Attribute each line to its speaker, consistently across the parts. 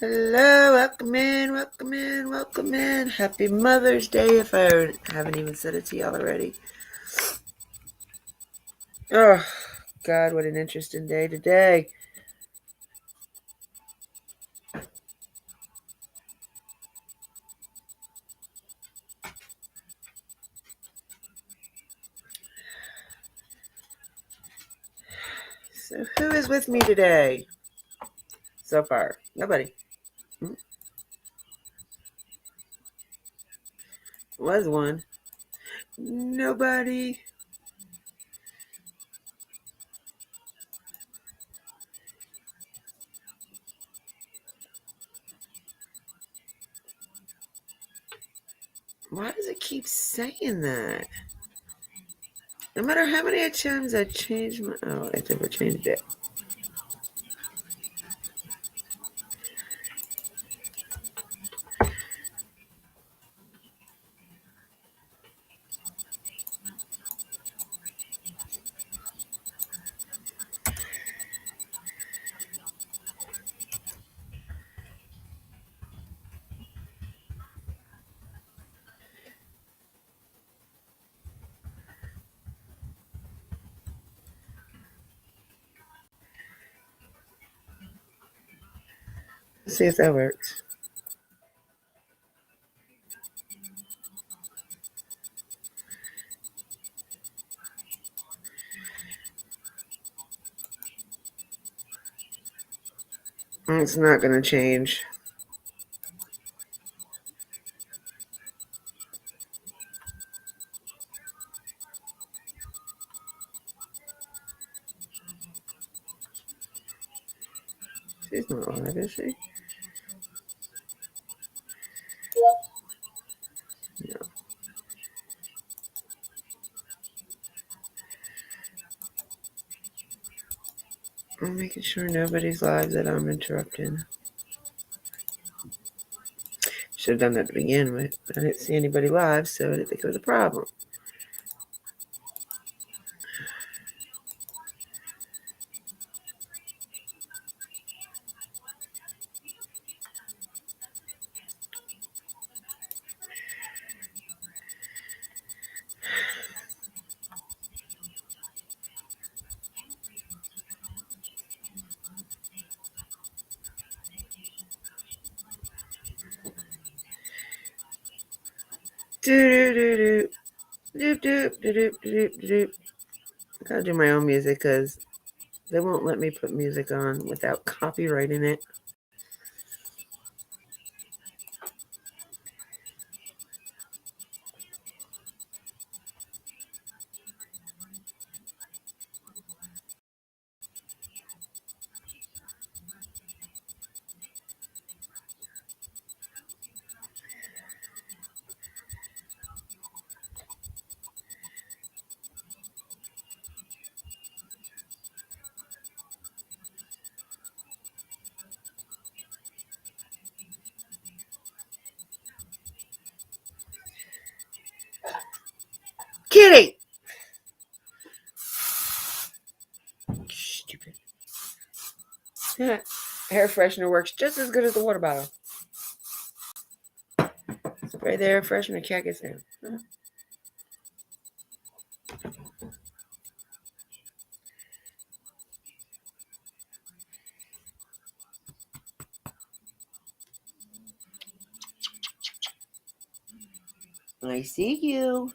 Speaker 1: Hello, welcome in, welcome in, welcome in. Happy Mother's Day if I haven't even said it to y'all already. Oh, God, what an interesting day today. So, who is with me today? So far, nobody. Was one. Nobody. Why does it keep saying that? No matter how many times I change my... Oh, I think I changed it. Let's see if that works. It's not going to change. She's not live, is she? No. I'm making sure nobody's live that I'm interrupting. Should have done that to begin with, but I didn't see anybody live, so I didn't think it was a problem. Do do do do do do do do. I gotta do my own music because they won't let me put music on without copyrighting it. Kitty! Stupid. Air freshener works just as good as the water bottle. Spray the air freshener, cat gets down. I see you.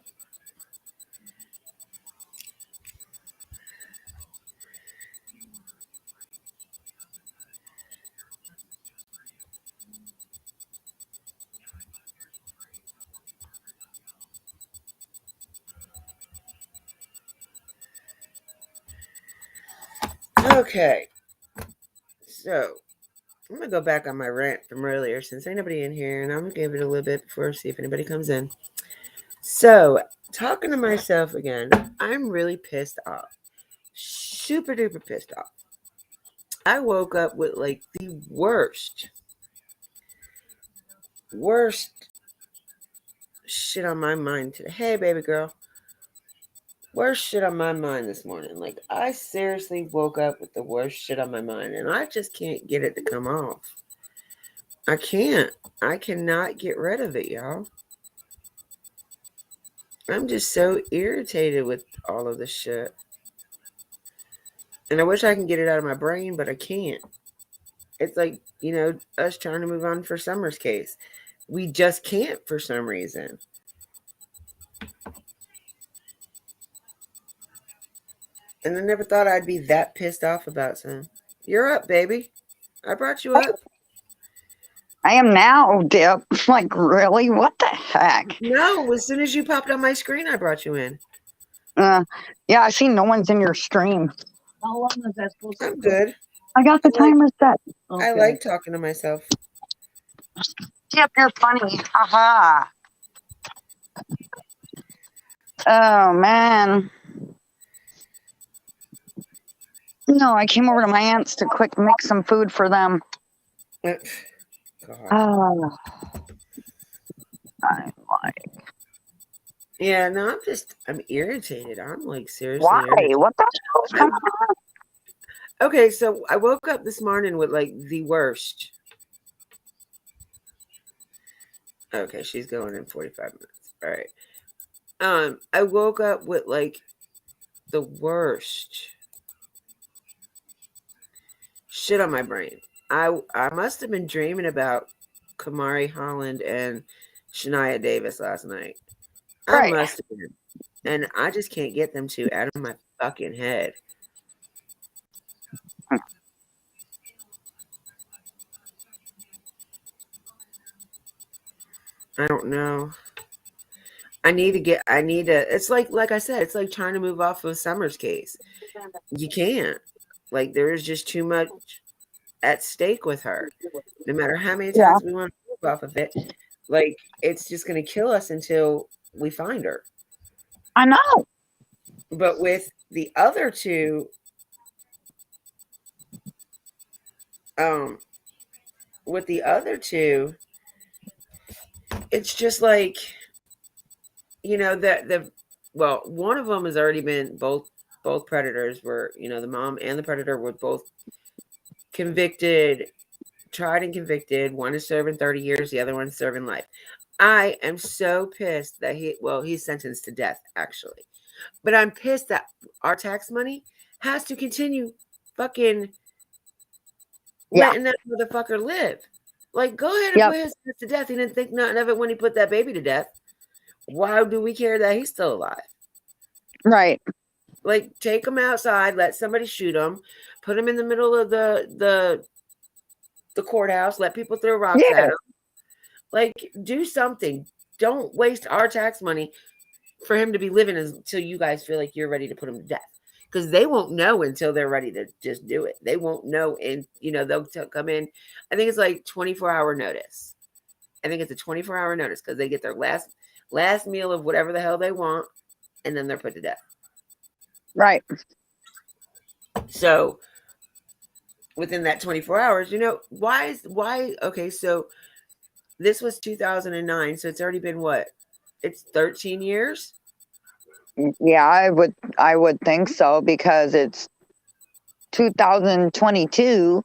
Speaker 1: Okay, so I'm gonna go back on my rant from earlier since ain't nobody in here, and I'm gonna give it a little bit before see if anybody comes in. So, talking to myself again, I'm really pissed off. Super duper pissed off. I woke up with like the worst shit on my mind today. Hey, baby girl. Worst shit on my mind this morning. Like, I seriously woke up with the worst shit on my mind, and I just can't get it to come off. I can't. I cannot get rid of it, y'all. I'm just so irritated with all of this shit. And I wish I can get it out of my brain, but I can't. It's like, us trying to move on for Summer's case. We just can't for some reason. And I never thought I'd be that pissed off about something. You're up, baby. I brought you up.
Speaker 2: I am now, Dip. Like, really? What the heck?
Speaker 1: No, as soon as you popped on my screen, I brought you in.
Speaker 2: Yeah, I see no one's in your stream.
Speaker 3: How long is that supposed to
Speaker 1: I'm good.
Speaker 2: I got the timer set.
Speaker 3: Okay.
Speaker 1: I like talking to myself.
Speaker 2: Dip, you're funny. Haha. Oh, man. No, I came over to my aunt's to quick make some food for them.
Speaker 1: God.
Speaker 2: Oh. I'm like,
Speaker 1: Yeah, no, I'm irritated. I'm like seriously
Speaker 2: why?
Speaker 1: irritated.
Speaker 2: What the hell is going on?
Speaker 1: Okay, so I woke up this morning with like the worst. Okay, she's going in 45 minutes. All right. I woke up with like the worst shit on my brain. I must have been dreaming about Kamari Holland and Shania Davis last night. I
Speaker 2: Right.
Speaker 1: must have been. And I just can't get them two out of my fucking head. I don't know. It's like I said, it's like trying to move off of Summer's case. You can't. Like there is just too much at stake with her. No matter how many times we want to move off of it, like it's just gonna kill us until we find her.
Speaker 2: I know.
Speaker 1: But with the other two, it's just like, one of them has already been both predators were, the mom and the predator were both tried and convicted. One is serving 30 years, the other one's serving life. I am so pissed that he's sentenced to death, actually. But I'm pissed that our tax money has to continue fucking letting that motherfucker live. Like, go ahead and put his ass to death. He didn't think nothing of it when he put that baby to death. Why do we care that he's still alive?
Speaker 2: Right.
Speaker 1: Like, take him outside, let somebody shoot him, put him in the middle of the courthouse, let people throw rocks at him. Like, do something. Don't waste our tax money for him to be living until you guys feel like you're ready to put him to death. Because they won't know until they're ready to just do it. They won't know. And, they'll come in. I think it's like 24-hour notice. I think it's a 24-hour notice because they get their last meal of whatever the hell they want. And then they're put to death.
Speaker 2: Right.
Speaker 1: So within that 24 hours, why? Okay, so this was 2009. So it's already been what? It's 13 years?
Speaker 2: Yeah, I would think so because it's 2022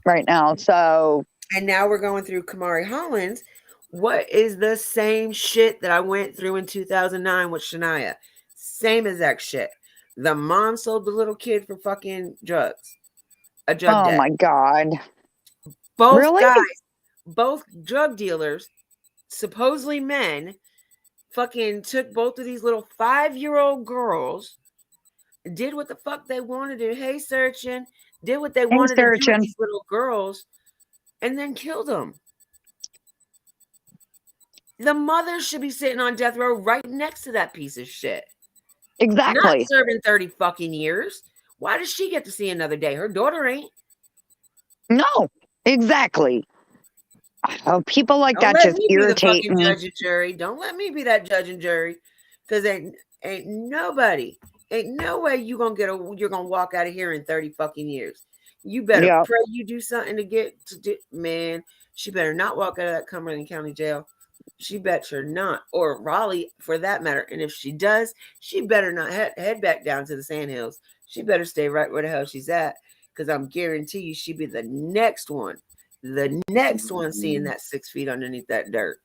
Speaker 2: right now. So,
Speaker 1: and now we're going through Kamari Holland. What is the same shit that I went through in 2009 with Shania? Same exact shit. The mom sold the little kid for fucking drugs. A drug debt.
Speaker 2: Oh my God.
Speaker 1: Both guys, both drug dealers, supposedly men, fucking took both of these little 5-year-old girls, did what the fuck they wanted to do, did what they wanted to do with these little girls, and then killed them. The mother should be sitting on death row right next to that piece of shit.
Speaker 2: Exactly.
Speaker 1: Not serving 30 fucking years. Why does she get to see another day? Her daughter ain't.
Speaker 2: No, exactly. People like that just irritate me.
Speaker 1: Judge and jury. Don't let me be that judge and jury. Because ain't nobody, ain't no way you're gonna walk out of here in 30 fucking years. You better pray you do something to get to do. Man, she better not walk out of that Cumberland County jail. She better not, or Raleigh for that matter. And if she does, she better not head back down to the Sandhills. She better stay right where the hell she's at. because I'm guarantee you she'd be the next one seeing that 6 feet underneath that dirt.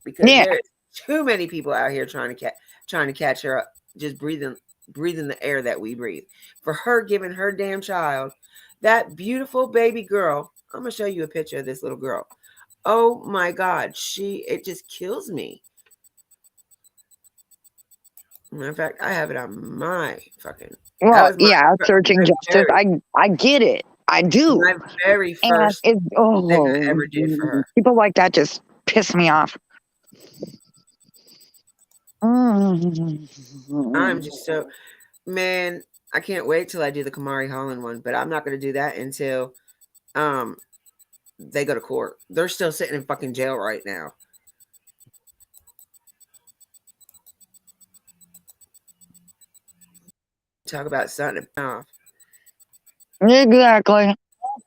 Speaker 1: Because there's too many people out here trying to catch her up, just breathing the air that we breathe. For her giving her damn child, that beautiful baby girl, I'm gonna show you a picture of this little girl. Oh my God, it just kills me. Matter of fact, I have it on my fucking.
Speaker 2: Well, yeah, searching justice. I get it. I do.
Speaker 1: My very first thing I ever did for her.
Speaker 2: People like that just piss me off.
Speaker 1: I'm just so, man, I can't wait till I do the Kamari Holland one, but I'm not going to do that until they go to court. They're still sitting in fucking jail right now. Talk about something off.
Speaker 2: Exactly.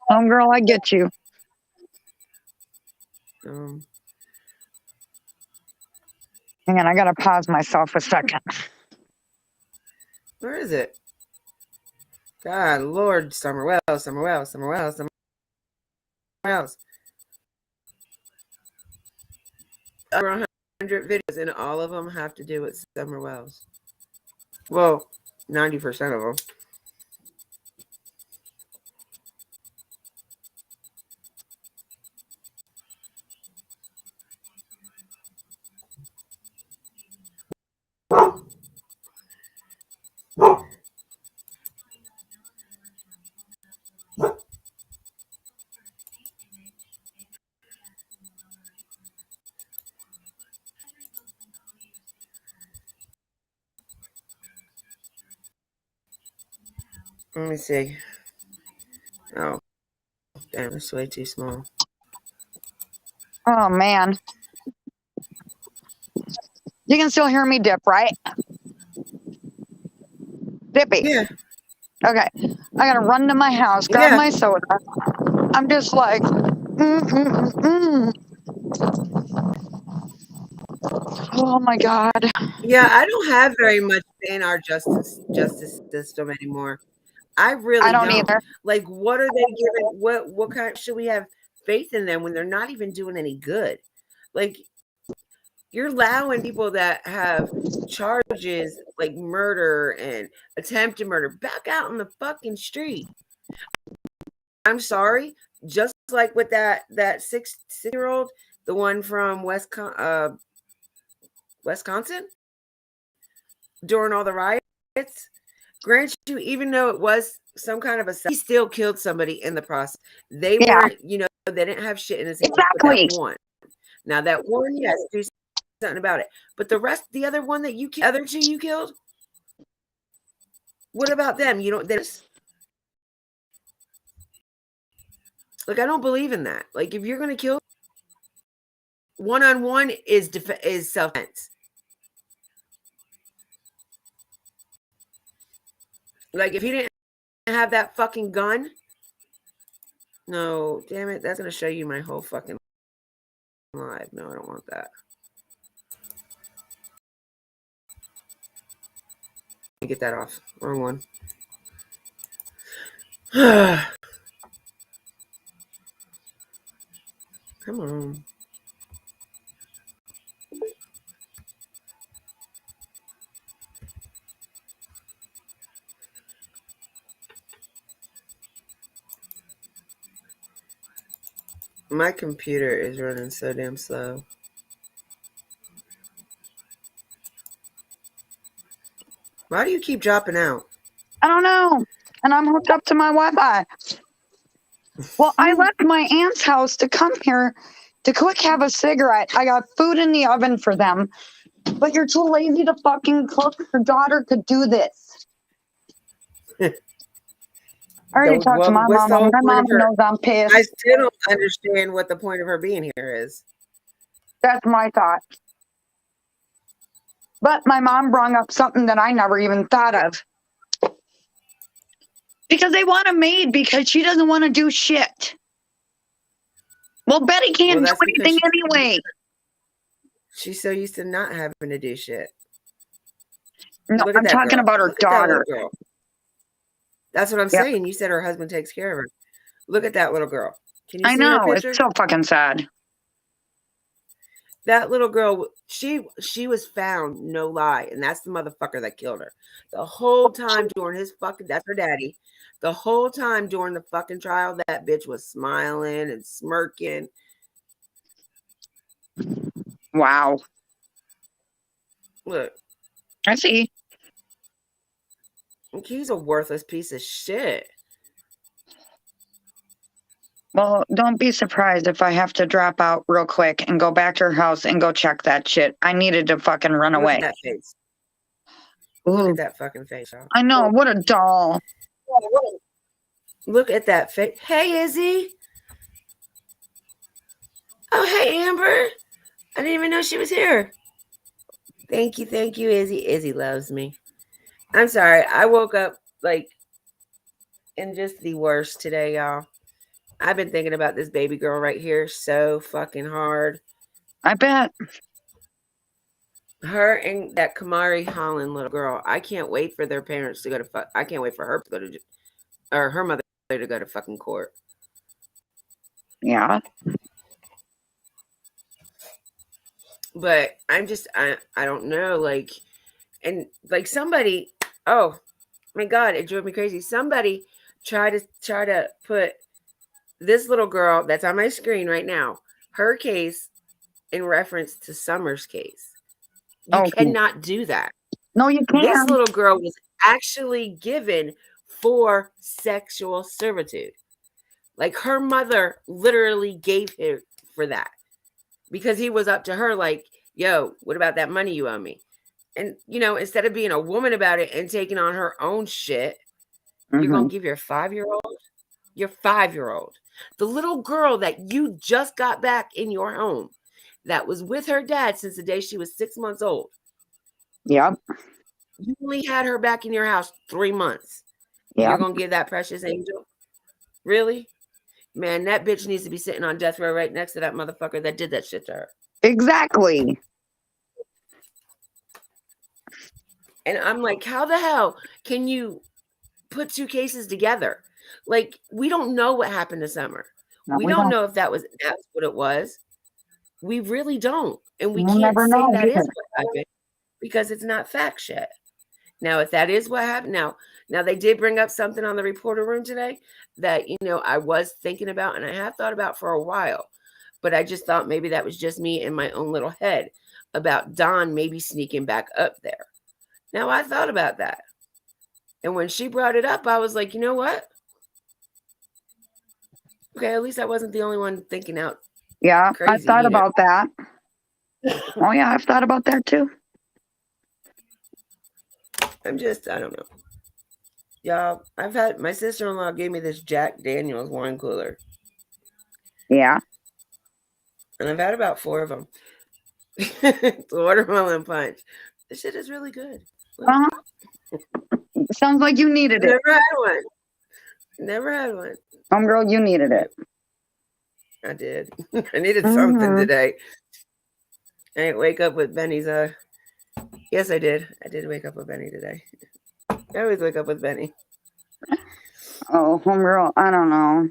Speaker 2: Girl, I get you. Hang on, I gotta pause myself a second.
Speaker 1: Where is it? God, Lord, somewhere else. Over 100 videos, and all of them have to do with Summer Wells. Well, 90% of them. Let me see. Oh, damn, it's way too small.
Speaker 2: Oh, man. You can still hear me dip, right? Dippy.
Speaker 1: Yeah.
Speaker 2: Okay. I gotta run to my house, grab my soda. I'm just like, Oh my God.
Speaker 1: Yeah, I don't have very much in our justice system anymore. I really don't
Speaker 2: either.
Speaker 1: Like, what are they giving? What kind should we have faith in them when they're not even doing any good? Like, you're allowing people that have charges like murder and attempted murder back out on the fucking street. I'm sorry, just like with that 6-year-old, the one from Wisconsin, during all the riots. Grant you, even though it was some kind of he still killed somebody in the process. They weren't, they didn't have shit in his hands.
Speaker 2: Exactly.
Speaker 1: That one. Now that one, yes, do something about it. But the other one that other two you killed, what about them? You don't. Like, I don't believe in that. Like, if you're gonna kill, one-on-one is self-defense. Like, if he didn't have that fucking gun, no, damn it, that's gonna show you my whole fucking live. No, I don't want that. Let me get that off. Wrong one. Come on. My computer is running so damn slow. Why do you keep dropping out?
Speaker 2: I don't know. And I'm hooked up to my Wi-Fi. Well, I left my aunt's house to come here to quick have a cigarette. I got food in the oven for them. But you're too lazy to fucking cook. Your daughter could do this. I already talked to my mom. My mom knows I'm pissed.
Speaker 1: I still don't understand what the point of her being here is.
Speaker 2: That's my thought. But my mom brought up something that I never even thought of. Because they want a maid because she doesn't want to do shit. Well, Betty can't do anything anyway.
Speaker 1: She's so used to not having to do shit.
Speaker 2: No, I'm talking about her daughter.
Speaker 1: That's what I'm
Speaker 2: Yep.
Speaker 1: saying. You said her husband takes care of her. Look at that little girl. Can you
Speaker 2: I
Speaker 1: see her
Speaker 2: know.
Speaker 1: picture?
Speaker 2: It's so fucking sad.
Speaker 1: That little girl, she was found, no lie, and that's the motherfucker that killed her. The whole time during his fucking, that's her daddy. The whole time during the fucking trial, that bitch was smiling and smirking.
Speaker 2: Wow.
Speaker 1: Look,
Speaker 2: I see.
Speaker 1: he's a worthless piece of shit.
Speaker 2: Well, don't be surprised if I have to drop out real quick and go back to her house and go check that shit. I needed to fucking run
Speaker 1: Look
Speaker 2: away.
Speaker 1: at that face. Look
Speaker 2: Ooh,
Speaker 1: at that fucking face, y'all.
Speaker 2: I know. What a doll.
Speaker 1: Look at that face. Hey, Izzy. Oh, hey, Amber. I didn't even know she was here. Thank you, Izzy. Izzy loves me. I'm sorry. I woke up like in just the worst today, y'all. I've been thinking about this baby girl right here so fucking hard.
Speaker 2: I bet.
Speaker 1: Her and that Kamari Holland little girl. I can't wait for their parents to go to I can't wait for her to go to, or her mother to go to fucking court.
Speaker 2: Yeah.
Speaker 1: But I'm just, I don't know. Like, and like somebody, oh my God, it drove me crazy. Somebody try to put this little girl that's on my screen right now, her case in reference to Summer's case. You cannot do that.
Speaker 2: No, you can't.
Speaker 1: This little girl was actually given for sexual servitude. Like her mother literally gave her for that because he was up to her like, yo, what about that money you owe me? And, you know, instead of being a woman about it and taking on her own shit, you're going to give your 5-year-old, your 5-year-old, the little girl that you just got back in your home that was with her dad since the day she was 6 months old.
Speaker 2: Yep.
Speaker 1: You only had her back in your house 3 months.
Speaker 2: Yep.
Speaker 1: You're going to give that precious angel? Really? Man, that bitch needs to be sitting on death row right next to that motherfucker that did that shit to her.
Speaker 2: Exactly.
Speaker 1: And I'm like, how the hell can you put two cases together? Like, we don't know what happened to Summer.
Speaker 2: No,
Speaker 1: we don't know if that's what it was. We really don't. And we
Speaker 2: We'll
Speaker 1: can't
Speaker 2: never
Speaker 1: say
Speaker 2: know
Speaker 1: that is
Speaker 2: either.
Speaker 1: what happened because it's not fact yet. Now, if that is what happened, now they did bring up something on the reporter room today that, you know, I was thinking about and I have thought about for a while, but I just thought maybe that was just me in my own little head about Don maybe sneaking back up there. Now, I thought about that. And when she brought it up, I was like, you know what? Okay, at least I wasn't the only one thinking out.
Speaker 2: Yeah,
Speaker 1: Crazy,
Speaker 2: I thought about that. Oh, yeah, I've thought about that too.
Speaker 1: I don't know. Y'all, my sister-in-law gave me this Jack Daniels wine cooler.
Speaker 2: Yeah.
Speaker 1: And I've had about 4 of them. It's watermelon punch. This shit is really good.
Speaker 2: Uh-huh. Sounds like you needed it.
Speaker 1: Never had one.
Speaker 2: Homegirl, you needed it.
Speaker 1: I did. I needed something today. I didn't wake up with Benny's. Yes, I did. I did wake up with Benny today. I always wake up with Benny.
Speaker 2: Oh, homegirl, I don't know.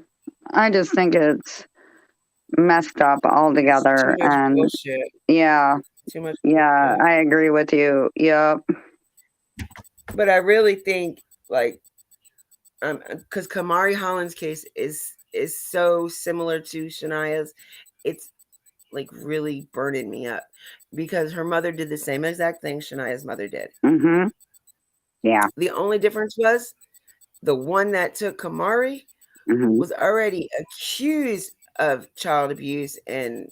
Speaker 2: I just think it's messed up altogether.
Speaker 1: Too much
Speaker 2: And
Speaker 1: bullshit.
Speaker 2: yeah.
Speaker 1: Too much.
Speaker 2: Yeah,
Speaker 1: bullshit.
Speaker 2: I agree with you. Yep.
Speaker 1: But I really think like because Kamari Holland's case is so similar to Shania's, it's like really burning me up because her mother did the same exact thing Shania's mother did.
Speaker 2: Mm-hmm. Yeah.
Speaker 1: The only difference was the one that took Kamari was already accused of child abuse and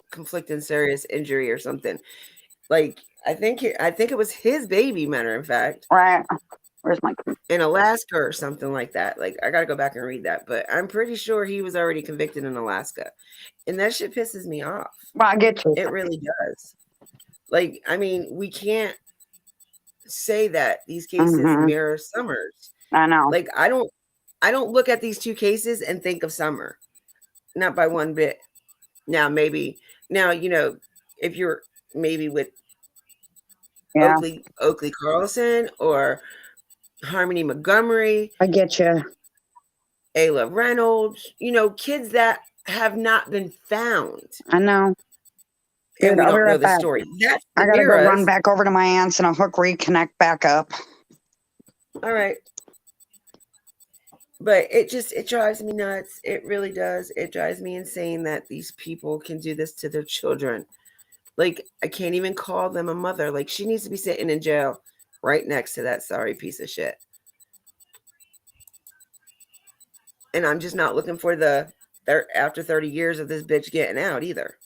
Speaker 1: conflicting serious injury or something. Like I think it was his baby, matter of fact.
Speaker 2: Right. Where's my
Speaker 1: in Alaska or something like that. Like I gotta go back and read that, but I'm pretty sure he was already convicted in Alaska, and that shit pisses me off.
Speaker 2: Well, I get you.
Speaker 1: It really does. Like, I mean, we can't say that these cases mirror Summer's.
Speaker 2: I know.
Speaker 1: Like, I don't look at these two cases and think of Summer, not by one bit. Now, you know, if you're maybe with
Speaker 2: Yeah,
Speaker 1: Oakley Carlson or Harmony Montgomery,
Speaker 2: I get you.
Speaker 1: Ayla Reynolds, kids that have not been found.
Speaker 2: I know.
Speaker 1: And
Speaker 2: Dude,
Speaker 1: we
Speaker 2: I'll be
Speaker 1: don't know
Speaker 2: right
Speaker 1: the
Speaker 2: back.
Speaker 1: story. That's
Speaker 2: I gotta go run
Speaker 1: Samira's.
Speaker 2: back over to my aunt's and I'll hook reconnect back up.
Speaker 1: All right. But it drives me nuts. It really does. It drives me insane that these people can do this to their children. Like, I can't even call them a mother. Like, she needs to be sitting in jail right next to that sorry piece of shit. And I'm just not looking for after 30 years of this bitch getting out either.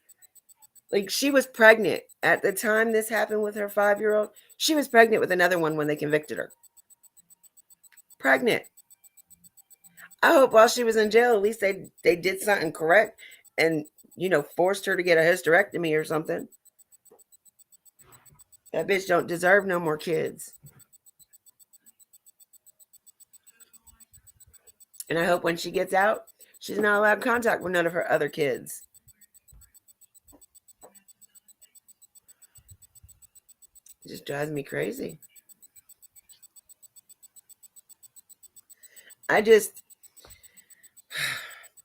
Speaker 1: Like, she was pregnant at the time this happened with her 5-year-old. She was pregnant with another one when they convicted her. Pregnant. I hope while she was in jail, at least they did something correct and, forced her to get a hysterectomy or something. That bitch don't deserve no more kids. And I hope when she gets out, she's not allowed contact with none of her other kids. It just drives me crazy.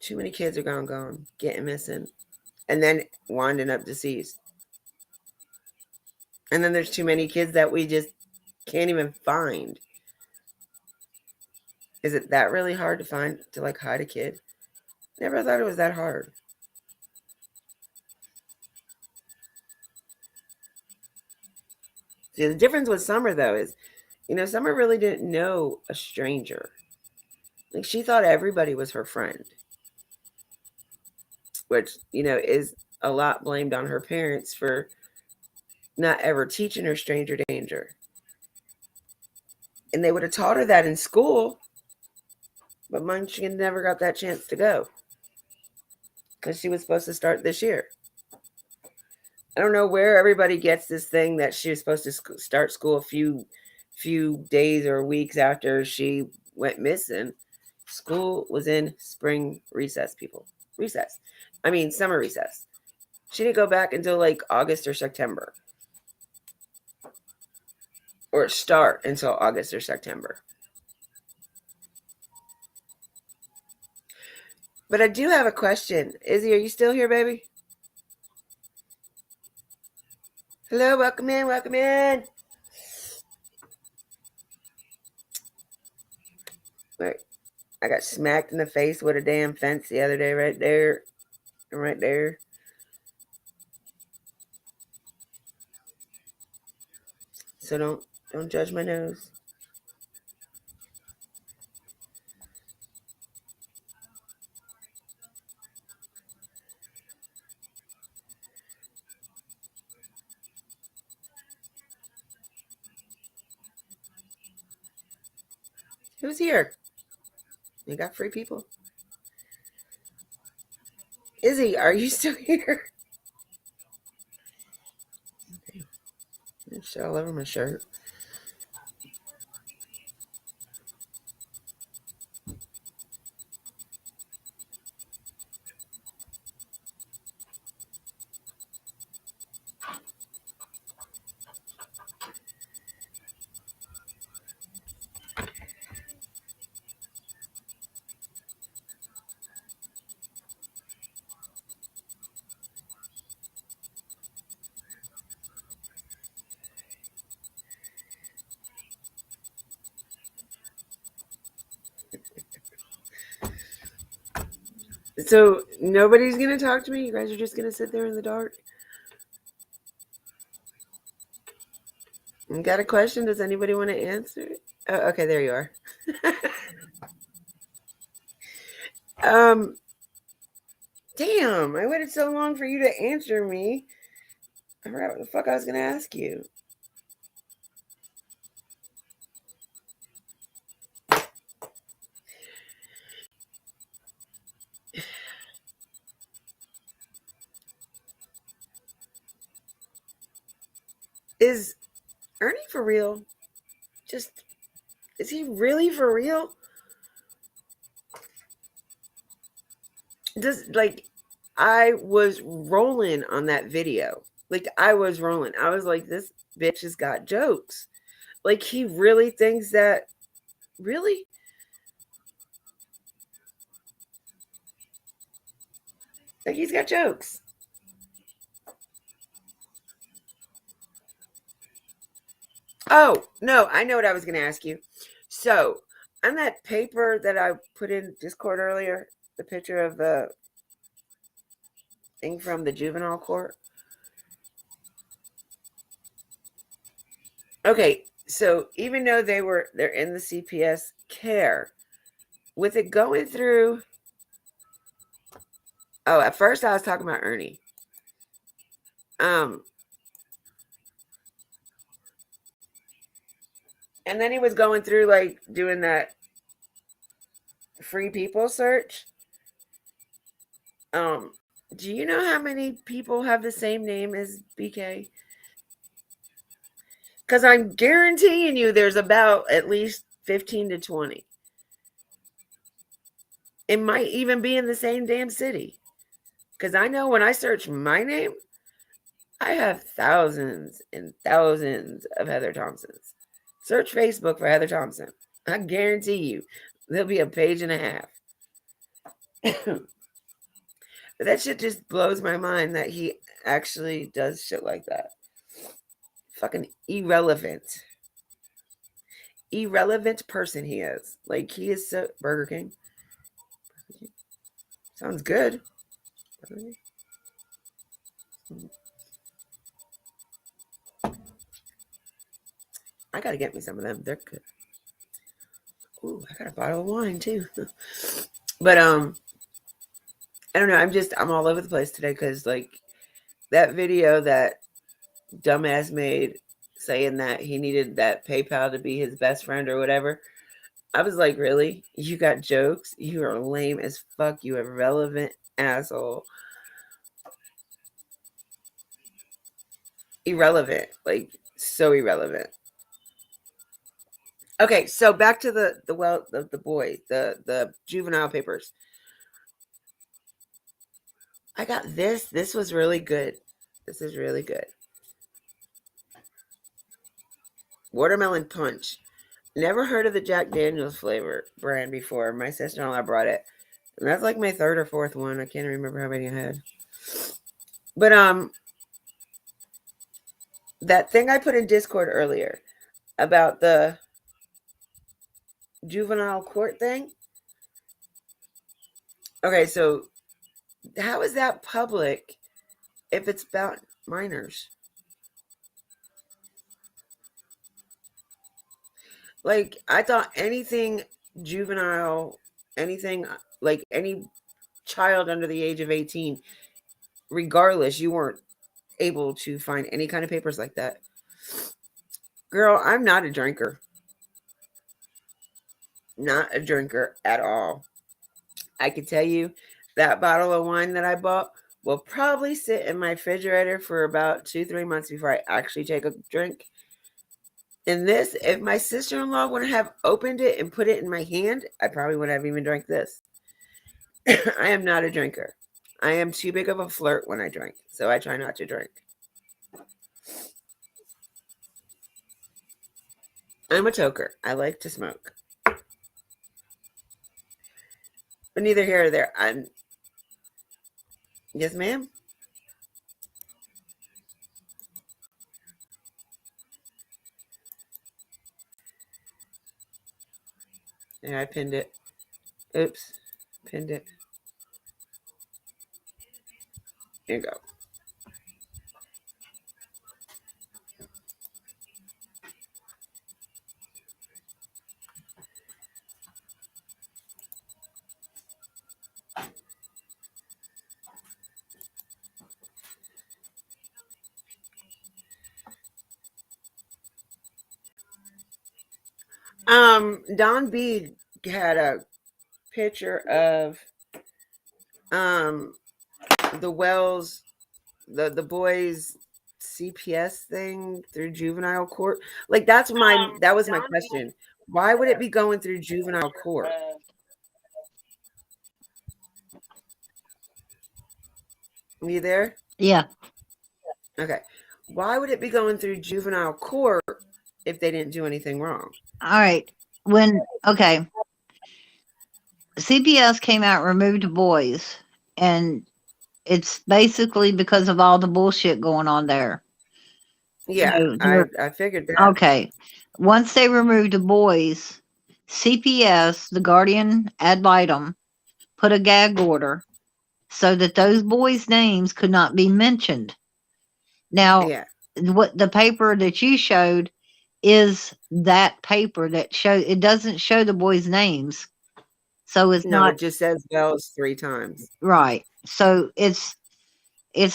Speaker 1: Too many kids are gone, getting missing, and then winding up deceased. And then there's too many kids that we just can't even find. Is it that really hard to find, to like hide a kid? Never thought it was that hard. See, the difference with Summer, though, is, Summer really didn't know a stranger. Like, she thought everybody was her friend, which, is a lot blamed on her parents for not ever teaching her stranger danger. And they would have taught her that in school, but Munchkin never got that chance to go because she was supposed to start this year. I don't know where everybody gets this thing that she was supposed to start school a few days or weeks after she went missing. School was in spring recess, people. Summer recess. She didn't go back until like August or September. Or start until August or September. But I do have a question. Izzy, are you still here, baby? Hello, welcome in, welcome in. Wait, I got smacked in the face with a damn fence the other day right there. And right there. So don't judge my nose. Who's here? You got free people. Izzy, are you still here? Shit all over my shirt. So nobody's gonna talk to me? You guys are just gonna sit there in the dark? You got a question? Does anybody want to answer it? Oh, okay, there you are. Damn, I waited so long for you to answer me. I forgot what the fuck I was gonna ask you. Is Ernie for real? Is he really for real? I was rolling on that video. Like, I was rolling. I was like, this bitch has got jokes. Like, he really thinks that, really? Like, he's got jokes. Oh, no, I know what I was going to ask you. So, on that paper that I put in Discord earlier, the picture of the thing from the juvenile court. Okay, so even though they're in the CPS care, with it going through. Oh, at first I was talking about Ernie. And then he was going through like doing that free people search. Do you know how many people have the same name as BK? Because I'm guaranteeing you there's about at least 15 to 20. It might even be in the same damn city. Because I know when I search my name, I have thousands and thousands of Heather Thompsons. Search Facebook for Heather Thompson. I guarantee you there'll be a page and a half. But that shit just blows my mind that he actually does shit like that. Fucking irrelevant. Irrelevant person he is. Like, he is so. Burger King. Sounds good. I gotta get me some of them. They're good. Ooh, I got a bottle of wine too. But I don't know. I'm all over the place today because like that video that dumbass made saying that he needed that PayPal to be his best friend or whatever. I was like, really? You got jokes? You are lame as fuck. You irrelevant asshole. Irrelevant. Like, so irrelevant. Okay, so back to the boy, the juvenile papers. I got this. This was really good. This is really good. Watermelon punch. Never heard of the Jack Daniels flavor brand before. My sister-in-law brought it. And that's like my third or fourth one. I can't remember how many I had. But that thing I put in Discord earlier about the juvenile court thing. Okay, so how is that public if it's about minors? Like, I thought anything juvenile, anything like any child under the age of 18, regardless, you weren't able to find any kind of papers like that. Girl, I'm not a drinker. Not a drinker at all. I can tell you that bottle of wine that I bought will probably sit in my refrigerator for about 2-3 months before I actually take a drink. And this, if my sister-in-law wouldn't have opened it and put it in my hand, I probably wouldn't have even drank this. I am not a drinker. I am too big of a flirt when I drink, so I try not to drink. I'm a toker. I like to smoke. But neither here or there. Yes, ma'am? Yeah, I pinned it. Oops. Pinned it. Here you go. Don B had a picture of the Wells, the boys CPS thing through juvenile court. Like that was my question. Why would it be going through juvenile court? Are you there?
Speaker 3: Yeah.
Speaker 1: Okay. Why would it be going through juvenile court if they didn't do anything wrong?
Speaker 4: All right. Okay, CPS came out and removed the boys, and it's basically because of all the bullshit going on there.
Speaker 1: Yeah,
Speaker 4: So
Speaker 1: I figured that.
Speaker 4: okay. Once they removed the boys, CPS, the guardian ad litem, put a gag order so that those boys' names could not be mentioned. Now,
Speaker 1: Yeah.
Speaker 4: what the paper that you showed is that paper that it doesn't show the boys' names. So it's
Speaker 1: No,
Speaker 4: not
Speaker 1: it just says bells 3 times.
Speaker 4: right. So it's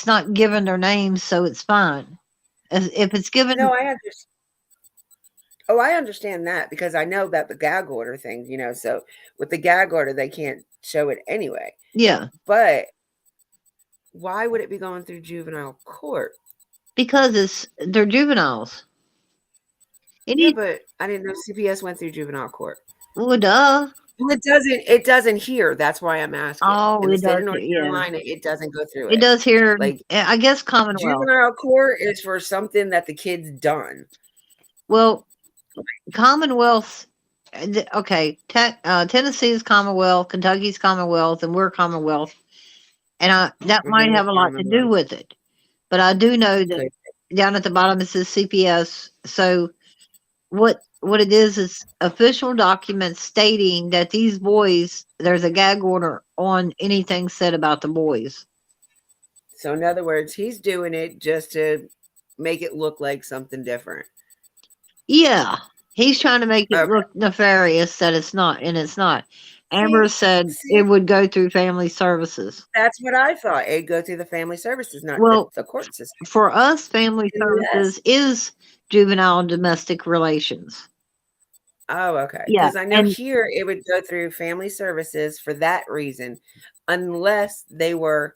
Speaker 4: not given their names, so it's fine. If it's given,
Speaker 1: No, I understand. Oh, I understand that because I know about the gag order thing, so with the gag order, they can't show it anyway.
Speaker 4: yeah,
Speaker 1: But why would it be going through juvenile court?
Speaker 4: because they're juveniles. It
Speaker 1: Yeah,
Speaker 4: needs,
Speaker 1: but I didn't know CPS went through juvenile court.
Speaker 4: well, duh.
Speaker 1: Well, it doesn't here. That's why I'm asking.
Speaker 4: Oh,
Speaker 1: In the
Speaker 4: it
Speaker 1: state
Speaker 4: does.
Speaker 1: of North
Speaker 4: Yeah,
Speaker 1: Carolina, it doesn't go through
Speaker 4: it
Speaker 1: it.
Speaker 4: does here.
Speaker 1: Like
Speaker 4: I guess Commonwealth.
Speaker 1: juvenile court is for something that the kid's done.
Speaker 4: Well, Commonwealth. Okay, Tennessee's Commonwealth, Kentucky's Commonwealth, and we're Commonwealth, and that
Speaker 1: We're
Speaker 4: might
Speaker 1: doing
Speaker 4: have a lot to do
Speaker 1: Commonwealth.
Speaker 4: with it. But I do know that
Speaker 1: Good.
Speaker 4: down at the bottom it says CPS. So what it is official documents stating that these boys, there's a gag order on anything said about the boys.
Speaker 1: So in other words, he's doing it just to make it look like something different.
Speaker 4: Yeah, he's trying to make it
Speaker 1: Okay.
Speaker 4: look nefarious that it's not, and it's not. Amber
Speaker 1: See,
Speaker 4: said it
Speaker 1: see,
Speaker 4: would go through family services.
Speaker 1: that's what I thought. It'd go through the family services, not
Speaker 4: Well,
Speaker 1: the court system.
Speaker 4: for us, family
Speaker 1: Unless,
Speaker 4: services is juvenile and domestic relations.
Speaker 1: oh, okay.
Speaker 4: Yeah,
Speaker 1: Because I know
Speaker 4: and
Speaker 1: here it would go through family services for that reason, unless they were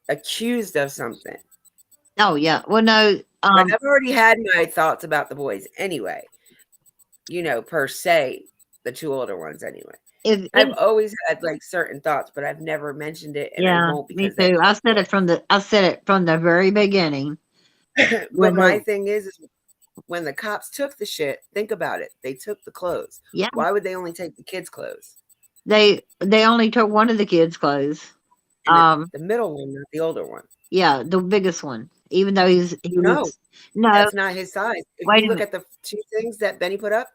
Speaker 1: accused of something.
Speaker 4: oh yeah, well no,
Speaker 1: Like I've already had my thoughts about the boys anyway. Per se, the two older ones anyway.
Speaker 4: if
Speaker 1: I've always had like certain thoughts, but I've never mentioned it, and I
Speaker 4: yeah,
Speaker 1: won't
Speaker 4: me
Speaker 1: because they
Speaker 4: too.
Speaker 1: have
Speaker 4: I said it from the very beginning.
Speaker 1: yet. But
Speaker 4: When
Speaker 1: my
Speaker 4: they,
Speaker 1: thing is when the cops took the shit, think about it. They took the clothes.
Speaker 4: yeah,
Speaker 1: Why would they only take the kids' clothes?
Speaker 4: they only took one of the kids' clothes.
Speaker 1: And the middle one, not the older one.
Speaker 4: Yeah, the biggest one. Even though he
Speaker 1: No,
Speaker 4: was no.
Speaker 1: that's not his size. If
Speaker 4: Wait
Speaker 1: you
Speaker 4: a
Speaker 1: look
Speaker 4: minute.
Speaker 1: at the two things that Benny put up,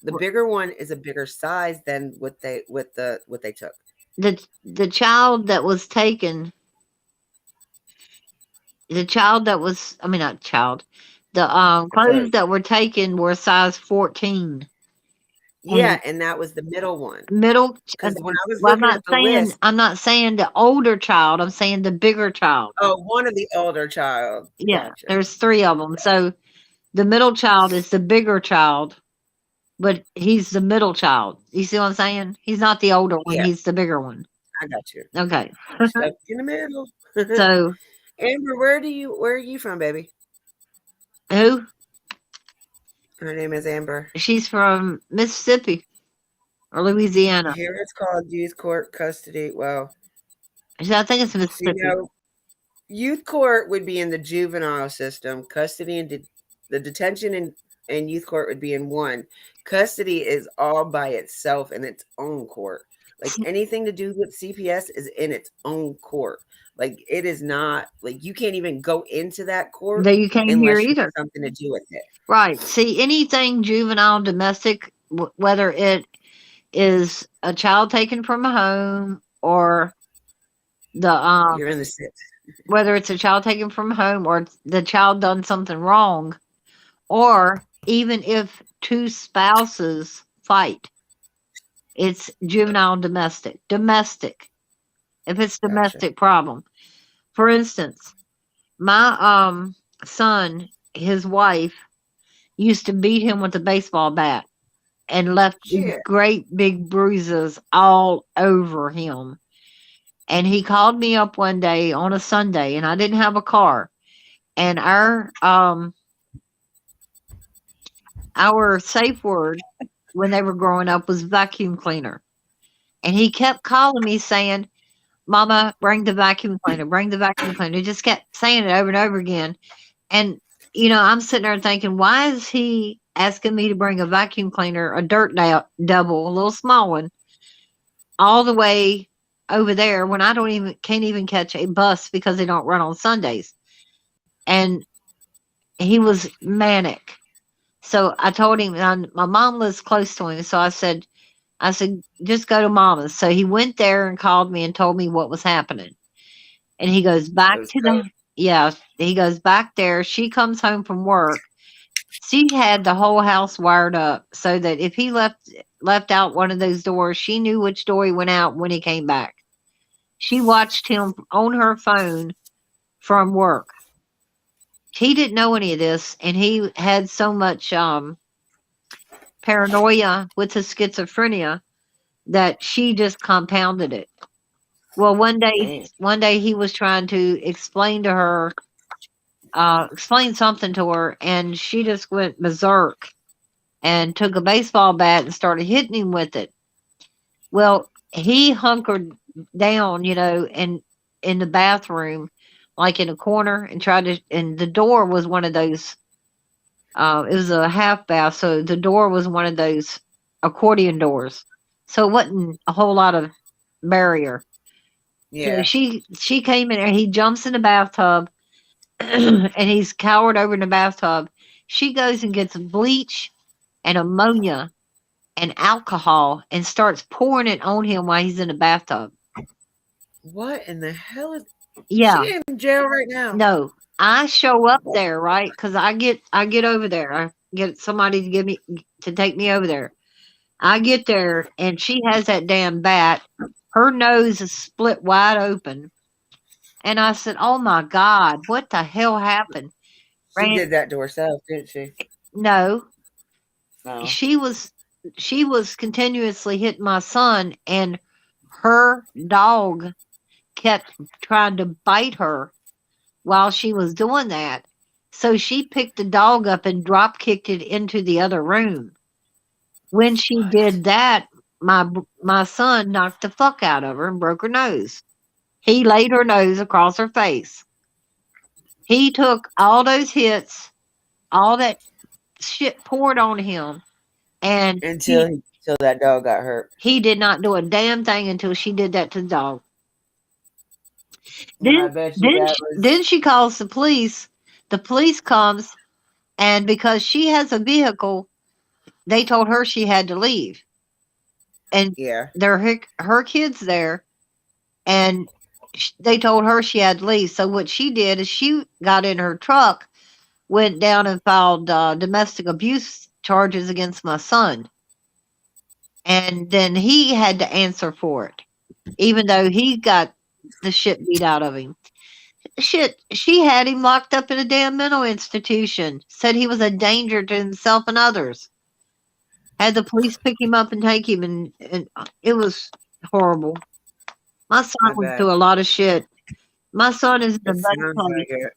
Speaker 1: the bigger one is a bigger size than what they took.
Speaker 4: The child that was taken, the child that was, I mean, not child, the
Speaker 1: The clothes.
Speaker 4: clothes that were taken were size 14.
Speaker 1: Yeah,
Speaker 4: And
Speaker 1: and that was the middle one.
Speaker 4: middle,
Speaker 1: Because when I was
Speaker 4: well,
Speaker 1: looking at the list,
Speaker 4: I'm not saying the older child, I'm saying the bigger child.
Speaker 1: oh, one of the older child.
Speaker 4: Yeah,
Speaker 1: Gotcha.
Speaker 4: there's 3 of them. So the middle child is the bigger child, but he's the middle child. You see what I'm saying? He's not the older one,
Speaker 1: Yeah,
Speaker 4: he's the bigger one.
Speaker 1: I got you.
Speaker 4: Okay.
Speaker 1: Stuck in the middle.
Speaker 4: So
Speaker 1: Amber, where are you from, baby?
Speaker 4: who?
Speaker 1: Her name is Amber.
Speaker 4: She's from Mississippi or Louisiana.
Speaker 1: Here it's called youth court custody. Well,
Speaker 4: I think it's
Speaker 1: so
Speaker 4: Mississippi.
Speaker 1: youth court would be in the juvenile system. Custody and the detention and youth court would be in one. Custody is all by itself in its own court. Like anything to do with CPS is in its own court. Like it is not like you can't even go into that court
Speaker 4: That you can't hear
Speaker 1: unless you
Speaker 4: either.
Speaker 1: have something to do with it.
Speaker 4: Right. See, anything juvenile, domestic, whether it is a child taken from a home or the
Speaker 1: You're in the sit.
Speaker 4: whether it's a child taken from a home or the child done something wrong, or even if 2 spouses fight, it's juvenile domestic. Domestic. If it's
Speaker 1: Gotcha.
Speaker 4: domestic problem. For instance, my son, his wife used to beat him with a baseball bat and left these
Speaker 1: Yeah.
Speaker 4: great big bruises all over him. And he called me up one day on a Sunday, and I didn't have a car. And our safe word when they were growing up was vacuum cleaner. And he kept calling me saying, Mama, bring the vacuum cleaner, bring the vacuum cleaner. He just kept saying it over and over again. And, I'm sitting there thinking, why is he asking me to bring a vacuum cleaner, a dirt double, a little small one, all the way over there when I can't even catch a bus because they don't run on Sundays. And he was manic. So I told him, my mom lives close to him. So I said, just go to mama's. So he went there and called me and told me what was happening. And he goes back
Speaker 1: Those
Speaker 4: to
Speaker 1: girls.
Speaker 4: he goes back there. She comes home from work. She had the whole house wired up so that if he left out one of those doors, she knew which door he went out when he came back. She watched him on her phone from work. He didn't know any of this, and he had so much paranoia with his schizophrenia that she just compounded it. Well,
Speaker 1: Dang.
Speaker 4: one day he was trying to explain to her, explain something to her, and she just went berserk and took a baseball bat and started hitting him with it. Well, he hunkered down, in the bathroom, like in a corner, and and the door was one of those. It was a half bath, so the door was one of those accordion doors. So it wasn't a whole lot of barrier. So
Speaker 1: Yeah.
Speaker 4: she came in there. He jumps in the bathtub, and he's cowered over in the bathtub. She goes and gets bleach and ammonia and alcohol and starts pouring it on him while he's in the bathtub.
Speaker 1: What in the hell is
Speaker 4: Yeah,
Speaker 1: she in jail right now?
Speaker 4: no. I show up there, right? Because I get over there. I get somebody to take me over there. I get there and she has that damn bat. Her nose is split wide open. And I said, "Oh my God, what the hell happened?"
Speaker 1: She
Speaker 4: Ran
Speaker 1: did that to herself, didn't she?
Speaker 4: No,
Speaker 1: No.
Speaker 4: she was continuously hitting my son, and her dog kept trying to bite her while she was doing that. So she picked the dog up and drop kicked it into the other room. When she
Speaker 1: What?
Speaker 4: did that, my son knocked the fuck out of her and broke her nose. He laid her nose across her face. He took all those hits, all that shit poured on him, and
Speaker 1: Until that dog got hurt.
Speaker 4: he did not do a damn thing until she did that to the dog.
Speaker 1: And I
Speaker 4: Then
Speaker 1: bet you
Speaker 4: then
Speaker 1: that
Speaker 4: she,
Speaker 1: was
Speaker 4: then she calls the police. The police comes, and because she has a vehicle, they told her she had to leave. And
Speaker 1: yeah.
Speaker 4: there her kids there, and they told her she had to leave. So what she did is she got in her truck, went down and filed domestic abuse charges against my son, and then he had to answer for it, even though he got the shit beat out of him. Shit, she had him locked up in a damn mental institution. Said he was a danger to himself and others. Had the police pick him up and take him, and it was horrible. My son
Speaker 1: I
Speaker 4: went
Speaker 1: bet.
Speaker 4: through a lot of shit. My son is in a
Speaker 1: It
Speaker 4: better
Speaker 1: sounds
Speaker 4: place.
Speaker 1: like it.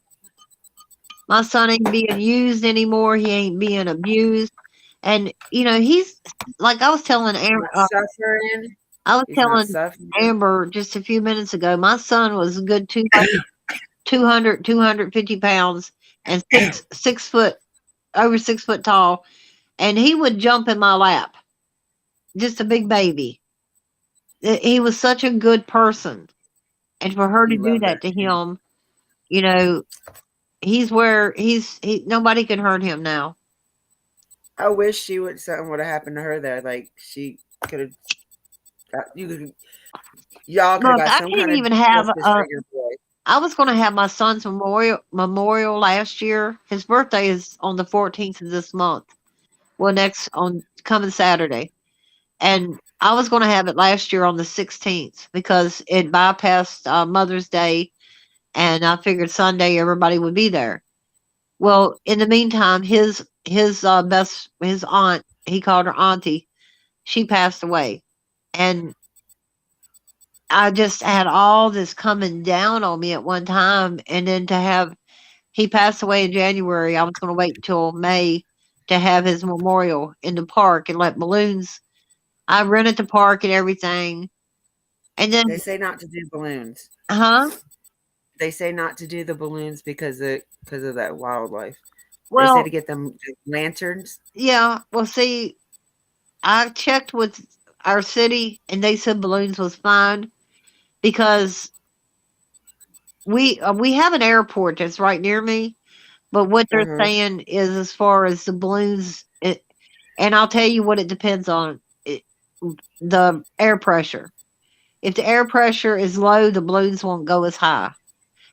Speaker 4: My son ain't being used anymore. He ain't being abused. And he's like I was telling Amber.
Speaker 1: Not suffering.
Speaker 4: I was
Speaker 1: He's not
Speaker 4: telling
Speaker 1: suffering.
Speaker 4: Amber just a few minutes ago. My son was a good 250 pounds and 6 foot over 6 foot tall, and he would jump in my lap, just a big baby. He was such a good person, and for her to
Speaker 1: You
Speaker 4: do
Speaker 1: love
Speaker 4: that
Speaker 1: that.
Speaker 4: to him, you know, he's where nobody can hurt him now.
Speaker 1: I wish something would have happened to her there. Like she could have y'all could have
Speaker 4: Look,
Speaker 1: got
Speaker 4: I
Speaker 1: some
Speaker 4: can't
Speaker 1: kind of
Speaker 4: even have
Speaker 1: justice for your boy.
Speaker 4: I was going to have my son's memorial last year. His birthday is on the 14th of this month. Well, next on coming Saturday. And I was going to have it last year on the 16th because it bypassed Mother's Day, and I figured Sunday everybody would be there. Well, in the meantime, his aunt, he called her auntie, she passed away, and I just had all this coming down on me at one time, and then to have he passed away in January, I was going to wait until May to have his memorial in the park and let balloons. I rented the park and everything. And then,
Speaker 1: They say not to do balloons.
Speaker 4: huh?
Speaker 1: They say not to do the balloons because of that wildlife. They say to
Speaker 4: Well,
Speaker 1: get them lanterns.
Speaker 4: yeah. Well, see, I checked with our city, and they said balloons was fine because we have an airport that's right near me. But what they're
Speaker 1: Uh-huh.
Speaker 4: saying is, as far as the balloons, and I'll tell you what it depends on the air pressure. If the air pressure is low, the balloons won't go as high.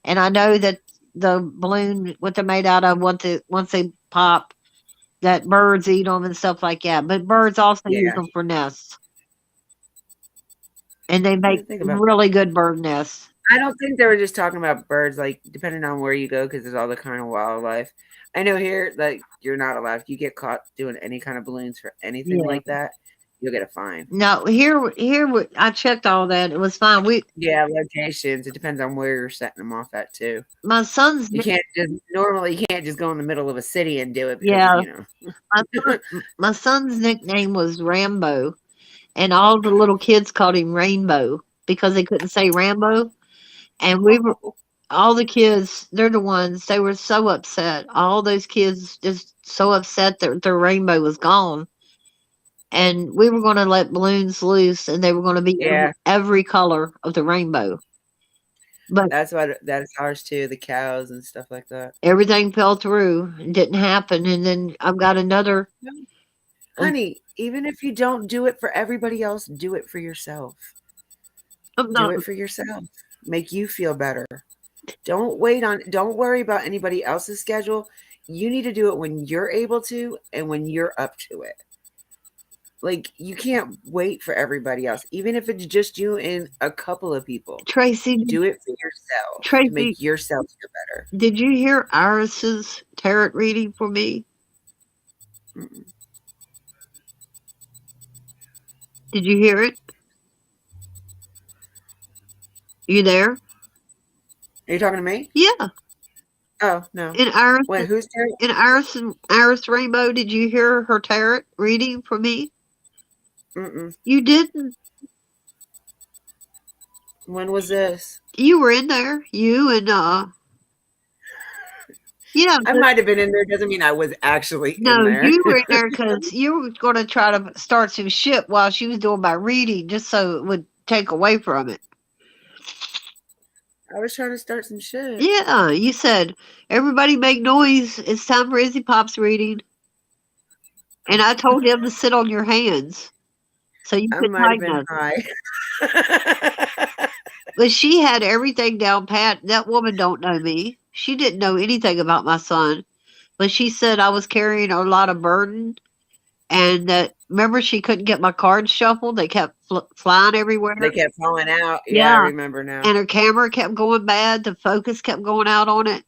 Speaker 4: And I know that the balloon, what they're made out of, once they pop, that birds eat them and stuff like that. But birds also use
Speaker 1: Yeah.
Speaker 4: them for nests, and they
Speaker 1: I
Speaker 4: make
Speaker 1: didn't think about that.
Speaker 4: really good bird nests.
Speaker 1: I don't think they were just talking about birds, like depending on where you go, because there's all the kind of wildlife. I know here, like you're not allowed. If you get caught doing any kind of balloons for anything
Speaker 4: Yeah.
Speaker 1: like that, you'll get a fine.
Speaker 4: No, I checked all that. It was fine.
Speaker 1: Yeah, locations. It depends on where you're setting them off at too.
Speaker 4: My son's
Speaker 1: You can't just normally you can't just go in the middle of a city and do it because
Speaker 4: yeah,
Speaker 1: you know.
Speaker 4: my son's nickname was Rambo, and all the little kids called him Rainbow because they couldn't say Rambo. And we were all the kids. They're the ones. They were so upset. All those kids just so upset that their rainbow was gone. And we were going to let balloons loose, and they were going to be
Speaker 1: Yeah,
Speaker 4: every color of the rainbow. But
Speaker 1: that's ours too. The cows and stuff like that.
Speaker 4: everything fell through. It didn't happen. And then I've got another.
Speaker 1: Honey, even if you don't do it for everybody else, do it for yourself.
Speaker 4: I'm
Speaker 1: Do
Speaker 4: not.
Speaker 1: it for yourself. Make you feel better. Don't worry about anybody else's schedule. You need to do it when you're able to and when you're up to it. Like you can't wait for everybody else, even if it's just you and a couple of people.
Speaker 4: Tracy,
Speaker 1: Do it for yourself to
Speaker 4: Tracy,
Speaker 1: make yourself feel better.
Speaker 4: did you hear Iris's tarot reading for me?
Speaker 1: Mm-mm.
Speaker 4: Did you hear it? You there?
Speaker 1: Are you talking to me?
Speaker 4: Yeah.
Speaker 1: Oh no.
Speaker 4: And Iris,
Speaker 1: Wait, who's Terry?
Speaker 4: Iris Rainbow, did you hear her tarot reading for me?
Speaker 1: Mm-mm.
Speaker 4: You didn't.
Speaker 1: When was this?
Speaker 4: You were in there. You and yeah.
Speaker 1: I might have been in there. Doesn't mean I was actually in
Speaker 4: No,
Speaker 1: there.
Speaker 4: you were in there because you were going to try to start some shit while she was doing my reading, just so it would take away from it.
Speaker 1: I was trying to start some shit.
Speaker 4: Yeah, you said everybody make noise. It's time for Izzy Pop's reading, and I told him to sit on your hands so you
Speaker 1: I
Speaker 4: could
Speaker 1: might have
Speaker 4: tighten
Speaker 1: been
Speaker 4: us.
Speaker 1: high.
Speaker 4: But she had everything down pat. That woman don't know me. She didn't know anything about my son. But she said I was carrying a lot of burden, and that remember she couldn't get my cards shuffled. They kept flying everywhere.
Speaker 1: They kept falling out. Yeah, I
Speaker 4: Yeah,
Speaker 1: remember now.
Speaker 4: and her camera kept going bad. The focus kept going out on it.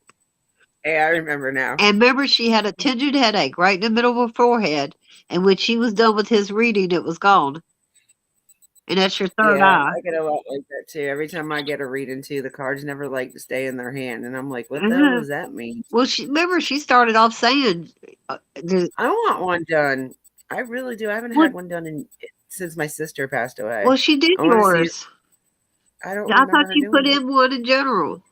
Speaker 1: Yeah, I remember now.
Speaker 4: And remember, she had a tinged headache right in the middle of her forehead. And when she was done with his reading, it was gone. And that's your third
Speaker 1: Yeah,
Speaker 4: eye.
Speaker 1: I get a lot like that too. Every time I get a reading too, the cards never like to stay in their hand, and I'm like, what the hell
Speaker 4: Mhm.
Speaker 1: does that mean?
Speaker 4: Well, she started off saying,
Speaker 1: I want one done. I really do. I haven't
Speaker 4: well,
Speaker 1: had one done since my sister passed away.
Speaker 4: well, she did
Speaker 1: I want to see it.
Speaker 4: yours.
Speaker 1: I don't
Speaker 4: I thought
Speaker 1: remember her
Speaker 4: you put
Speaker 1: doing it.
Speaker 4: in one in general.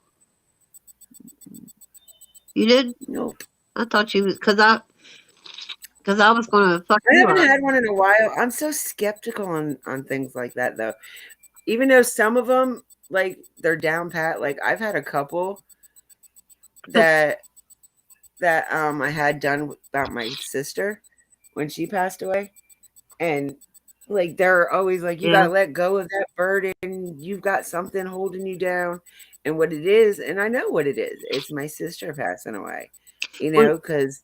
Speaker 4: You did?
Speaker 1: Nope.
Speaker 4: I thought you was because I was gonna fuck
Speaker 1: I
Speaker 4: you
Speaker 1: haven't
Speaker 4: up.
Speaker 1: had one in a while. I'm so skeptical on things like that though. Even though some of them like they're down pat. Like I've had a couple that I had done about my sister when she passed away, and like they're always like you
Speaker 4: Yeah.
Speaker 1: gotta let go of that burden. You've got something holding you down, and what it is, and I know what it is. It's my sister passing away.
Speaker 4: Well,
Speaker 1: Because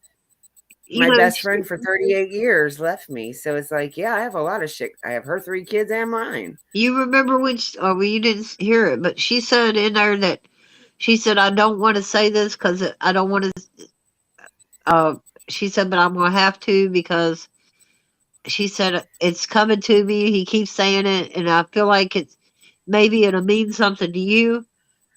Speaker 4: you
Speaker 1: my
Speaker 4: know,
Speaker 1: best friend for 38 years left me. So it's like, yeah, I have a lot of shit. I have her 3 kids and mine.
Speaker 4: you remember when well, you didn't hear it, but she said in there that she said, I don't want to say this because I don't want to. She said, but I'm going to have to because she said it's coming to me. He keeps saying it, and I feel like maybe it'll mean something to you.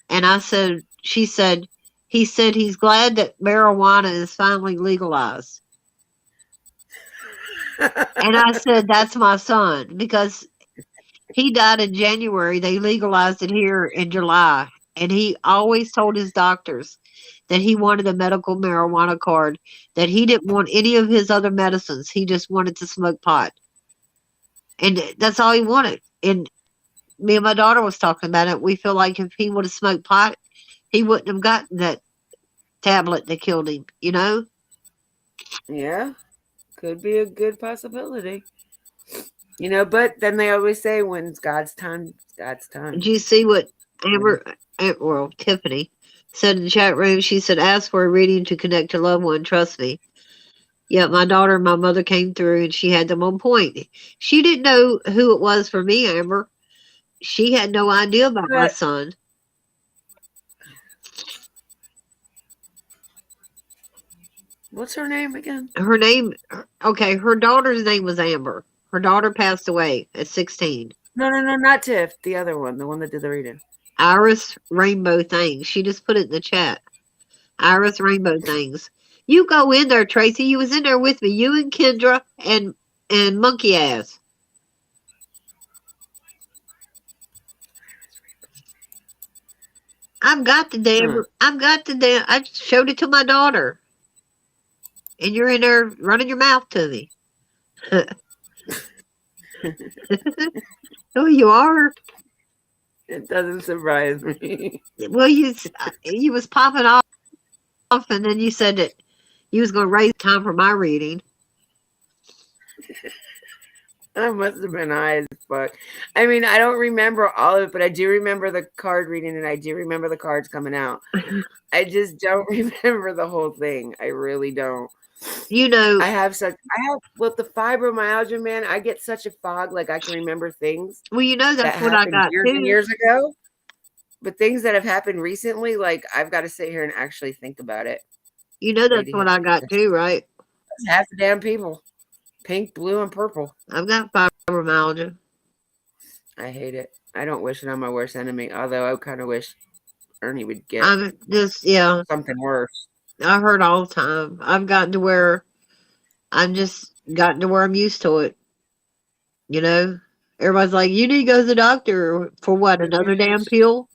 Speaker 4: And I said, she said, he said he's glad that marijuana is finally legalized. And I said, that's my son because He died in January. They legalized it here in July. And he always told his doctors that he wanted a medical marijuana card, that he didn't want any of his other medicines. He just wanted to smoke pot. And that's all he wanted. And me and my daughter was talking about it. We feel like if he would have smoked pot, he wouldn't have gotten that tablet that killed him, you know?
Speaker 1: Yeah, could be a good possibility. But then they always say when it's God's time, it's God's time.
Speaker 4: Did you see what Amber, well, Tiffany said in the chat room? She said, ask for a reading to connect to loved one. Trust me. Yeah, my daughter and my mother came through and she had them on point. She didn't know who it was for me, Amber. She had no idea about my
Speaker 1: But
Speaker 4: son.
Speaker 1: what's her name again?
Speaker 4: Her name, okay, her daughter's name was Amber. Her daughter passed away at 16.
Speaker 1: No, not Tiff. The other one, the one that did the reading.
Speaker 4: Iris Rainbow Things. She just put it in the chat. Iris Rainbow Things. You go in there, Tracy. You was in there with me. You and Kendra and Monkey Ass. I've got the damn. I showed it to my daughter, and you're in there running your mouth to me. Oh, you are.
Speaker 1: It doesn't surprise me.
Speaker 4: Well, you was popping off, and then you said that you was going to raise time for my reading.
Speaker 1: I must have been high as fuck. I mean, I don't remember all of it, but I do remember the card reading, and I do remember the cards coming out. I just don't remember the whole thing. I really don't.
Speaker 4: You know,
Speaker 1: with the fibromyalgia, man, I get such a fog, like I can remember things.
Speaker 4: Well, you know, that's what I got
Speaker 1: years and years ago. But things that have happened recently, like I've got to sit here and actually think about it.
Speaker 4: You know, that's what I got too, right?
Speaker 1: Half the damn people. Pink, blue, and purple.
Speaker 4: I've got fibromyalgia.
Speaker 1: I hate it. I don't wish it on my worst enemy, although I kind of wish Ernie would get something worse.
Speaker 4: I heard all the time. I've gotten to where I'm used to it. You know? Everybody's like, you need to go to the doctor for what? Another damn pill?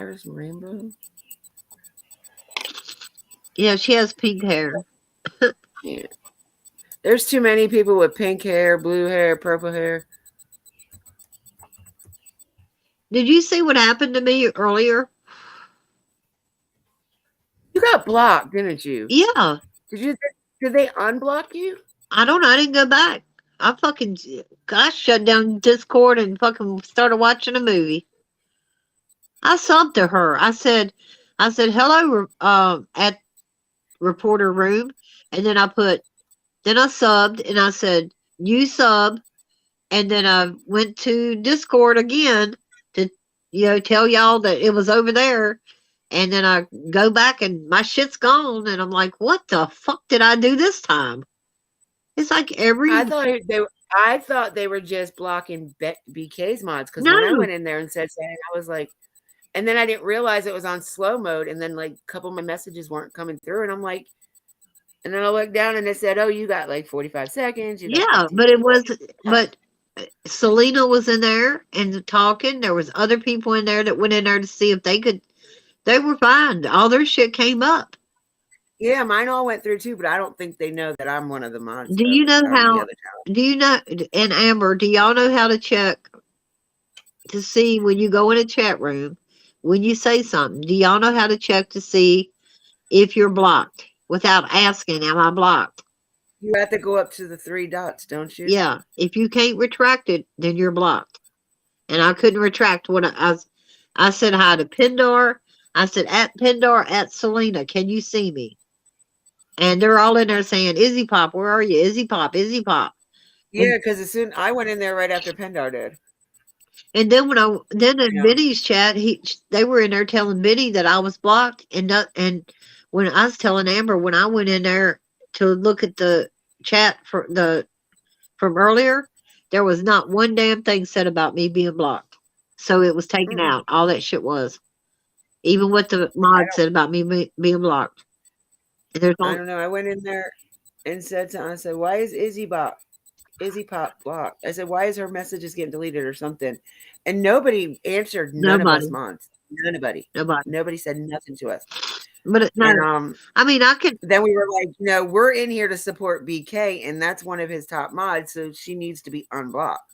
Speaker 1: Iris Rainbow?
Speaker 4: Yeah, she has pink hair.
Speaker 1: Yeah. There's too many people with pink hair, blue hair, purple hair.
Speaker 4: Did you see what happened to me earlier?
Speaker 1: You got blocked, didn't you?
Speaker 4: Yeah.
Speaker 1: Did they unblock you?
Speaker 4: I don't know. I didn't go back. I shut down Discord and fucking started watching a movie. I subbed to her. I said, hello, at reporter room. And then I subbed and I said, you sub. And then I went to Discord again to, tell y'all that it was over there. And then I go back and my shit's gone. And I'm like, what the fuck did I do this time? It's like
Speaker 1: I thought they were just blocking BK's mods. Because when I went in there and said something, I was like, and then I didn't realize it was on slow mode. And then like a couple of my messages weren't coming through. And I'm like, and then I looked down and it said, oh, you got like 45 seconds.
Speaker 4: But Selena was in there and talking. There was other people in there that went in there to see if they were fine. All their shit came up.
Speaker 1: Yeah, mine all went through too, but I don't think they know that I'm one of the mods.
Speaker 4: And Amber, do y'all know how to check to see when you go in a chat room, when you say something, do y'all know how to check to see if you're blocked without asking, am I blocked?
Speaker 1: You have to go up to the 3 dots, don't you?
Speaker 4: Yeah. If you can't retract it, then you're blocked. And I couldn't retract what I said hi to Pindar. I said, at Pindar, at Selena, can you see me? And they're all in there saying, Izzy Pop, where are you? Izzy Pop, Izzy Pop.
Speaker 1: Yeah, because I went in there right after Pendar did.
Speaker 4: And then in Benny's chat, they were in there telling Benny that I was blocked. And when I was telling Amber, when I went in there to look at the chat from earlier, there was not one damn thing said about me being blocked. So it was taken out. All that shit was. Even what the mod said about me being blocked.
Speaker 1: I don't know. I went in there and I said, why is Izzy blocked? Izzy Pop blocked. I said, why is her messages getting deleted or something? And nobody answered. None of us
Speaker 4: Nobody.
Speaker 1: mods. Nobody.
Speaker 4: Nobody.
Speaker 1: Nobody said nothing to us.
Speaker 4: But no,
Speaker 1: And
Speaker 4: I mean, I could.
Speaker 1: then we were like, no, we're in here to support BK, and that's one of his top mods, so she needs to be unblocked.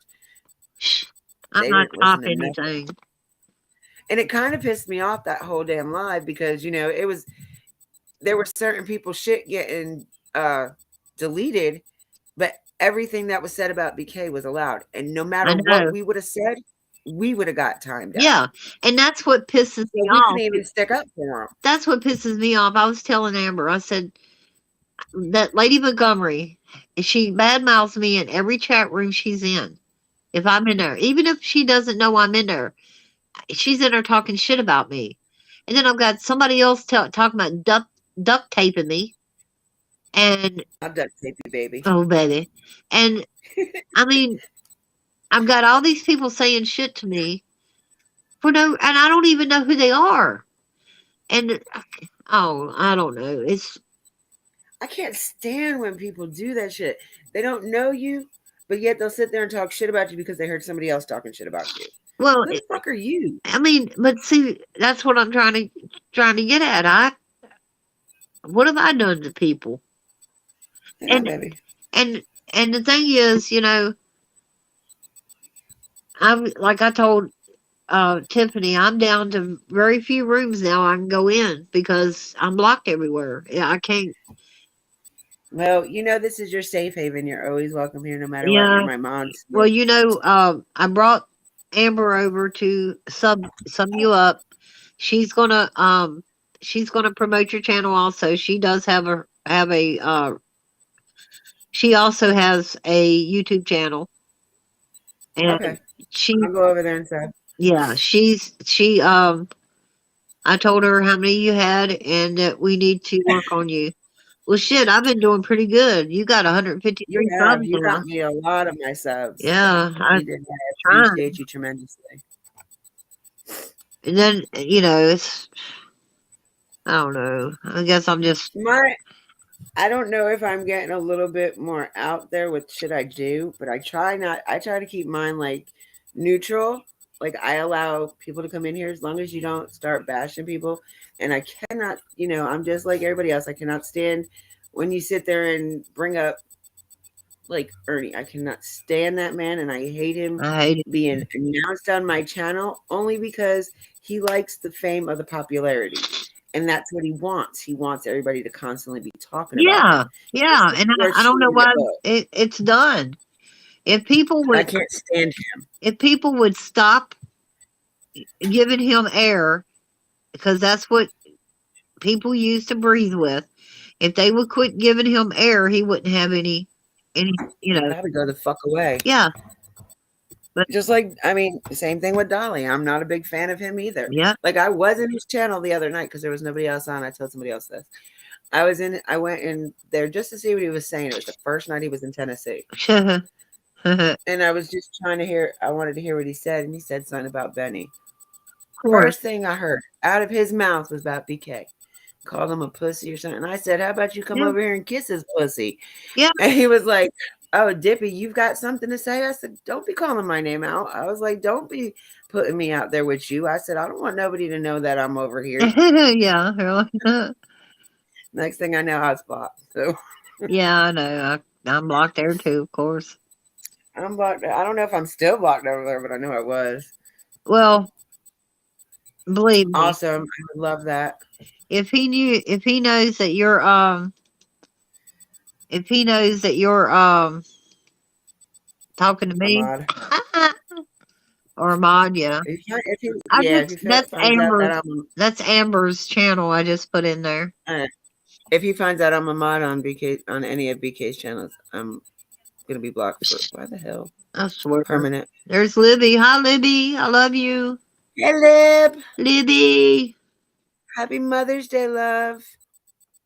Speaker 4: I'm
Speaker 1: They
Speaker 4: not
Speaker 1: didn't
Speaker 4: top
Speaker 1: listen to nothing.
Speaker 4: anything.
Speaker 1: And it kind of pissed me off that whole damn live because there were certain people shit getting deleted, but everything that was said about BK was allowed, and no matter what we would have said, we would have got timed out.
Speaker 4: Yeah, and that's what pisses me
Speaker 1: we
Speaker 4: off.
Speaker 1: couldn't even stick up for him.
Speaker 4: That's what pisses me off. I was telling Amber, I said that Lady Montgomery, she badmouths me in every chat room she's in. If I'm in there, even if she doesn't know I'm in there, she's in there talking shit about me. And then I've got somebody else talking about duct taping me. And
Speaker 1: I'm duct taping, baby.
Speaker 4: Oh, baby. And I mean, I've got all these people saying shit to me and I don't even know who they are. And I don't know.
Speaker 1: I can't stand when people do that shit. They don't know you, but yet they'll sit there and talk shit about you because they heard somebody else talking shit about you.
Speaker 4: Well,
Speaker 1: who the fuck are you?
Speaker 4: I mean, but see, that's what I'm trying to get at. What have I done to people?
Speaker 1: Yeah, baby.
Speaker 4: And the thing is, I'm like I told Tiffany, I'm down to very few rooms now I can go in because I'm blocked everywhere. Yeah, I can't.
Speaker 1: Well, this is your safe haven. You're always welcome here, no matter what. You're my mom. So.
Speaker 4: Well, I brought Amber over to sum you up. She's gonna promote your channel also. She does she also has a YouTube channel. And
Speaker 1: okay. I'll go over there and say.
Speaker 4: Yeah, I told her how many you had and that we need to work on you. Well, shit, I've been doing pretty good. You got 153 subs.
Speaker 1: You got me a lot of my subs.
Speaker 4: Yeah,
Speaker 1: I appreciate you tremendously.
Speaker 4: And then, it's, I don't know. I guess I'm just.
Speaker 1: I don't know if I'm getting a little bit more out there with shit I do, but I try to keep mine like neutral. Like I allow people to come in here as long as you don't start bashing people. And I cannot, I'm just like everybody else. I cannot stand when you sit there and bring up like Ernie. I cannot stand that man, and I hate him being announced on my channel only because he likes the fame of the popularity. And that's what he wants. He wants everybody to constantly be talking about him. Yeah. And
Speaker 4: I don't know why it's done. If people would,
Speaker 1: I can't stand him.
Speaker 4: If people would stop giving him air, because that's what people used to breathe with. If they would quit giving him air, he wouldn't have any.
Speaker 1: Probably go the fuck away.
Speaker 4: Yeah.
Speaker 1: But just like, same thing with Dolly. I'm not a big fan of him either.
Speaker 4: Yeah.
Speaker 1: Like I was in his channel the other night because there was nobody else on. I told somebody else this. I went in there just to see what he was saying. It was the first night he was in Tennessee. And I was just I wanted to hear what he said. And he said something about Benny. First thing I heard out of his mouth was about BK. Called him a pussy or something. And I said, how about you come over here and kiss his pussy?
Speaker 4: Yeah.
Speaker 1: And he was like, oh, Dippy, you've got something to say? I said, don't be calling my name out. I was like, don't be putting me out there with you. I said, I don't want nobody to know that I'm over here.
Speaker 4: Yeah.
Speaker 1: Next thing I know, I was blocked. So.
Speaker 4: Yeah, I know. I'm blocked there too, of course.
Speaker 1: I'm blocked. I don't know if I'm still blocked over there, but I know I was.
Speaker 4: Well, believe me.
Speaker 1: Awesome. I would love that.
Speaker 4: If he knows that you're talking to me or Mod, yeah. That's Amber's channel I just put in there.
Speaker 1: If he finds out I'm a mod on any of BK's channels, I'm gonna be blocked for why the hell?
Speaker 4: I swear.
Speaker 1: Permanent.
Speaker 4: There's Libby. Hi Libby. I love you.
Speaker 1: Hey Lib.
Speaker 4: Libby.
Speaker 1: Happy Mother's Day, love.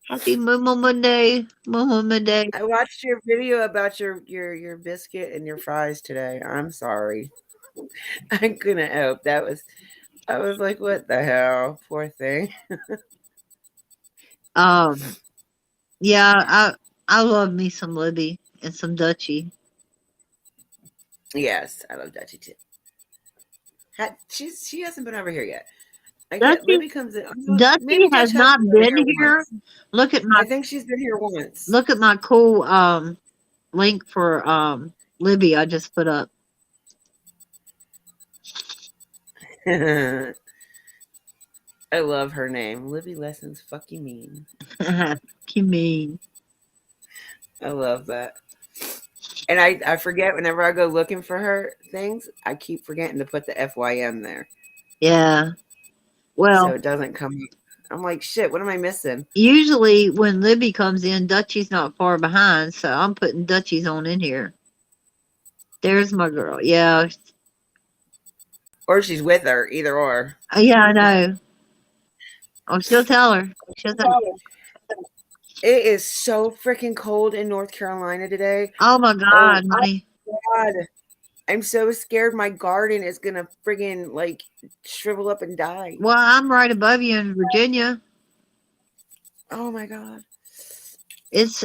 Speaker 4: Happy Mama Day. Mama Day.
Speaker 1: I watched your video about your biscuit and your fries today. I'm sorry. I couldn't help. I was like, what the hell? Poor thing.
Speaker 4: Yeah, I love me some Libby and some Dutchie.
Speaker 1: Yes, I love Dutchie too. She hasn't been over here yet. I get
Speaker 4: Dutchie
Speaker 1: Libby comes in.
Speaker 4: Dutchie
Speaker 1: Maybe
Speaker 4: has
Speaker 1: Dutch has
Speaker 4: not
Speaker 1: been over
Speaker 4: been
Speaker 1: here
Speaker 4: here.
Speaker 1: once.
Speaker 4: Look at
Speaker 1: I
Speaker 4: my
Speaker 1: think she's been here once.
Speaker 4: look at my cool link for Libby I just put up.
Speaker 1: I love her name. Libby Lessons fucking mean.
Speaker 4: You mean?
Speaker 1: I love that. And I forget whenever I go looking for her things, I keep forgetting to put the FYM there.
Speaker 4: Yeah. Well,
Speaker 1: So it doesn't come up. I'm like, shit, what am I missing?
Speaker 4: usually when Libby comes in, Dutchie's not far behind, so I'm putting Dutchie's on in here. There's my girl. Yeah.
Speaker 1: Or she's with her, either or.
Speaker 4: Yeah, I know. Oh, she'll tell her. She'll tell her.
Speaker 1: It is so freaking cold in North Carolina today.
Speaker 4: Oh my
Speaker 1: Oh
Speaker 4: God, honey.
Speaker 1: God. I'm so scared my garden is gonna friggin' like shrivel up and die.
Speaker 4: Well, I'm right above you in Virginia.
Speaker 1: Oh my God.
Speaker 4: It's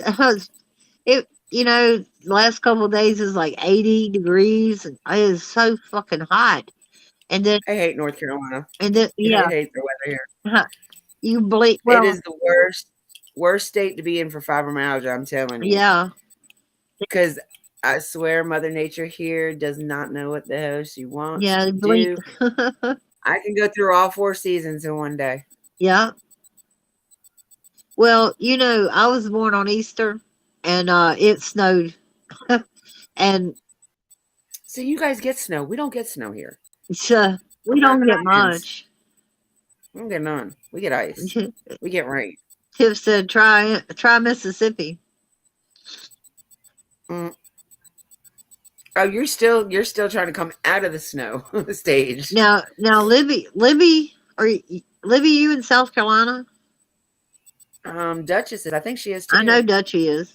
Speaker 4: it. You know, last couple of days is like 80 degrees, and it is so fucking hot. And then,
Speaker 1: I hate North Carolina. I
Speaker 4: yeah,
Speaker 1: hate the weather here.
Speaker 4: you believe?
Speaker 1: It
Speaker 4: Well,
Speaker 1: is the worst state to be in for fibromyalgia, I'm telling you.
Speaker 4: yeah,
Speaker 1: Because I swear Mother Nature here does not know what the hell she wants
Speaker 4: yeah,
Speaker 1: to
Speaker 4: believe.
Speaker 1: do. I can go through all 4 seasons in one day.
Speaker 4: Yeah. Well, you know, I was born on Easter, and it snowed, and
Speaker 1: So you guys get snow. We don't get snow here.
Speaker 4: we don't get much.
Speaker 1: We don't get none. We get ice. We get rain.
Speaker 4: Tiff said, "Try Mississippi."
Speaker 1: Mm. Oh, you're still trying to come out of the snow stage.
Speaker 4: Now, Libby, Libby, you in South Carolina?
Speaker 1: Duchess is. I think she is too.
Speaker 4: I know Dutchie is.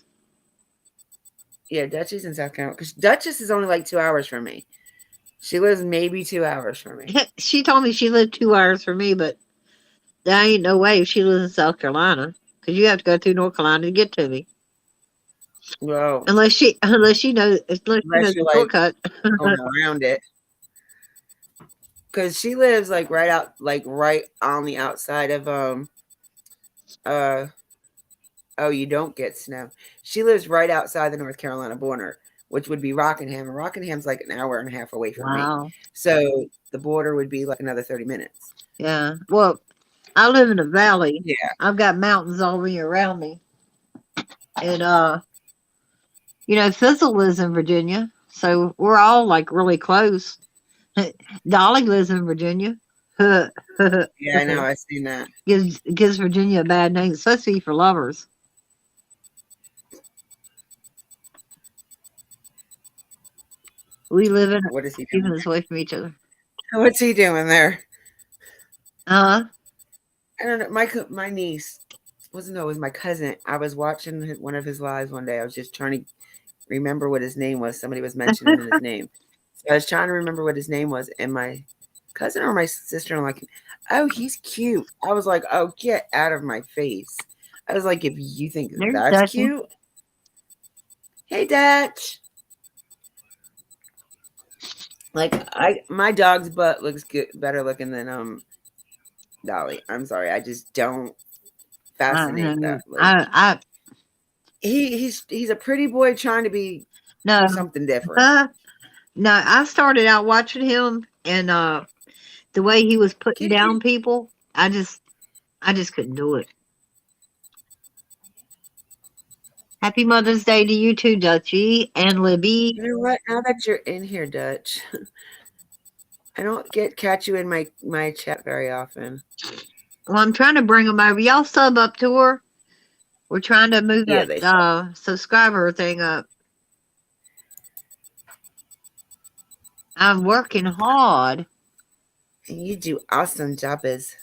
Speaker 1: Yeah, Duchess in South Carolina. Because Duchess is only like 2 hours from me. She lives maybe 2 hours from me.
Speaker 4: She told me she lived 2 hours from me, but there ain't no way if she lives in South Carolina because you have to go through North Carolina to get to me.
Speaker 1: Well,
Speaker 4: Unless she knows
Speaker 1: unless you're
Speaker 4: the
Speaker 1: like
Speaker 4: shortcut.
Speaker 1: going around it. Because she lives like right on the outside of uh oh, you don't get snow. She lives right outside the North Carolina border, which would be Rockingham, and Rockingham's like an hour and a half away from me.
Speaker 4: Wow.
Speaker 1: So the border would be like another 30 minutes.
Speaker 4: Yeah. Well, I live in a valley.
Speaker 1: Yeah.
Speaker 4: I've got mountains all around me. And you know, Fizzle lives in Virginia. So we're all like really close. Dolly lives in Virginia.
Speaker 1: Yeah, I know, I've seen that.
Speaker 4: Gives Virginia a bad name. It's supposed to be for lovers. We live in
Speaker 1: What is he
Speaker 4: keeping
Speaker 1: doing?
Speaker 4: us away from each other.
Speaker 1: What's he doing there?
Speaker 4: Uh
Speaker 1: I don't know. My niece wasn't. No, it was my cousin. I was watching one of his lives one day. I was just trying to remember what his name was. Somebody was mentioning his name. So I was trying to remember what his name was, and my cousin or my sister, I'm like, oh, he's cute. I was like, oh, get out of my face. I was like, if you think
Speaker 4: There's
Speaker 1: that's
Speaker 4: Dutchie.
Speaker 1: cute, hey, Dutch. Like my dog's butt looks better looking than Dolly. I'm sorry, I just don't fascinate that. Like, he's a pretty boy trying to be
Speaker 4: no
Speaker 1: something different.
Speaker 4: no. I started out watching him, and the way he was putting
Speaker 1: Kitty.
Speaker 4: down people, I just couldn't do it. Happy Mother's Day to you too, Dutchie and Libby.
Speaker 1: You know what? Now that you're in here, Dutch, I don't catch you in my chat very often.
Speaker 4: Well, I'm trying to bring them over. Y'all sub up to her. We're trying to move
Speaker 1: Yeah,
Speaker 4: that subscriber thing up. I'm working hard.
Speaker 1: You do awesome jobs.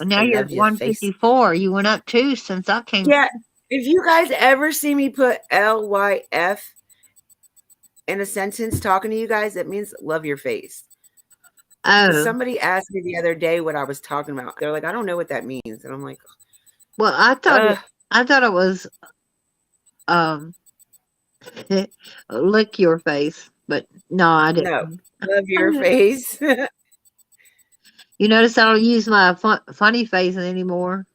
Speaker 4: And now
Speaker 1: I
Speaker 4: you're
Speaker 1: love
Speaker 4: at
Speaker 1: your face.
Speaker 4: 154. You went up 2 since I came.
Speaker 1: Yeah. If you guys ever see me put LYF in a sentence talking to you guys, it means love your face.
Speaker 4: Oh.
Speaker 1: Somebody asked me the other day what I was talking about. They're like, I don't know what that means. And I'm like,
Speaker 4: Well, I thought it was lick your face. but no, I
Speaker 1: No,
Speaker 4: didn't.
Speaker 1: love your face.
Speaker 4: You notice I don't use my funny face anymore.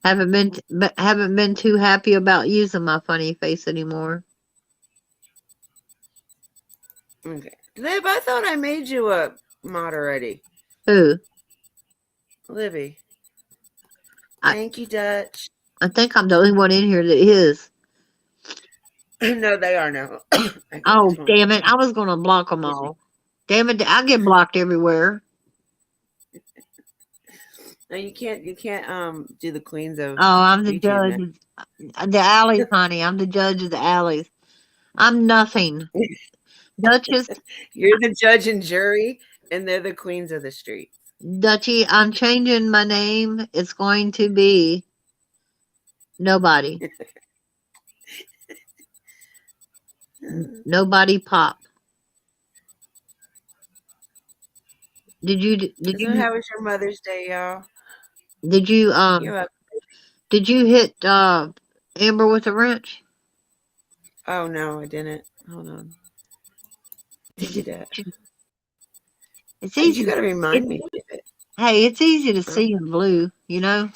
Speaker 4: Haven't been too happy about using my funny face anymore.
Speaker 1: Okay. Lib, I thought I made you a mod already.
Speaker 4: Who?
Speaker 1: Libby.
Speaker 4: I
Speaker 1: Thank you, Dutch.
Speaker 4: I think I'm the only one in here that is.
Speaker 1: No, they are now. I got
Speaker 4: Oh
Speaker 1: this one.
Speaker 4: damn it! I was gonna block them all. Damn it! I get blocked everywhere.
Speaker 1: No, you can't. You can't do the queens of
Speaker 4: Oh, I'm the
Speaker 1: YouTube now.
Speaker 4: judge. The alleys, honey. I'm the judge of the alleys. I'm nothing. Duchess,
Speaker 1: You're the judge and jury, and they're the queens of the street.
Speaker 4: Dutchy, I'm changing my name. It's going to be nobody. Nobody pop. Did
Speaker 1: So,
Speaker 4: you
Speaker 1: how was your Mother's Day, y'all?
Speaker 4: did you
Speaker 1: You're up.
Speaker 4: did you hit Amber with a wrench?
Speaker 1: Oh no, I didn't. Hold on. To do that.
Speaker 4: It's
Speaker 1: You
Speaker 4: easy.
Speaker 1: got to
Speaker 4: It,
Speaker 1: remind me of it.
Speaker 4: hey, it's easy to
Speaker 1: Uh,
Speaker 4: see in blue, you know.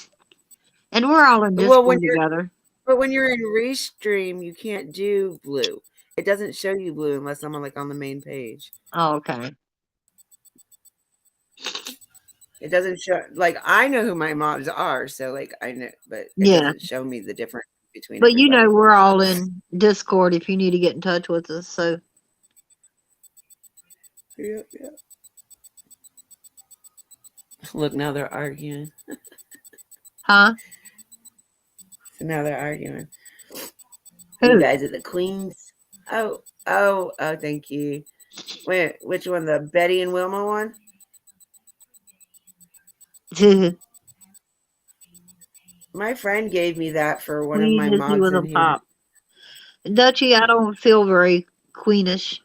Speaker 4: And we're all in
Speaker 1: Well, when
Speaker 4: Discord
Speaker 1: you're
Speaker 4: together.
Speaker 1: but when you're in Restream, you can't do blue. It doesn't show you blue unless I'm on the main page.
Speaker 4: Oh, okay.
Speaker 1: It doesn't show I know who my mods are, so I know, but it
Speaker 4: Yeah.
Speaker 1: doesn't show me the difference between
Speaker 4: But you know
Speaker 1: everybody.
Speaker 4: we're all in Discord if you need to get in touch with us. So
Speaker 1: Yeah, yeah. Look, now they're arguing.
Speaker 4: huh?
Speaker 1: So now they're arguing. You
Speaker 4: Who?
Speaker 1: guys are the queens. Oh, thank you. Wait, which one? The Betty and Wilma one? My friend gave me that for one of
Speaker 4: Queen
Speaker 1: my
Speaker 4: Izzy
Speaker 1: mods
Speaker 4: with a
Speaker 1: in here.
Speaker 4: pop. Dutchy, I don't feel very queenish.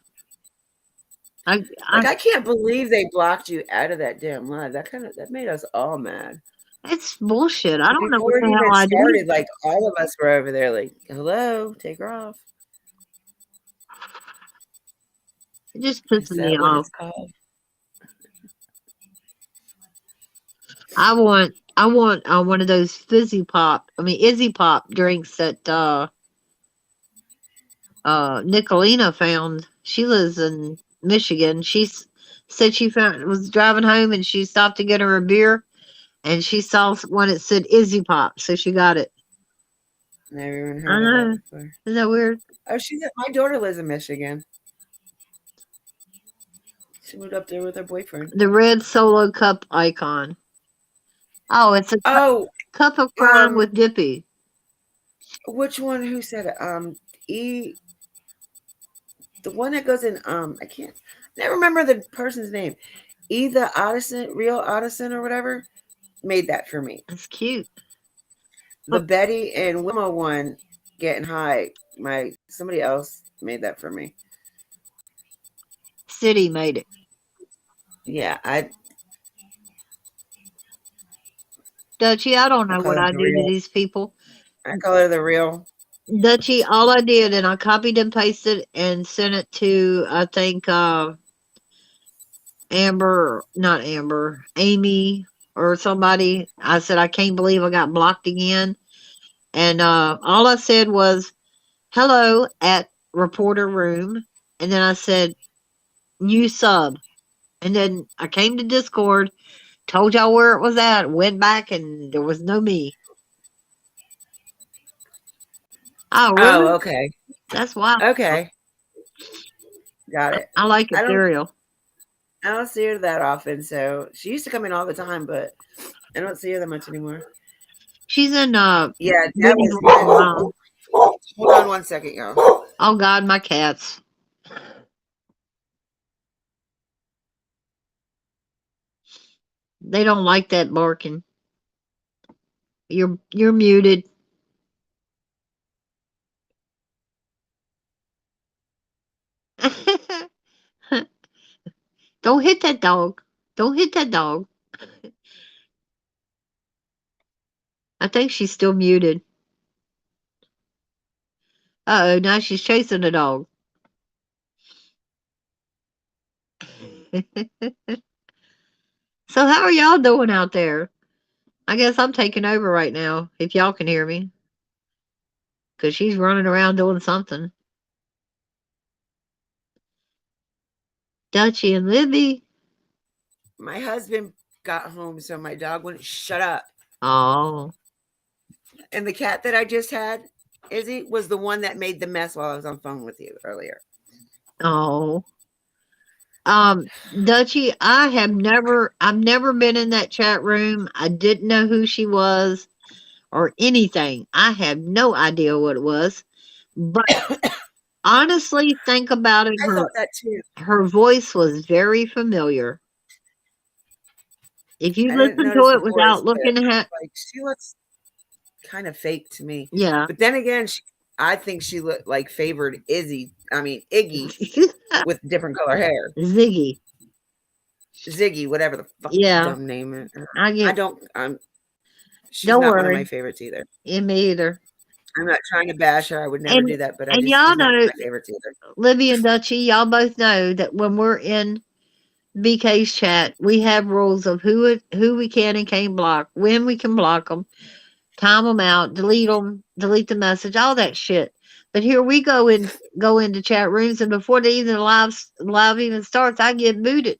Speaker 4: I
Speaker 1: I can't believe they blocked you out of that damn live. That made us all mad.
Speaker 4: it's bullshit. I don't know what
Speaker 1: Before it
Speaker 4: the hell
Speaker 1: even
Speaker 4: I did.
Speaker 1: started, all of us were over there hello, take her off.
Speaker 4: It just
Speaker 1: Is
Speaker 4: pisses me
Speaker 1: that what
Speaker 4: off.
Speaker 1: it's called?
Speaker 4: I want one of those Izzy Pop drinks that Nicolina found. She lives in Michigan. Said she was driving home and she stopped to get her a beer and she saw one that said Izzy Pop, so she got it.
Speaker 1: Never even
Speaker 4: I
Speaker 1: heard of that
Speaker 4: know.
Speaker 1: before.
Speaker 4: Isn't that weird?
Speaker 1: Oh, my daughter lives in Michigan. She moved up there with her boyfriend.
Speaker 4: The red solo cup icon. Oh, it's a
Speaker 1: Oh,
Speaker 4: cup of crime with Dippy.
Speaker 1: which one? Who said it? E. The one that goes in. I can't. Never remember the person's name. E. The Addison, real Addison or whatever, made that for me.
Speaker 4: That's cute.
Speaker 1: The Betty and Wilma one, getting high. Somebody else made that for me.
Speaker 4: City made it.
Speaker 1: Yeah,
Speaker 4: Dutchy, I don't
Speaker 1: I
Speaker 4: know
Speaker 1: call
Speaker 4: what
Speaker 1: her
Speaker 4: I
Speaker 1: the
Speaker 4: do to
Speaker 1: real.
Speaker 4: these people.
Speaker 1: I call her the real.
Speaker 4: Dutchy, all I did, and I copied and pasted and sent it to, I think, not Amber, Amy or somebody. I said, I can't believe I got blocked again. And all I said was, hello at reporter room. And then I said, new sub. And then I came to Discord, told y'all where it was at, went back, and there was no me. Oh,
Speaker 1: Oh,
Speaker 4: really?
Speaker 1: okay.
Speaker 4: That's why.
Speaker 1: Okay. Got it.
Speaker 4: I like
Speaker 1: I don't
Speaker 4: ethereal.
Speaker 1: I don't see her that often, so she used to come in all the time, but I don't see her that much anymore.
Speaker 4: She's in
Speaker 1: Yeah, that
Speaker 4: Vinny's
Speaker 1: was
Speaker 4: once in a while.
Speaker 1: hold on one second, y'all.
Speaker 4: Oh God, my cats. They don't like that barking. You're muted. Don't hit that dog. Don't hit that dog. I think she's still muted. Uh-oh, now she's chasing a dog. So how are y'all doing out there? I guess I'm taking over right now, if y'all can hear me, because she's running around doing something. Dutchie and Libby.
Speaker 1: My husband got home, so my dog wouldn't shut up.
Speaker 4: Oh.
Speaker 1: And the cat that I just had, Izzy, was the one that made the mess while I was on the phone with you earlier.
Speaker 4: Oh. Dutchie, I've never been in that chat room. I didn't know who she was or anything. I have no idea what it was. But honestly, think about it.
Speaker 1: I thought that too.
Speaker 4: Her voice was very familiar. If you
Speaker 1: I didn't
Speaker 4: listen to
Speaker 1: notice the
Speaker 4: it
Speaker 1: voice,
Speaker 4: without
Speaker 1: but
Speaker 4: looking at,
Speaker 1: like she looks kind of fake to me.
Speaker 4: yeah.
Speaker 1: But then again, I think she looked like favored Iggy with different color hair.
Speaker 4: Ziggy.
Speaker 1: Ziggy, whatever the fuck
Speaker 4: Yeah.
Speaker 1: dumb name is. She's
Speaker 4: Don't
Speaker 1: not one of
Speaker 4: worry.
Speaker 1: my favorites either.
Speaker 4: Me either.
Speaker 1: I'm not trying to bash her. I would never do that, but
Speaker 4: y'all
Speaker 1: she's not one
Speaker 4: know,
Speaker 1: of my favorites either.
Speaker 4: Libby and Dutchie, y'all both know that when we're in BK's chat, we have rules of who we can and can't block, when we can block them, time them out, delete them, delete the message, all that shit. But here we go into chat rooms, and before the live even starts, I get booted.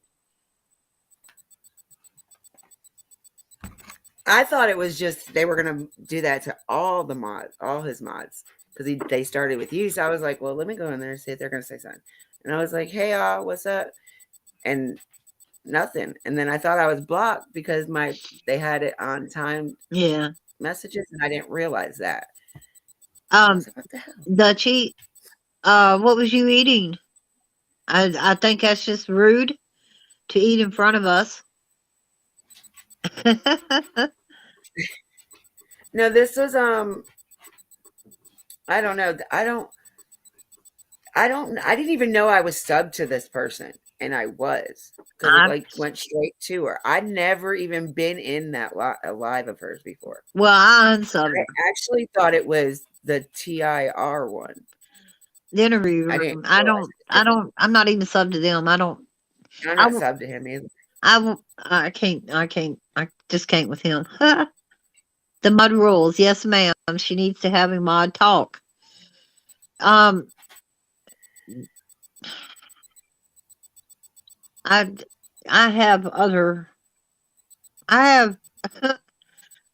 Speaker 1: I thought it was just they were gonna do that to all his mods, because they started with you. So I was like, well, let me go in there and see if they're gonna say something. And I was like, hey, y'all, what's up? And nothing. And then I thought I was blocked because they had it on timed messages, and I didn't realize that. I was like, what the hell?
Speaker 4: Dutchie, what was you eating? I think that's just rude to eat in front of us.
Speaker 1: No, this was I don't know. I didn't even know I was subbed to this person, and I was, because it went straight to her. I'd never even been in that live of hers before.
Speaker 4: Well, I unsubbed her.
Speaker 1: I actually thought it was the TIR one.
Speaker 4: The interview room. I'm not even subbed to them.
Speaker 1: I'm not subbed to him either.
Speaker 4: I just can't with him. The mod rules. Yes, ma'am. She needs to have a mod talk. I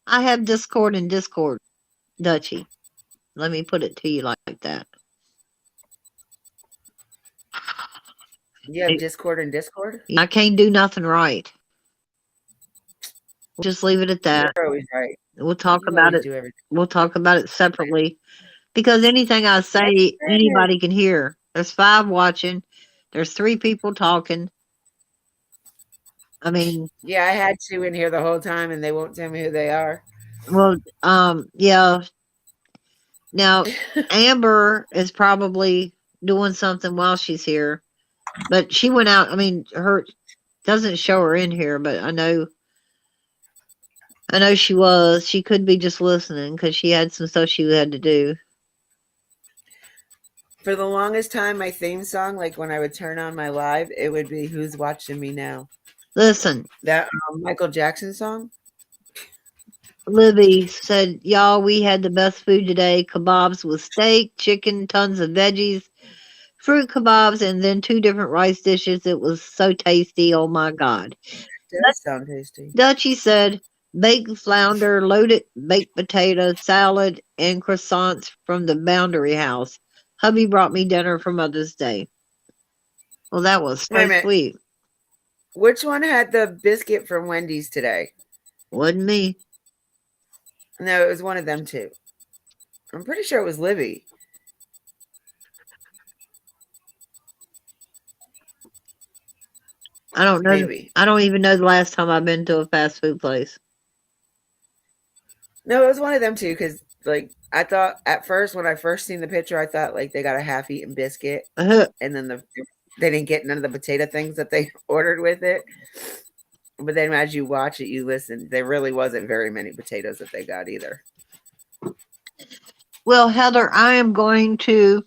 Speaker 4: have Discord and Discord, Dutchie. Let me put it to you like that.
Speaker 1: You have Discord and Discord?
Speaker 4: I can't do nothing right. We'll just leave it at that.
Speaker 1: You're always right.
Speaker 4: We'll talk about it. We'll talk about it separately, because anything I say, anybody can hear. There's 5 watching. There's 3 people talking. I mean,
Speaker 1: yeah, I had 2 in here the whole time, and they won't tell me who they are.
Speaker 4: Well, yeah. Now, Amber is probably doing something while she's here, but she went out. I mean, her doesn't show her in here, but I know she was. She could be just listening because she had some stuff she had to do.
Speaker 1: For the longest time, my theme song, like when I would turn on my live, it would be "Who's Watching Me Now."
Speaker 4: Listen,
Speaker 1: that Michael Jackson song.
Speaker 4: Libby said, y'all, we had the best food today. Kebabs with steak, chicken, tons of veggies, fruit kebabs, and then 2 different rice dishes. It was so tasty. Oh, my God.
Speaker 1: That sounds tasty.
Speaker 4: Dutchie said, baked flounder, loaded baked potato, salad, and croissants from the Boundary House. Hubby brought me dinner for Mother's Day. Well, that was so sweet.
Speaker 1: Which one had the biscuit from Wendy's today?
Speaker 4: Wasn't me.
Speaker 1: No, it was one of them 2. I'm pretty sure it was Libby.
Speaker 4: I don't know. Maybe. I don't even know the last time I've been to a fast food place.
Speaker 1: No, it was one of them 2, because like I thought at first, when I first seen the picture, I thought like they got a half-eaten biscuit, and then they didn't get none of the potato things that they ordered with it. But then as you watch it, you listen, there really wasn't very many potatoes that they got either.
Speaker 4: Well, Heather, I am going to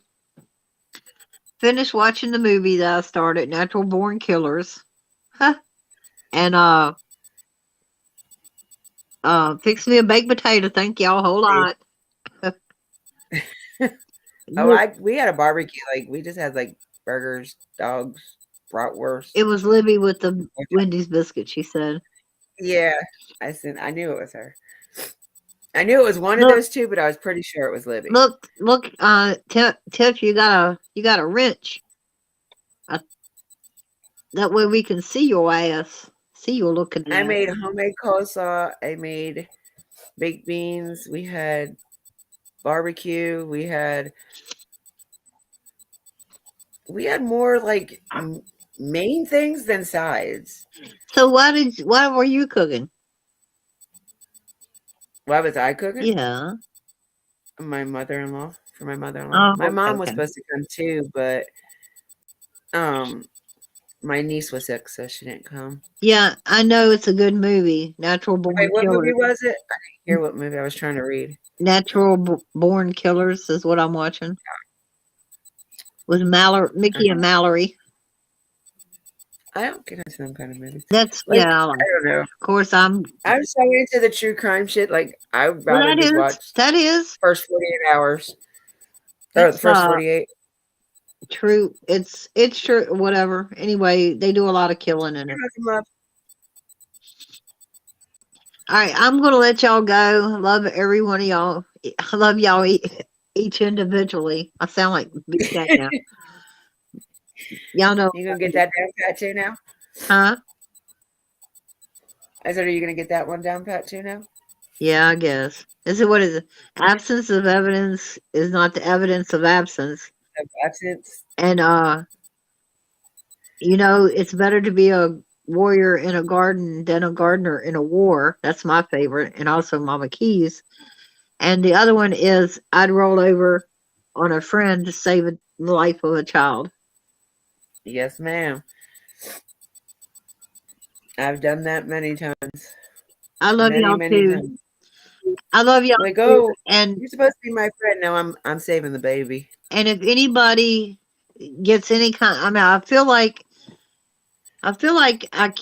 Speaker 4: finish watching the movie that I started, Natural Born Killers. Huh. And fix me a baked potato. Thank y'all a whole lot.
Speaker 1: We had a barbecue. Like we just had like burgers, dogs, bratwurst.
Speaker 4: It was Libby with the Wendy's biscuit, she said.
Speaker 1: Yeah, I knew it was her. I knew it was one of
Speaker 4: Look,
Speaker 1: those two, but I was pretty sure it was Libby.
Speaker 4: look, Tiff, you got a wrench. That way we can see your ass. See you looking
Speaker 1: I
Speaker 4: at.
Speaker 1: made homemade coleslaw. I made baked beans. We had barbecue. We had more like main things than sides.
Speaker 4: So why were you cooking?
Speaker 1: Why was I cooking?
Speaker 4: Yeah.
Speaker 1: My mother-in-law for my mother-in-law.
Speaker 4: Oh,
Speaker 1: My mom was
Speaker 4: okay.
Speaker 1: supposed to come too, but my niece was sick, so she didn't come.
Speaker 4: Yeah, I know it's a good movie. Natural Born
Speaker 1: Wait, what movie
Speaker 4: Killers.
Speaker 1: was it? I didn't hear what movie I was trying to read.
Speaker 4: Born Killers is what I'm watching. With Mickey and Mallory.
Speaker 1: I don't get into them kind of movies.
Speaker 4: That's
Speaker 1: Like,
Speaker 4: yeah.
Speaker 1: I don't know.
Speaker 4: Of course, I'm
Speaker 1: so into the true crime shit. Like I would
Speaker 4: well,
Speaker 1: rather just watch
Speaker 4: that is
Speaker 1: first 48 hours. Or the
Speaker 4: it's
Speaker 1: first 48.
Speaker 4: true. It's true. Whatever. Anyway, they do a lot of killing in it. All right, I'm gonna let y'all go. Love every one of y'all. I love y'all each individually. I sound like Big Cat now. Y'all know.
Speaker 1: You gonna get that down pat too now?
Speaker 4: Huh?
Speaker 1: I said, are you gonna get that one down pat too now?
Speaker 4: Yeah, I guess. This is what is it? Absence of evidence is not the evidence of absence.
Speaker 1: Of absence.
Speaker 4: And it's better to be a warrior in a garden than a gardener in a war. That's my favorite, and also Mama Keys. And the other one is I'd roll over on a friend to save the life of a child.
Speaker 1: Yes, ma'am. I've done that many times.
Speaker 4: I love y'all too.
Speaker 1: Times.
Speaker 4: I love y'all
Speaker 1: like,
Speaker 4: too. And
Speaker 1: you're supposed to be my friend. No, I'm saving the baby.
Speaker 4: And if anybody gets any kind, I mean, I feel like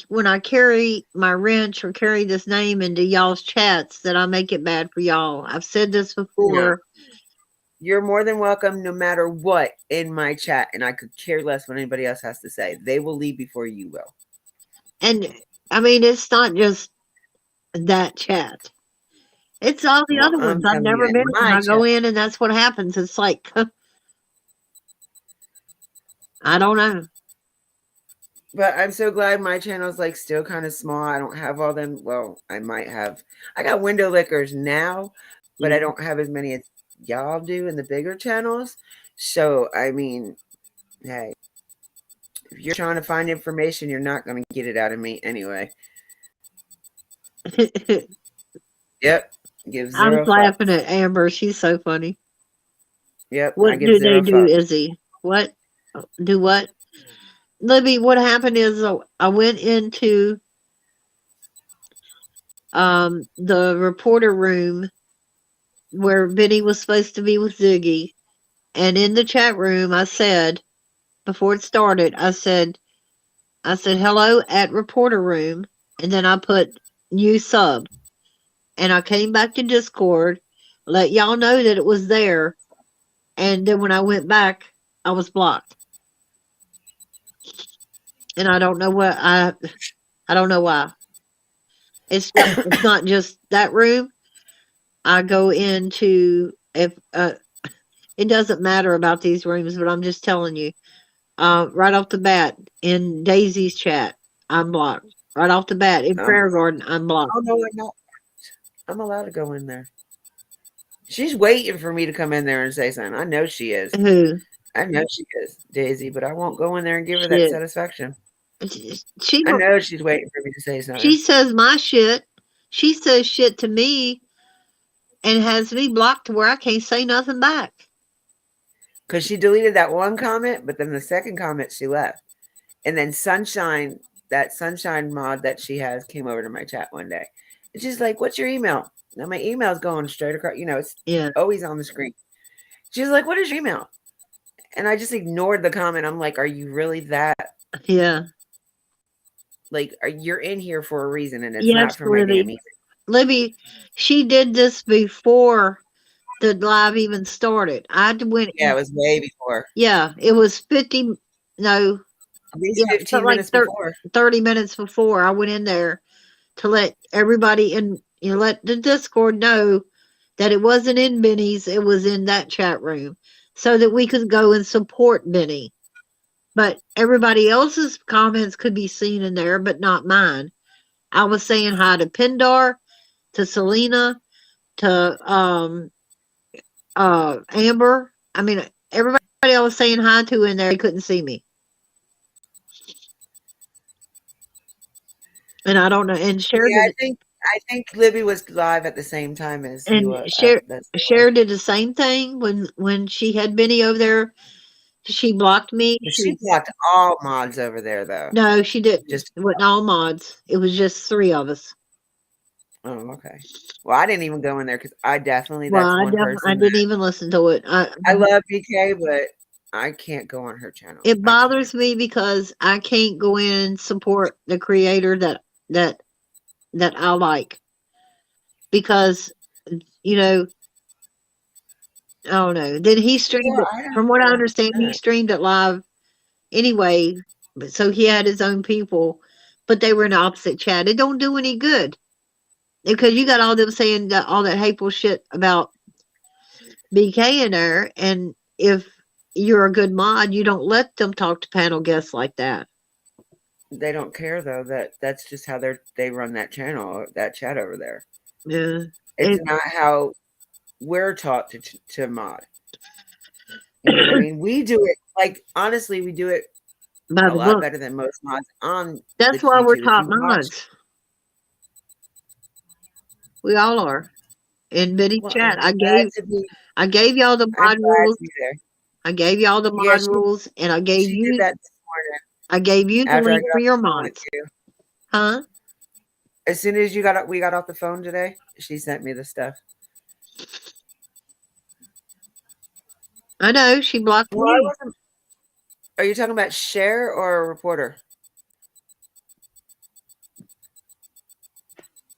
Speaker 4: when I carry my wrench or carry this name into y'all's chats, that I make it bad for y'all. I've said this before.
Speaker 1: No. You're more than welcome, no matter what, in my chat, and I could care less what anybody else has to say. They will leave before you will.
Speaker 4: And I mean, it's not just that chat. It's all the other ones I've never been in. I go in, and that's what happens. It's like, I don't know.
Speaker 1: But I'm so glad my channel's like still kind of small. I don't have all them. Well, I might have. I got window lickers now, but I don't have as many as y'all do in the bigger channels. So, I mean, hey, if you're trying to find information, you're not going to get it out of me anyway. Yep.
Speaker 4: I'm laughing at Amber. She's so funny.
Speaker 1: Yep.
Speaker 4: What do they do, Izzy? What? Do what? Libby, what happened is I went into the reporter room where Benny was supposed to be with Ziggy. And in the chat room, I said, before it started, I said, hello at reporter room. And then I put new sub. And I came back to Discord, let y'all know that it was there. And then when I went back, I was blocked. And I don't know what I don't know why. It's not just that room. I go into if it doesn't matter about these rooms, but I'm just telling you. Right off the bat in Daisy's chat, I'm blocked. Right off the bat in Prayer Garden, I'm blocked.
Speaker 1: Oh no, I'm not. I'm allowed to go in there. She's waiting for me to come in there and say something. I know she is.
Speaker 4: Who?
Speaker 1: I know she is, Daisy, but I won't go in there and give her that satisfaction.
Speaker 4: I
Speaker 1: know she's waiting for me to say something.
Speaker 4: She says my shit. She says shit to me and has me blocked to where I can't say nothing back.
Speaker 1: Because she deleted that one comment, but then the second comment she left. And then Sunshine, that Sunshine mod that she has, came over to my chat one day. And she's like, what's your email? Now my email's going straight across. It's always on the screen. She's like, "What is your email?" And I just ignored the comment. I'm like, "Are you really that?
Speaker 4: Yeah.
Speaker 1: Like, you're in here for a reason, and it's
Speaker 4: Yes,
Speaker 1: not for my damn
Speaker 4: Libby.
Speaker 1: email."
Speaker 4: Libby, she did this before the live even started. I went,
Speaker 1: Yeah, it was way before.
Speaker 4: yeah, it was 50, no,
Speaker 1: At least
Speaker 4: yeah, so
Speaker 1: 15
Speaker 4: like
Speaker 1: minutes before.
Speaker 4: 30 minutes before I went in there to let everybody in, let the Discord know that it wasn't in Benny's, it was in that chat room so that we could go and support Benny. But everybody else's comments could be seen in there, but not mine. I was saying hi to Pindar, to Selena, to Amber. I mean, everybody I was saying hi to in there, they couldn't see me. And I don't know. And Cher
Speaker 1: Yeah,
Speaker 4: did,
Speaker 1: I think Libby was live at the same time as you
Speaker 4: and
Speaker 1: were. That's
Speaker 4: Cher did the same thing when she had Benny over there. She blocked me.
Speaker 1: she blocked all mods over there, though.
Speaker 4: No, she didn't.
Speaker 1: Just
Speaker 4: It wasn't all mods. It was just 3 of us.
Speaker 1: oh, okay. Well, I didn't even go in there because I definitely
Speaker 4: Well,
Speaker 1: that's one
Speaker 4: I
Speaker 1: person
Speaker 4: didn't
Speaker 1: that
Speaker 4: even listen to it.
Speaker 1: I love BK, but I can't go on her channel.
Speaker 4: It
Speaker 1: I can't.
Speaker 4: bothers me because I can't go in and support the creator that I like because you know I don't know. Then he streamed
Speaker 1: Well,
Speaker 4: it.
Speaker 1: I don't
Speaker 4: From what I
Speaker 1: know.
Speaker 4: understand, he streamed it live anyway. But so he had his own people, but they were in the opposite chat. It don't do any good because you got all them saying all that hateful shit about BK in there, and if you're a good mod, you don't let them talk to panel guests like that.
Speaker 1: They don't care though. That's just how they run that channel, that chat over there.
Speaker 4: Yeah.
Speaker 1: It's not how we're taught to mod. You know what I mean? We do it like honestly, we do it
Speaker 4: By
Speaker 1: a
Speaker 4: the
Speaker 1: lot
Speaker 4: book.
Speaker 1: better than most mods on the
Speaker 4: That's why we're
Speaker 1: YouTube. If
Speaker 4: top
Speaker 1: you watch,
Speaker 4: mods. We all are. In Betty's
Speaker 1: well,
Speaker 4: chat, I gave y'all the
Speaker 1: I'm
Speaker 4: mod
Speaker 1: glad
Speaker 4: rules.
Speaker 1: to be there.
Speaker 4: I gave y'all the
Speaker 1: Yeah,
Speaker 4: mod rules, and I gave
Speaker 1: she did
Speaker 4: you
Speaker 1: that this morning
Speaker 4: the
Speaker 1: after I
Speaker 4: link
Speaker 1: got
Speaker 4: for
Speaker 1: off
Speaker 4: your
Speaker 1: the phone with
Speaker 4: mods.
Speaker 1: you.
Speaker 4: Huh?
Speaker 1: As soon as we got off the phone today, she sent me the stuff.
Speaker 4: I know, she blocked
Speaker 1: Well, I
Speaker 4: me.
Speaker 1: wasn't. Are you talking about Cher or a reporter?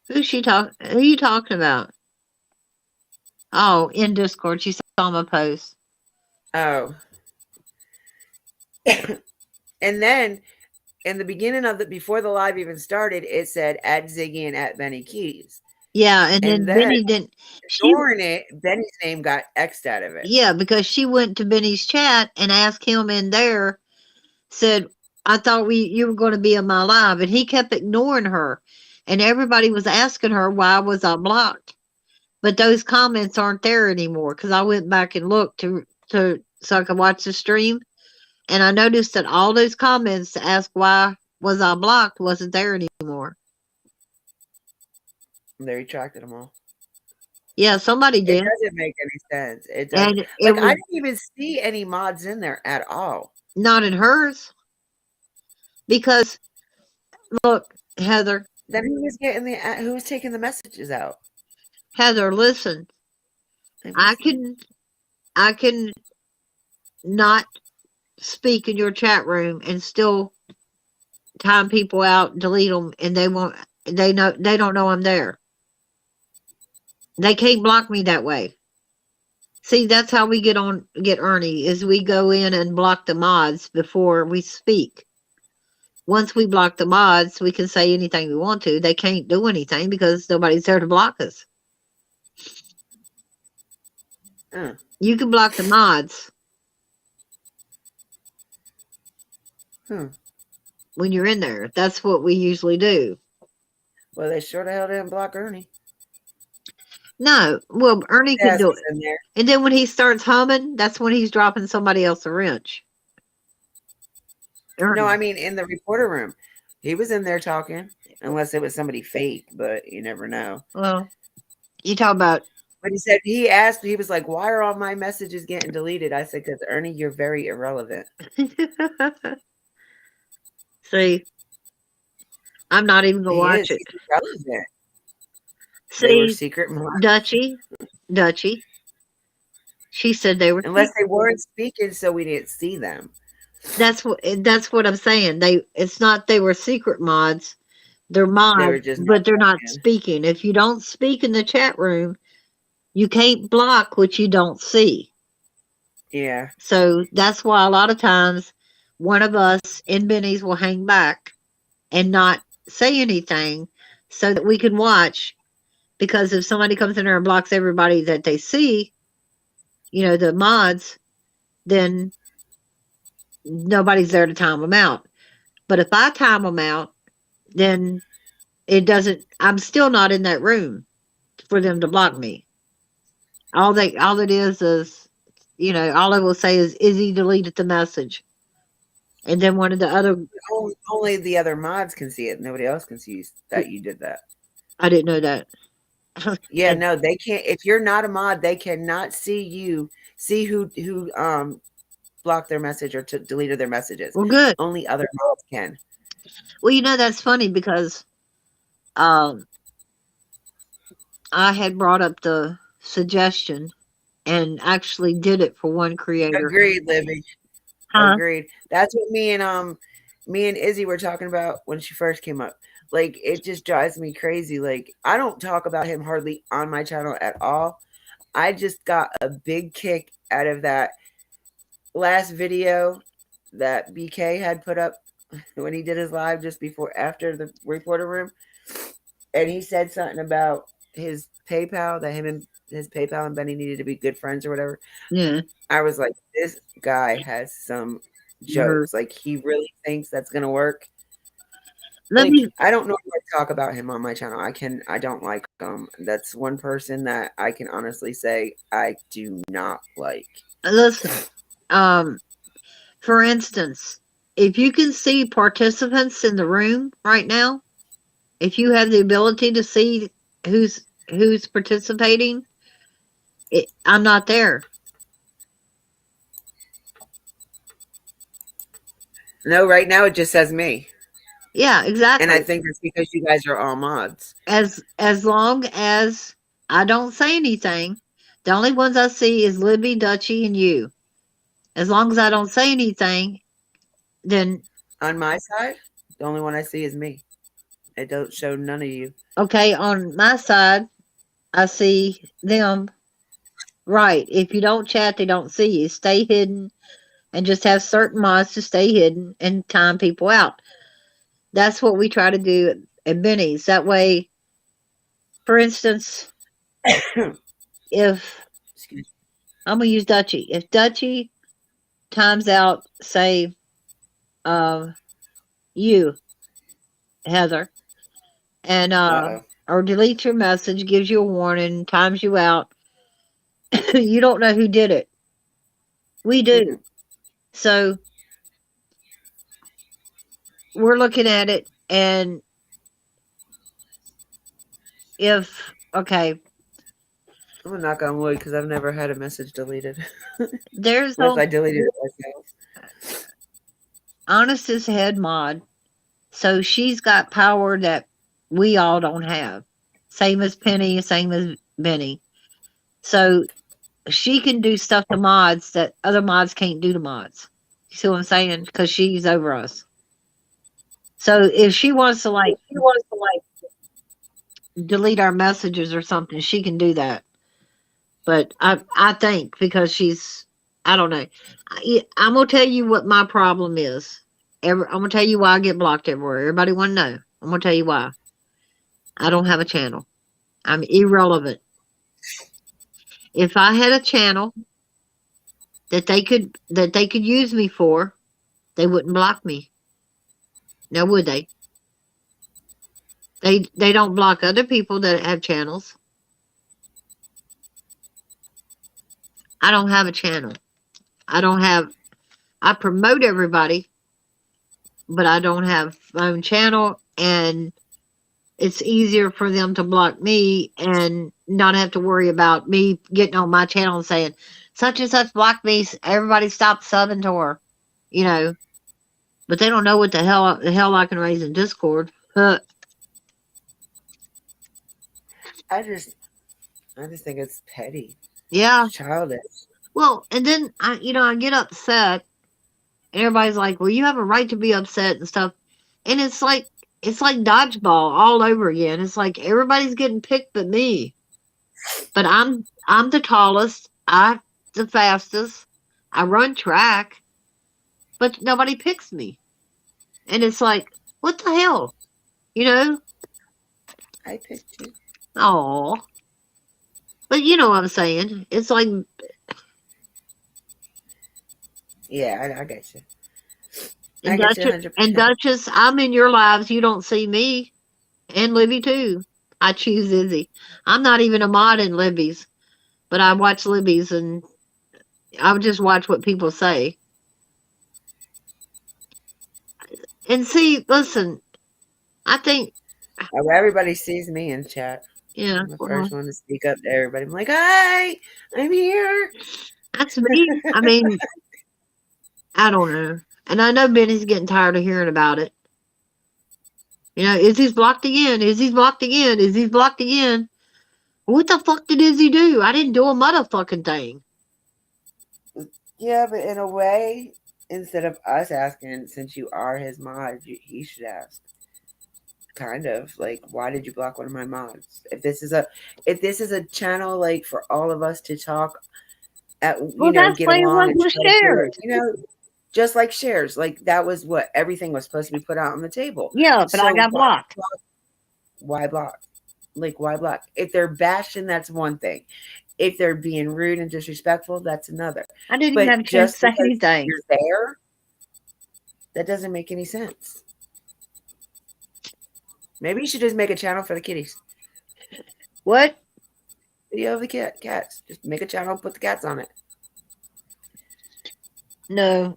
Speaker 4: Who you talking about? Oh, in Discord. She saw my post.
Speaker 1: Oh, and then in the beginning of before the live even started, it said at Ziggy and at Benny Keys.
Speaker 4: Yeah, and
Speaker 1: And
Speaker 4: then
Speaker 1: then
Speaker 4: Benny didn't
Speaker 1: during it, Benny's name got X'd out of it.
Speaker 4: yeah, because she went to Benny's chat and asked him in there, said, I thought you were going to be in my live, and he kept ignoring her. And everybody was asking her why was I blocked. But those comments aren't there anymore because I went back and looked to so I could watch the stream, and I noticed that all those comments to ask why was I blocked wasn't there anymore.
Speaker 1: They retracted them all.
Speaker 4: Yeah, somebody
Speaker 1: It
Speaker 4: did,
Speaker 1: doesn't make any sense. It doesn't.
Speaker 4: and it
Speaker 1: Like I
Speaker 4: was
Speaker 1: didn't even see any mods in there at all.
Speaker 4: not in hers because look, Heather,
Speaker 1: Then who was getting who was taking the messages out?
Speaker 4: Heather, listen,
Speaker 1: Let me
Speaker 4: I
Speaker 1: see.
Speaker 4: can not speak in your chat room and still time people out, delete them, and they don't know I'm there. They can't block me that way. See, that's how we get Ernie is we go in and block the mods before we speak. Once we block the mods, we can say anything we want to. They can't do anything because nobody's there to block us. You can block the mods when you're in there. That's what we usually do.
Speaker 1: Well, they sure the hell didn't block Ernie.
Speaker 4: No, well, Ernie can do it.
Speaker 1: In there.
Speaker 4: And then when he starts humming, that's when he's dropping somebody else a wrench. Ernie.
Speaker 1: No, I mean in the reporter room. He was in there talking, unless it was somebody fake, but you never know.
Speaker 4: Well, you talk about.
Speaker 1: But he was like, why are all my messages getting deleted? I said, because Ernie, you're very irrelevant.
Speaker 4: See, I'm not even gonna watch it.
Speaker 1: He's irrelevant.
Speaker 4: See,
Speaker 1: They were secret mods.
Speaker 4: Dutchie, She said they were
Speaker 1: Unless they weren't speaking, so we didn't see them.
Speaker 4: that's what I'm saying. It's not they were secret mods. They're
Speaker 1: They were
Speaker 4: mods,
Speaker 1: just not
Speaker 4: but they're not
Speaker 1: talking.
Speaker 4: speaking. If you don't speak in the chat room, you can't block what you don't see.
Speaker 1: Yeah.
Speaker 4: So that's why a lot of times one of us in Benny's will hang back and not say anything so that we can watch. Because if somebody comes in there and blocks everybody that they see, the mods, then nobody's there to time them out. But if I time them out, then it doesn't, I'm still not in that room for them to block me. All it is, all it will say is he deleted the message. And then one of the other,
Speaker 1: Only the other mods can see it. Nobody else can see that you did that.
Speaker 4: I didn't know that.
Speaker 1: Yeah, no, they can't. If you're not a mod, they cannot see you. See who blocked their message or deleted their messages.
Speaker 4: Well, good.
Speaker 1: Only other mods can.
Speaker 4: Well, that's funny because um, I had brought up the suggestion and actually did it for one creator.
Speaker 1: Agreed, Libby.
Speaker 4: Huh?
Speaker 1: Agreed. That's what me and Izzy were talking about when she first came up. Like, it just drives me crazy. Like, I don't talk about him hardly on my channel at all. I just got a big kick out of that last video that BK had put up when he did his live just after the reporter room. And he said something about his PayPal, that him and his PayPal and Benny needed to be good friends or whatever.
Speaker 4: Yeah.
Speaker 1: I was like, this guy has some jokes. Like, he really thinks that's gonna work. I don't normally talk about him on my channel. I don't like him. That's one person that I can honestly say I do not like.
Speaker 4: Listen, for instance, if you can see participants in the room right now, if you have the ability to see who's participating, I'm not there.
Speaker 1: No, right now it just says me.
Speaker 4: Yeah, exactly.
Speaker 1: And I think that's because you guys are all mods.
Speaker 4: As long as I don't say anything, the only ones I see is Libby, Dutchy, and you. As long as I don't say anything, then
Speaker 1: on my side, the only one I see is me. It don't show none of you.
Speaker 4: Okay, on my side, I see them. Right. If you don't chat, they don't see you. Stay hidden and just have certain mods to stay hidden and time people out. That's what we try to do at Benny's. That way, for instance, if I'm going to use Dutchy. If Dutchy times out, say, you, Heather, and or deletes your message, gives you a warning, times you out, you don't know who did it. We do. Mm-hmm. So we're looking at it, and if, okay.
Speaker 1: I'm going to knock on wood because I've never had a message deleted.
Speaker 4: There's
Speaker 1: Unless I deleted it myself.
Speaker 4: Honest is head mod. So she's got power that we all don't have. Same as Penny, same as Benny. So she can do stuff to mods that other mods can't do to mods. You see what I'm saying? Because she's over us. So if she wants to delete our messages or something, she can do that. But I think because I don't know. I'm gonna tell you what my problem is. I'm gonna tell you why I get blocked everywhere. Everybody want to know. I'm gonna tell you why. I don't have a channel. I'm irrelevant. If I had a channel that they could use me for, they wouldn't block me. Now would they? They don't block other people that have channels. I don't have a channel. I promote everybody, but I don't have my own channel, and it's easier for them to block me and not have to worry about me getting on my channel and saying, such and such blocked me, everybody stop subbing to her, but they don't know what the hell I can raise in Discord.
Speaker 1: I just think it's petty.
Speaker 4: Yeah.
Speaker 1: It's childish.
Speaker 4: Well, and then I get upset, and everybody's like, "Well, you have a right to be upset and stuff," and it's like dodgeball all over again. It's like everybody's getting picked but me. But I'm the tallest. I the fastest. I run track, but nobody picks me. And it's like, what the hell? You know?
Speaker 1: I picked you.
Speaker 4: Oh. But you know what I'm saying. It's like,
Speaker 1: Yeah, I get you. I
Speaker 4: and
Speaker 1: get you
Speaker 4: Duchess,
Speaker 1: 100%.
Speaker 4: and Duchess, I'm in your lives. You don't see me. And Libby too. I choose Izzy. I'm not even a mod in Libby's, but I watch Libby's and I would just watch what people say. And see, listen, I think,
Speaker 1: Oh, everybody sees me in chat.
Speaker 4: yeah,
Speaker 1: I'm the
Speaker 4: well,
Speaker 1: first one to speak up to everybody. I'm like, hi, I'm here.
Speaker 4: that's me. I mean, I don't know. And I know Benny's getting tired of hearing about it. Izzy's blocked again. Izzy's blocked again. Izzy's blocked again. What the fuck did Izzy do? I didn't do a motherfucking thing.
Speaker 1: Yeah, but in a way, instead of us asking, since you are his mod, he should ask. Kind of like, why did you block one of my mods? If this is a channel like for all of us to talk at,
Speaker 4: Well, that's
Speaker 1: get
Speaker 4: why it
Speaker 1: along
Speaker 4: was
Speaker 1: and
Speaker 4: with
Speaker 1: try to do
Speaker 4: shares.
Speaker 1: it, just like shares. Like that was what everything was supposed to be put out on the table.
Speaker 4: Yeah, but I
Speaker 1: So
Speaker 4: got blocked.
Speaker 1: why block? Like why block? If they're bashing, that's one thing. If they're being rude and disrespectful, that's another.
Speaker 4: I didn't even have
Speaker 1: But
Speaker 4: a chance to
Speaker 1: just
Speaker 4: say
Speaker 1: because
Speaker 4: anything.
Speaker 1: you're there, that doesn't make any sense. Maybe you should just make a channel for the kitties.
Speaker 4: What?
Speaker 1: Video of the cats. Just make a channel and put the cats on it.
Speaker 4: No.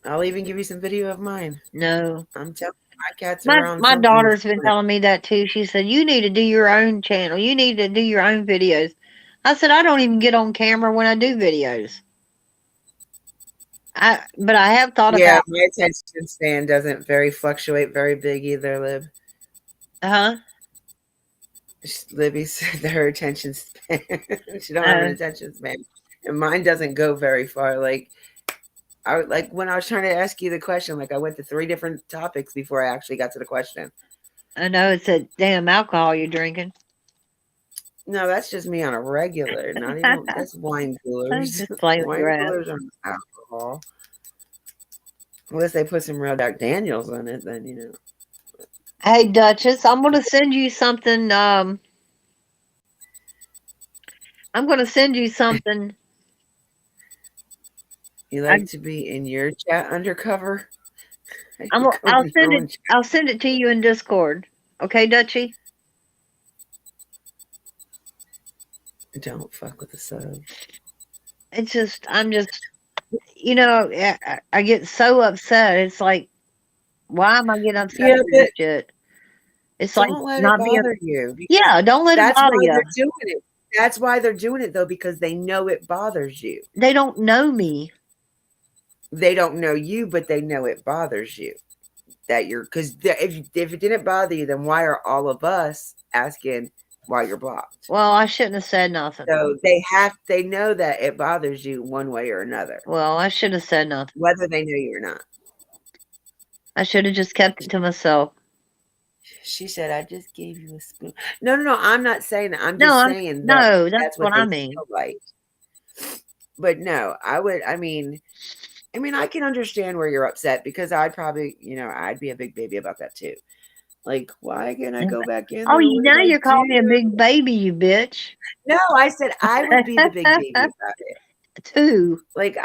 Speaker 1: I'll even give you some video of mine.
Speaker 4: No.
Speaker 1: I'm telling you, my cats are on
Speaker 4: My
Speaker 1: something
Speaker 4: daughter's
Speaker 1: this
Speaker 4: been
Speaker 1: morning.
Speaker 4: telling me that too. She said, you need to do your own channel. You need to do your own videos. I said, I don't even get on camera when I do videos. But I have thought
Speaker 1: Yeah,
Speaker 4: about,
Speaker 1: my attention span doesn't fluctuate very big either, Lib.
Speaker 4: huh?
Speaker 1: Libby said that her attention span, she don't have an
Speaker 4: Uh,
Speaker 1: attention span. And mine doesn't go very far. Like when I was trying to ask you the question, like I went to 3 different topics before I actually got to the question.
Speaker 4: I know it's that damn alcohol you're drinking.
Speaker 1: No, that's just me on a regular. Not even that's wine
Speaker 4: I'm
Speaker 1: coolers.
Speaker 4: just playing with your
Speaker 1: Wine
Speaker 4: ass.
Speaker 1: coolers are not alcohol. Unless they put some real Jack Daniels in it, then.
Speaker 4: Hey, Duchess, I'm going to send you something. I'm going to send you something.
Speaker 1: You
Speaker 4: I,
Speaker 1: like to be in your chat undercover?
Speaker 4: I'm,
Speaker 1: You go
Speaker 4: I'll
Speaker 1: in
Speaker 4: send
Speaker 1: your
Speaker 4: it.
Speaker 1: own chat.
Speaker 4: I'll send it to you in Discord. Okay, Dutchie?
Speaker 1: Don't fuck with the sub.
Speaker 4: It's just, I get so upset. It's like, why am I getting upset
Speaker 1: Yeah,
Speaker 4: over
Speaker 1: but
Speaker 4: this shit? It's like
Speaker 1: don't let it
Speaker 4: not being,
Speaker 1: bother you.
Speaker 4: yeah, don't let it
Speaker 1: That's
Speaker 4: bother
Speaker 1: why
Speaker 4: you.
Speaker 1: they're doing it. That's why they're doing it though, because they know it bothers you.
Speaker 4: They don't know me.
Speaker 1: They don't know you, but they know it bothers you. That you're because if it didn't bother you, then why are all of us asking why you're blocked?
Speaker 4: Well, I shouldn't have said nothing.
Speaker 1: So they know that it bothers you one way or another,
Speaker 4: Well, I should have said nothing.
Speaker 1: whether they know you or not.
Speaker 4: I should have just kept it to myself.
Speaker 1: She said, "I just gave you a spoon." No, I'm not saying that. I'm
Speaker 4: No,
Speaker 1: just saying that
Speaker 4: that's
Speaker 1: that's what
Speaker 4: what I
Speaker 1: they
Speaker 4: mean.
Speaker 1: feel like. But no, I would. I mean, I can understand where you're upset because I'd probably, I'd be a big baby about that too. Like, why can't I go back in
Speaker 4: Oh,
Speaker 1: there? What did I
Speaker 4: you're calling me a
Speaker 1: do?
Speaker 4: big baby, you bitch.
Speaker 1: No, I said I would be the big baby about it.
Speaker 4: Too.
Speaker 1: Like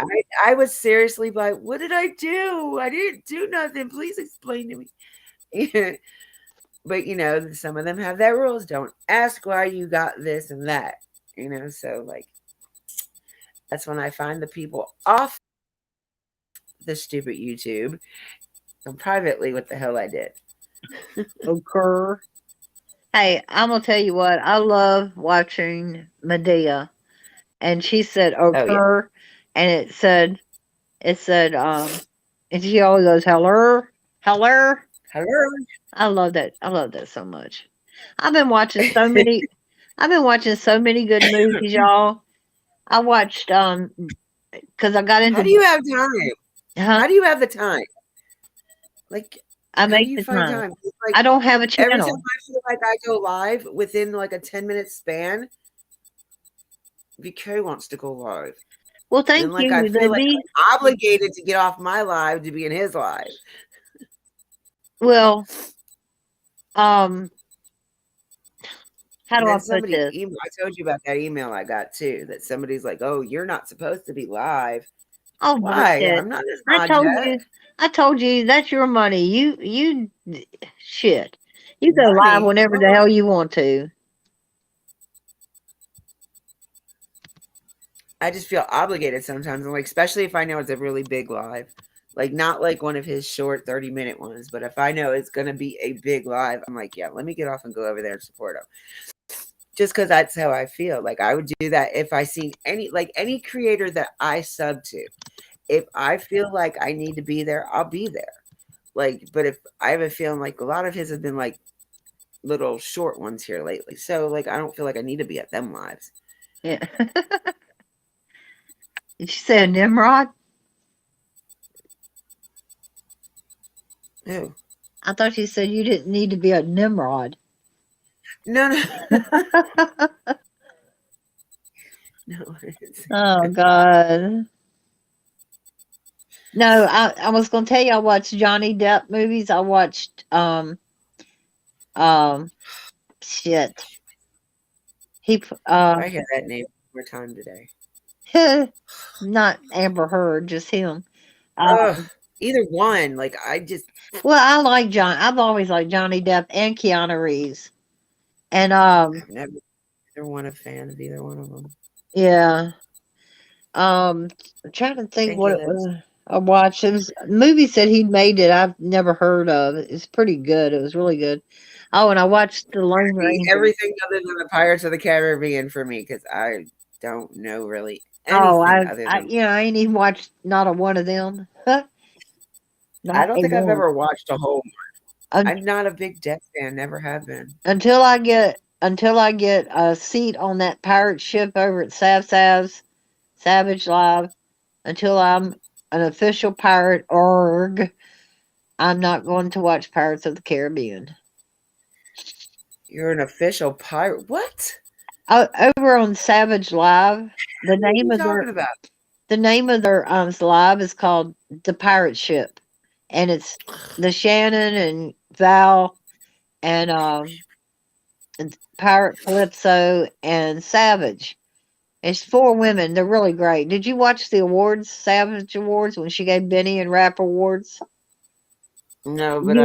Speaker 1: I was seriously like, what did I do? I didn't do nothing. Please explain to me. But some of them have their rules. Don't ask why you got this and that. So like that's when I find the people off the stupid YouTube and privately what the hell I did.
Speaker 4: Okay. Hey, I'm gonna tell you what. I love watching Medea, and she said
Speaker 1: Oh yeah.
Speaker 4: "occur," and it said, and she always goes hello, hello.
Speaker 1: Hello.
Speaker 4: I love that. I love that so much. I've been watching so many. I've been watching so many good movies, y'all. I watched because I got
Speaker 1: How
Speaker 4: into
Speaker 1: do you have time?
Speaker 4: huh?
Speaker 1: How do you have the time? Like,
Speaker 4: I
Speaker 1: how do
Speaker 4: make
Speaker 1: you
Speaker 4: the
Speaker 1: find
Speaker 4: time.
Speaker 1: time? It's like
Speaker 4: I don't have a
Speaker 1: every time
Speaker 4: channel.
Speaker 1: I feel like I go live within like a 10-minute span, VK wants to go live.
Speaker 4: Well,
Speaker 1: And then
Speaker 4: thank
Speaker 1: like
Speaker 4: you,
Speaker 1: I feel like
Speaker 4: Libby.
Speaker 1: I'm obligated to get off my live to be in his live.
Speaker 4: Well, um, how
Speaker 1: And
Speaker 4: do I
Speaker 1: then
Speaker 4: put
Speaker 1: somebody
Speaker 4: this?
Speaker 1: email I told you about that email I got too, that somebody's like, "Oh, you're not supposed to be live."
Speaker 4: Oh
Speaker 1: Why?
Speaker 4: bullshit!
Speaker 1: I'm not his
Speaker 4: I told
Speaker 1: project.
Speaker 4: you. I told you that's your money. You shit. You go live
Speaker 1: Money.
Speaker 4: whenever the hell you want to.
Speaker 1: I just feel obligated sometimes. I'm like, especially if I know it's a really big live. Like not like one of his short 30-minute ones, but if I know it's gonna be a big live, I'm like, yeah, let me get off and go over there and support him. Just because that's how I feel. Like I would do that if I seen any creator that I sub to. If I feel like I need to be there, I'll be there. Like, but if I have a feeling like a lot of his have been like little short ones here lately. So like I don't feel like I need to be at them lives.
Speaker 4: Yeah. Did you say a Nimrod?
Speaker 1: Oh.
Speaker 4: I thought you said you didn't need to be a Nimrod.
Speaker 1: No, no. No.
Speaker 4: Oh God. No, I was gonna tell you I watched Johnny Depp movies. I watched um shit.
Speaker 1: I hear that name one more time today.
Speaker 4: not Amber Heard, just him.
Speaker 1: Ugh.
Speaker 4: Um
Speaker 1: Either one. Like I just
Speaker 4: well, I like John. I've always liked Johnny Depp and Keanu Reeves. And
Speaker 1: I've never either one a fan of either one of them.
Speaker 4: yeah. I'm trying to think
Speaker 1: Thank
Speaker 4: what
Speaker 1: you,
Speaker 4: it
Speaker 1: Liz.
Speaker 4: was I watched. It was a movie said he made it. I've never heard of. It's pretty good. It was really good. Oh, and I watched The Lone Ranger.
Speaker 1: Everything other than the Pirates of the Caribbean for me because I don't know really
Speaker 4: Oh,
Speaker 1: anything other than
Speaker 4: I ain't even watched not a one of them.
Speaker 1: I
Speaker 4: Not
Speaker 1: don't
Speaker 4: a
Speaker 1: think I've
Speaker 4: one.
Speaker 1: ever watched a whole one.
Speaker 4: Un-
Speaker 1: I'm not a big Death fan, never have been.
Speaker 4: until I get a seat on that pirate ship over at Savage Live. Until I'm an official pirate org, I'm not going to watch Pirates of the Caribbean.
Speaker 1: You're an official pirate. What?
Speaker 4: Over on Savage Live, the
Speaker 1: What are
Speaker 4: name
Speaker 1: you
Speaker 4: of their
Speaker 1: talking about?
Speaker 4: live is called the Pirate Ship, and it's the Shannon and Val and Pirate Calypso and Savage. It's four women. They're really great. Did you watch the awards, Savage Awards, when she gave Benny and Rap awards?
Speaker 1: No, but
Speaker 4: You,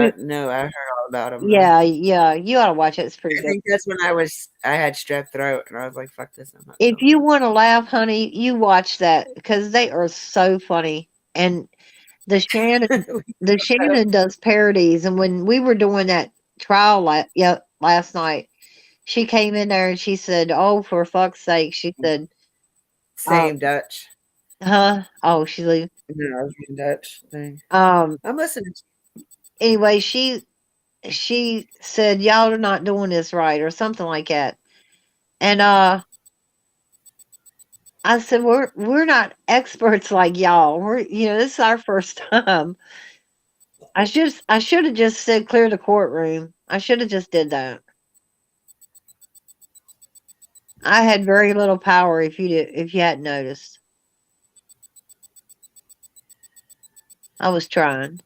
Speaker 1: I heard all about them though.
Speaker 4: yeah, you ought to watch it. It's pretty
Speaker 1: I
Speaker 4: good.
Speaker 1: think that's when I had strep throat and I was like, fuck this, I'm not
Speaker 4: If
Speaker 1: doing
Speaker 4: you
Speaker 1: this.
Speaker 4: want to laugh, honey, you watch that because they are so funny. And the Shannon, the Shannon does parodies, and when we were doing that trial last night, she came in there and she said, "Oh, for fuck's sake," she said,
Speaker 1: Same Dutch.
Speaker 4: "Huh? Oh, she's leaving."
Speaker 1: No, I was reading Dutch thing.
Speaker 4: Um.
Speaker 1: I'm listening.
Speaker 4: Anyway, she said, "Y'all are not doing this right," or something like that. And I said, "We're not experts like y'all. This is our first time." I should have just said clear the courtroom. I should have just did that. I had very little power if you hadn't noticed. I was trying.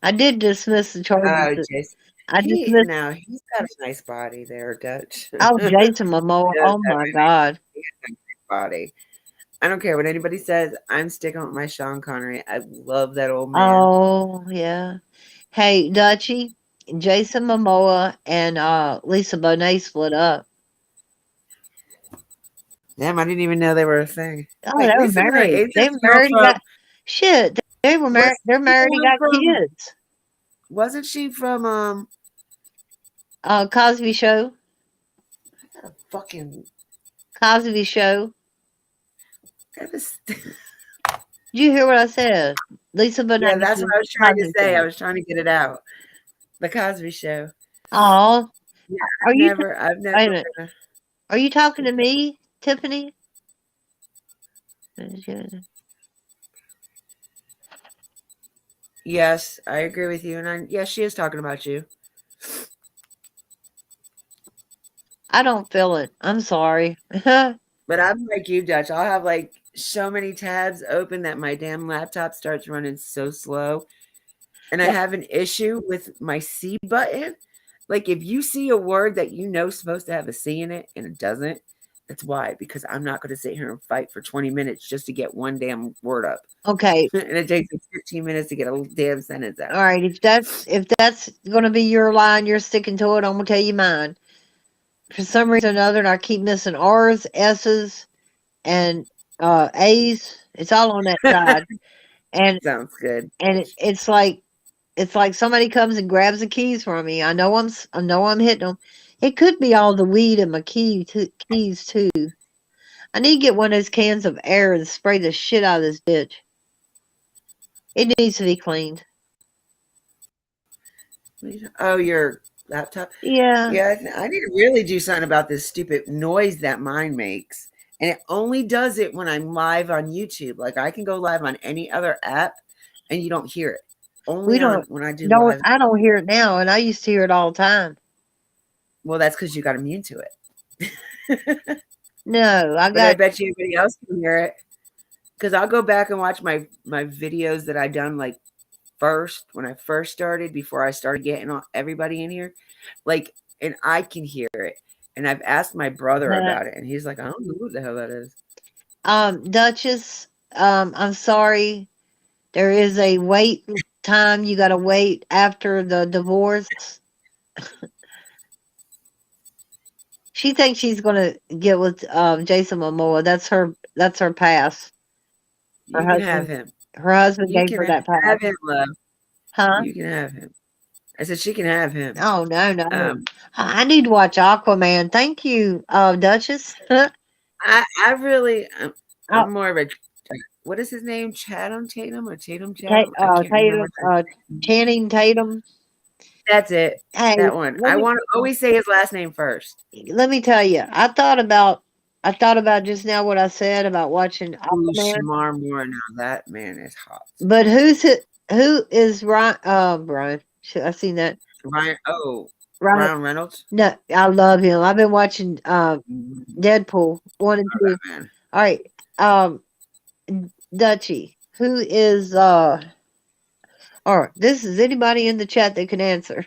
Speaker 4: I did dismiss the charges.
Speaker 1: Oh, Jason.
Speaker 4: I dismissed
Speaker 1: He's got a nice body there, Dutch.
Speaker 4: oh
Speaker 1: He
Speaker 4: Jason Momoa.
Speaker 1: does
Speaker 4: Oh
Speaker 1: have
Speaker 4: my
Speaker 1: a
Speaker 4: god.
Speaker 1: nice body. I don't care what anybody says. I'm sticking with my Sean Connery. I love that old man.
Speaker 4: Oh yeah. Hey, Dutchy, Jason Momoa and Lisa Bonet split up.
Speaker 1: Damn, I didn't even know they were a thing.
Speaker 4: Oh,
Speaker 1: Wait,
Speaker 4: they were
Speaker 1: Lisa Bonet,
Speaker 4: married.
Speaker 1: ain't
Speaker 4: They
Speaker 1: this
Speaker 4: were
Speaker 1: girl
Speaker 4: married and
Speaker 1: from
Speaker 4: got shit. They were married.
Speaker 1: was
Speaker 4: They're
Speaker 1: she the
Speaker 4: married and
Speaker 1: one
Speaker 4: got
Speaker 1: from
Speaker 4: kids.
Speaker 1: wasn't she from
Speaker 4: Cosby Show.
Speaker 1: fucking
Speaker 4: Cosby Show.
Speaker 1: that was,
Speaker 4: Did you hear what I said? Lisa
Speaker 1: yeah,
Speaker 4: Bonet
Speaker 1: that's what
Speaker 4: was
Speaker 1: I was trying to
Speaker 4: Cosby
Speaker 1: say. I
Speaker 4: Show.
Speaker 1: was trying to get it out. The Cosby Show.
Speaker 4: Oh, Are you?
Speaker 1: I've never.
Speaker 4: Wait a minute. Are you talking to me, Tiffany?
Speaker 1: Yes, I agree with you, and yes, she is talking about you.
Speaker 4: I don't feel it. I'm sorry.
Speaker 1: But I'm like you, Dutch. I'll have like so many tabs open that my damn laptop starts running so slow. And I
Speaker 4: Yeah.
Speaker 1: have an issue with my C button. Like if you see a word that you know is supposed to have a C in it and it doesn't, that's why. Because I'm not going to sit here and fight for 20 minutes just to get one damn word up.
Speaker 4: Okay.
Speaker 1: And it takes me 15 minutes to get a damn sentence out.
Speaker 4: All right. If that's going to be your line, you're sticking to it. I'm going to tell you mine. For some reason or another, I keep missing R's, S's, and A's. It's all on that side, and
Speaker 1: Sounds good.
Speaker 4: it's like somebody comes and grabs the keys from me. I know I'm hitting them. It could be all the weed in my keys too. I need to get one of those cans of air and spray the shit out of this bitch. It needs to be cleaned.
Speaker 1: Oh, your laptop?
Speaker 4: Yeah.
Speaker 1: Yeah, I need to really do something about this stupid noise that mine makes. And it only does it when I'm live on YouTube. Like I can go live on any other app and you don't hear it.
Speaker 4: We
Speaker 1: Only on
Speaker 4: don't
Speaker 1: when I do
Speaker 4: don't
Speaker 1: live.
Speaker 4: I don't hear it now, and I used to hear it all the time.
Speaker 1: Well, that's because you got immune to it.
Speaker 4: No, I
Speaker 1: But I
Speaker 4: got
Speaker 1: bet you anybody else can hear it. Because I'll go back and watch my videos that I done like first when I first started before I started getting everybody in here. Like, and I can hear it. And I've asked my brother
Speaker 4: that.
Speaker 1: about it, and he's like, I don't know who the hell that is.
Speaker 4: Duchess, I'm sorry. There is a wait time. You got to wait after the divorce. She thinks she's gonna get with Jason Momoa. That's her pass. Her
Speaker 1: You can have
Speaker 4: husband
Speaker 1: him.
Speaker 4: her husband
Speaker 1: You
Speaker 4: gave
Speaker 1: can
Speaker 4: her that pass.
Speaker 1: have him, love.
Speaker 4: Huh?
Speaker 1: You can have him. I said she can have him.
Speaker 4: Oh no, no.
Speaker 1: Um,
Speaker 4: I need to watch Aquaman. Thank you, Duchess.
Speaker 1: I really,
Speaker 4: Oh,
Speaker 1: I'm more of a, what is his name? Tatum or Tatum Chatham? I can't
Speaker 4: Tatum,
Speaker 1: remember.
Speaker 4: Channing Tatum.
Speaker 1: That's it.
Speaker 4: Hey,
Speaker 1: That one. I want to always say his last name first.
Speaker 4: let me tell you. I thought about just now what I said about watching
Speaker 1: Ooh,
Speaker 4: Aquaman.
Speaker 1: Shamar Moore. Now that man is hot.
Speaker 4: But who is Ryan? Brian. I seen that.
Speaker 1: Ryan. Oh,
Speaker 4: Ryan.
Speaker 1: Ryan Reynolds.
Speaker 4: No, I love him. I've been watching Deadpool 1 and 2.
Speaker 1: That man.
Speaker 4: All right. Dutchy. Who is or this is anybody in the chat that can answer.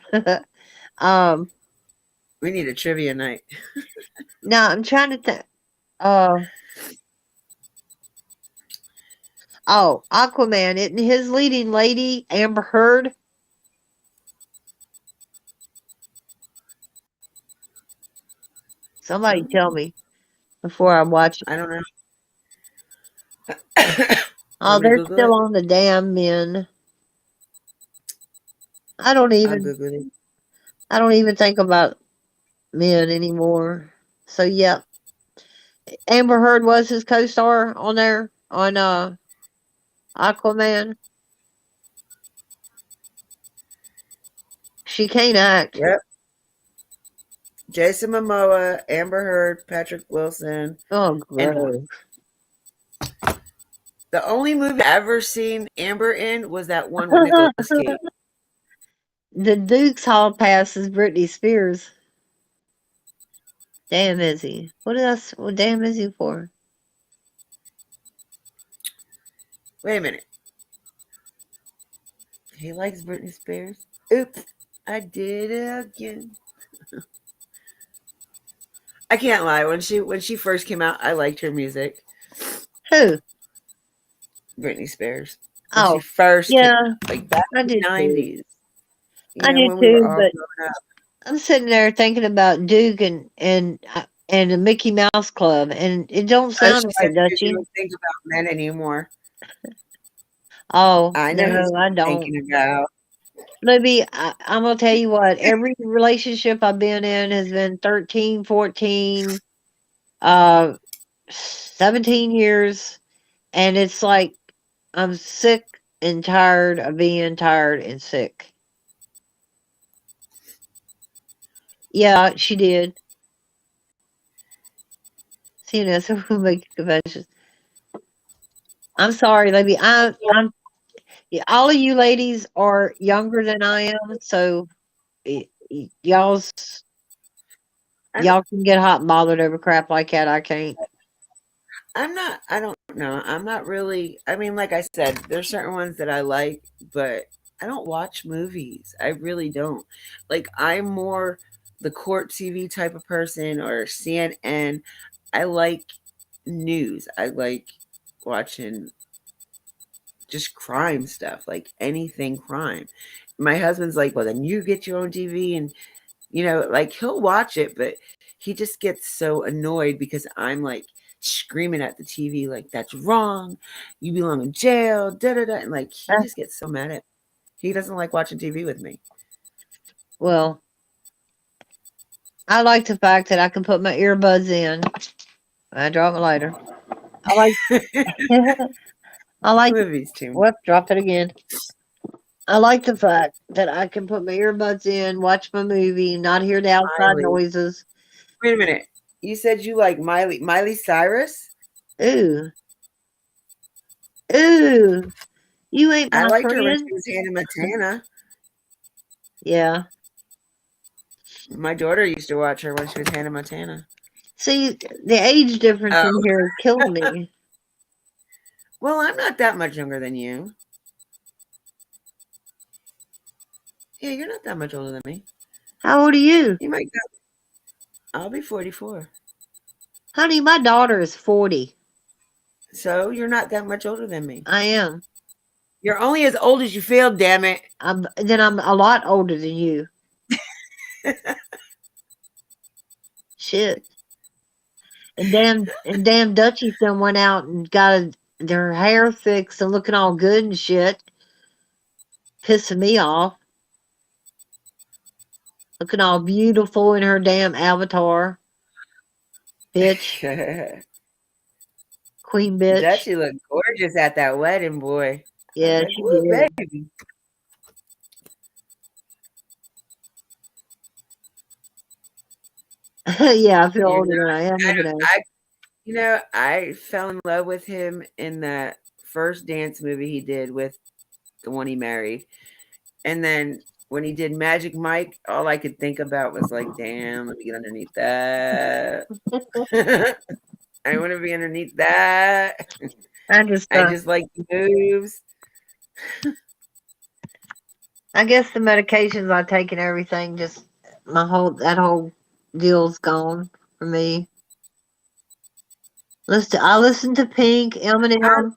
Speaker 4: um
Speaker 1: We need a trivia night.
Speaker 4: Now I'm trying to think. Oh, Aquaman. Isn't his leading lady Amber Heard? Somebody tell me before I watch it.
Speaker 1: I don't know.
Speaker 4: Oh,
Speaker 1: Want me to
Speaker 4: they're
Speaker 1: Google
Speaker 4: still
Speaker 1: it?
Speaker 4: on the damn men. I don't
Speaker 1: I'll
Speaker 4: even
Speaker 1: Google it.
Speaker 4: I don't even think about men anymore. So yeah. Amber Heard was his co-star on there on Aquaman. She can't act.
Speaker 1: Yep. Jason Momoa, Amber Heard, Patrick Wilson,
Speaker 4: Oh,
Speaker 1: and more.
Speaker 4: gross.
Speaker 1: The only movie I've ever seen Amber in was that one with Nicolas Cage.
Speaker 4: The Duke's Hall Pass is Britney Spears. Damn is he? What damn is he for?
Speaker 1: Wait a minute. He likes Britney Spears. Oops, I did it again. I can't lie. When she first came out, I liked her music.
Speaker 4: Who?
Speaker 1: Britney Spears. When she
Speaker 4: Oh,
Speaker 1: first came
Speaker 4: yeah,
Speaker 1: out, like back
Speaker 4: I
Speaker 1: in the
Speaker 4: did too.
Speaker 1: 90s.
Speaker 4: I did
Speaker 1: When we were
Speaker 4: too,
Speaker 1: all
Speaker 4: but
Speaker 1: growing up.
Speaker 4: I'm sitting there thinking about Duke and the Mickey Mouse Club, and it don't
Speaker 1: I
Speaker 4: sound
Speaker 1: should
Speaker 4: right, does
Speaker 1: even
Speaker 4: she?
Speaker 1: think about men anymore.
Speaker 4: Oh
Speaker 1: I know who
Speaker 4: no, I
Speaker 1: she's
Speaker 4: don't.
Speaker 1: thinking about.
Speaker 4: Libby, I'm gonna tell you what. Every relationship I've been in has been 13, 14, 17 years, and it's like I'm sick and tired of being tired and sick. Yeah, she did. CNS will make confessions. I'm sorry, lady. I'm yeah, all of you ladies are younger than I am, so y'all's
Speaker 1: I'm
Speaker 4: y'all can get hot and bothered over crap like that. I can't.
Speaker 1: I'm not. I don't know. I'm not really. I mean, like I said, there's certain ones that I like, but I don't watch movies. I really don't. Like I'm more the court TV type of person or CNN. I like news. I like watching just crime stuff, like anything crime. My husband's like, well, then you get your own TV and like he'll watch it, but he just gets so annoyed because I'm like screaming at the TV, like, that's wrong. You belong in jail, da da da. And like, he
Speaker 4: Uh,
Speaker 1: just gets so mad at me. He doesn't like watching TV with me.
Speaker 4: well, I like the fact that I can put my earbuds in. I drop my lighter. I like. I like.
Speaker 1: Movies too.
Speaker 4: Whoop! Dropped it again. I like the fact that I can put my earbuds in, watch my movie, not hear the outside
Speaker 1: Miley.
Speaker 4: noises.
Speaker 1: Wait a minute. You said you like Miley Cyrus?
Speaker 4: Ooh, ooh, you ain't
Speaker 1: I
Speaker 4: my
Speaker 1: liked her when
Speaker 4: friend.
Speaker 1: she was Hannah Montana.
Speaker 4: Yeah.
Speaker 1: My daughter used to watch her when she was Hannah Montana.
Speaker 4: See, the age difference
Speaker 1: Oh.
Speaker 4: in here is killing me.
Speaker 1: Well, I'm not that much younger than you. Yeah, you're not that much older than me.
Speaker 4: How old are you?
Speaker 1: You might go. I'll be 44.
Speaker 4: Honey, my daughter is 40.
Speaker 1: So you're not that much older than me.
Speaker 4: I am.
Speaker 1: You're only as old as you feel, damn it.
Speaker 4: I'm a lot older than you. Shit. And damn Dutchies done went out and got their hair fixed and looking all good and shit. Pissing me off. Looking all beautiful in her damn avatar. Bitch. Queen bitch.
Speaker 1: Dutchie looked gorgeous at that wedding, boy. I was
Speaker 4: Yeah,
Speaker 1: like,
Speaker 4: she
Speaker 1: woo,
Speaker 4: did.
Speaker 1: baby.
Speaker 4: Yeah, I feel
Speaker 1: You
Speaker 4: older
Speaker 1: know,
Speaker 4: than I am. Look at that.
Speaker 1: I fell in love with him in that first dance movie he did with the one he married. And then when he did Magic Mike, all I could think about was like, damn, let me get underneath that. I want to be underneath that.
Speaker 4: I just
Speaker 1: I just like the moves.
Speaker 4: I guess the medications I take and everything just that whole deal's gone for me. I listen to Pink, Eminem.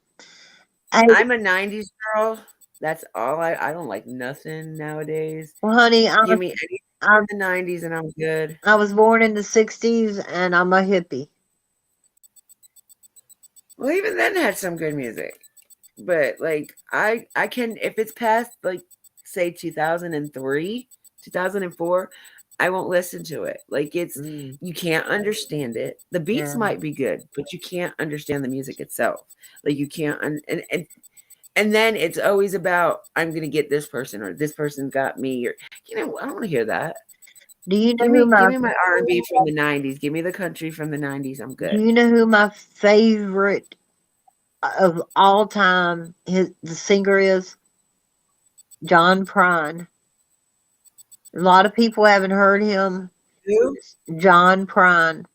Speaker 1: I'm a 90s girl. That's all I don't like nothing nowadays.
Speaker 4: Well, honey,
Speaker 1: Give me anything
Speaker 4: I
Speaker 1: in the 90s and I'm good.
Speaker 4: I was born in the '60s and I'm a hippie.
Speaker 1: Well, even then had some good music. But like I can if it's past like say 2003, 2004, I won't listen to it. Like you can't understand it. The beats
Speaker 4: Yeah.
Speaker 1: might be good, but you can't understand the music itself. Like you can't and then it's always about I'm gonna get this person or this person got me or I don't want to hear that.
Speaker 4: Do you know
Speaker 1: Give me my R&B from the 90s. Give me the country from the 90s. I'm
Speaker 4: Do
Speaker 1: good.
Speaker 4: you know who my favorite of all time the singer is? John Prine. A lot of people haven't heard him.
Speaker 1: Who?
Speaker 4: John Prine.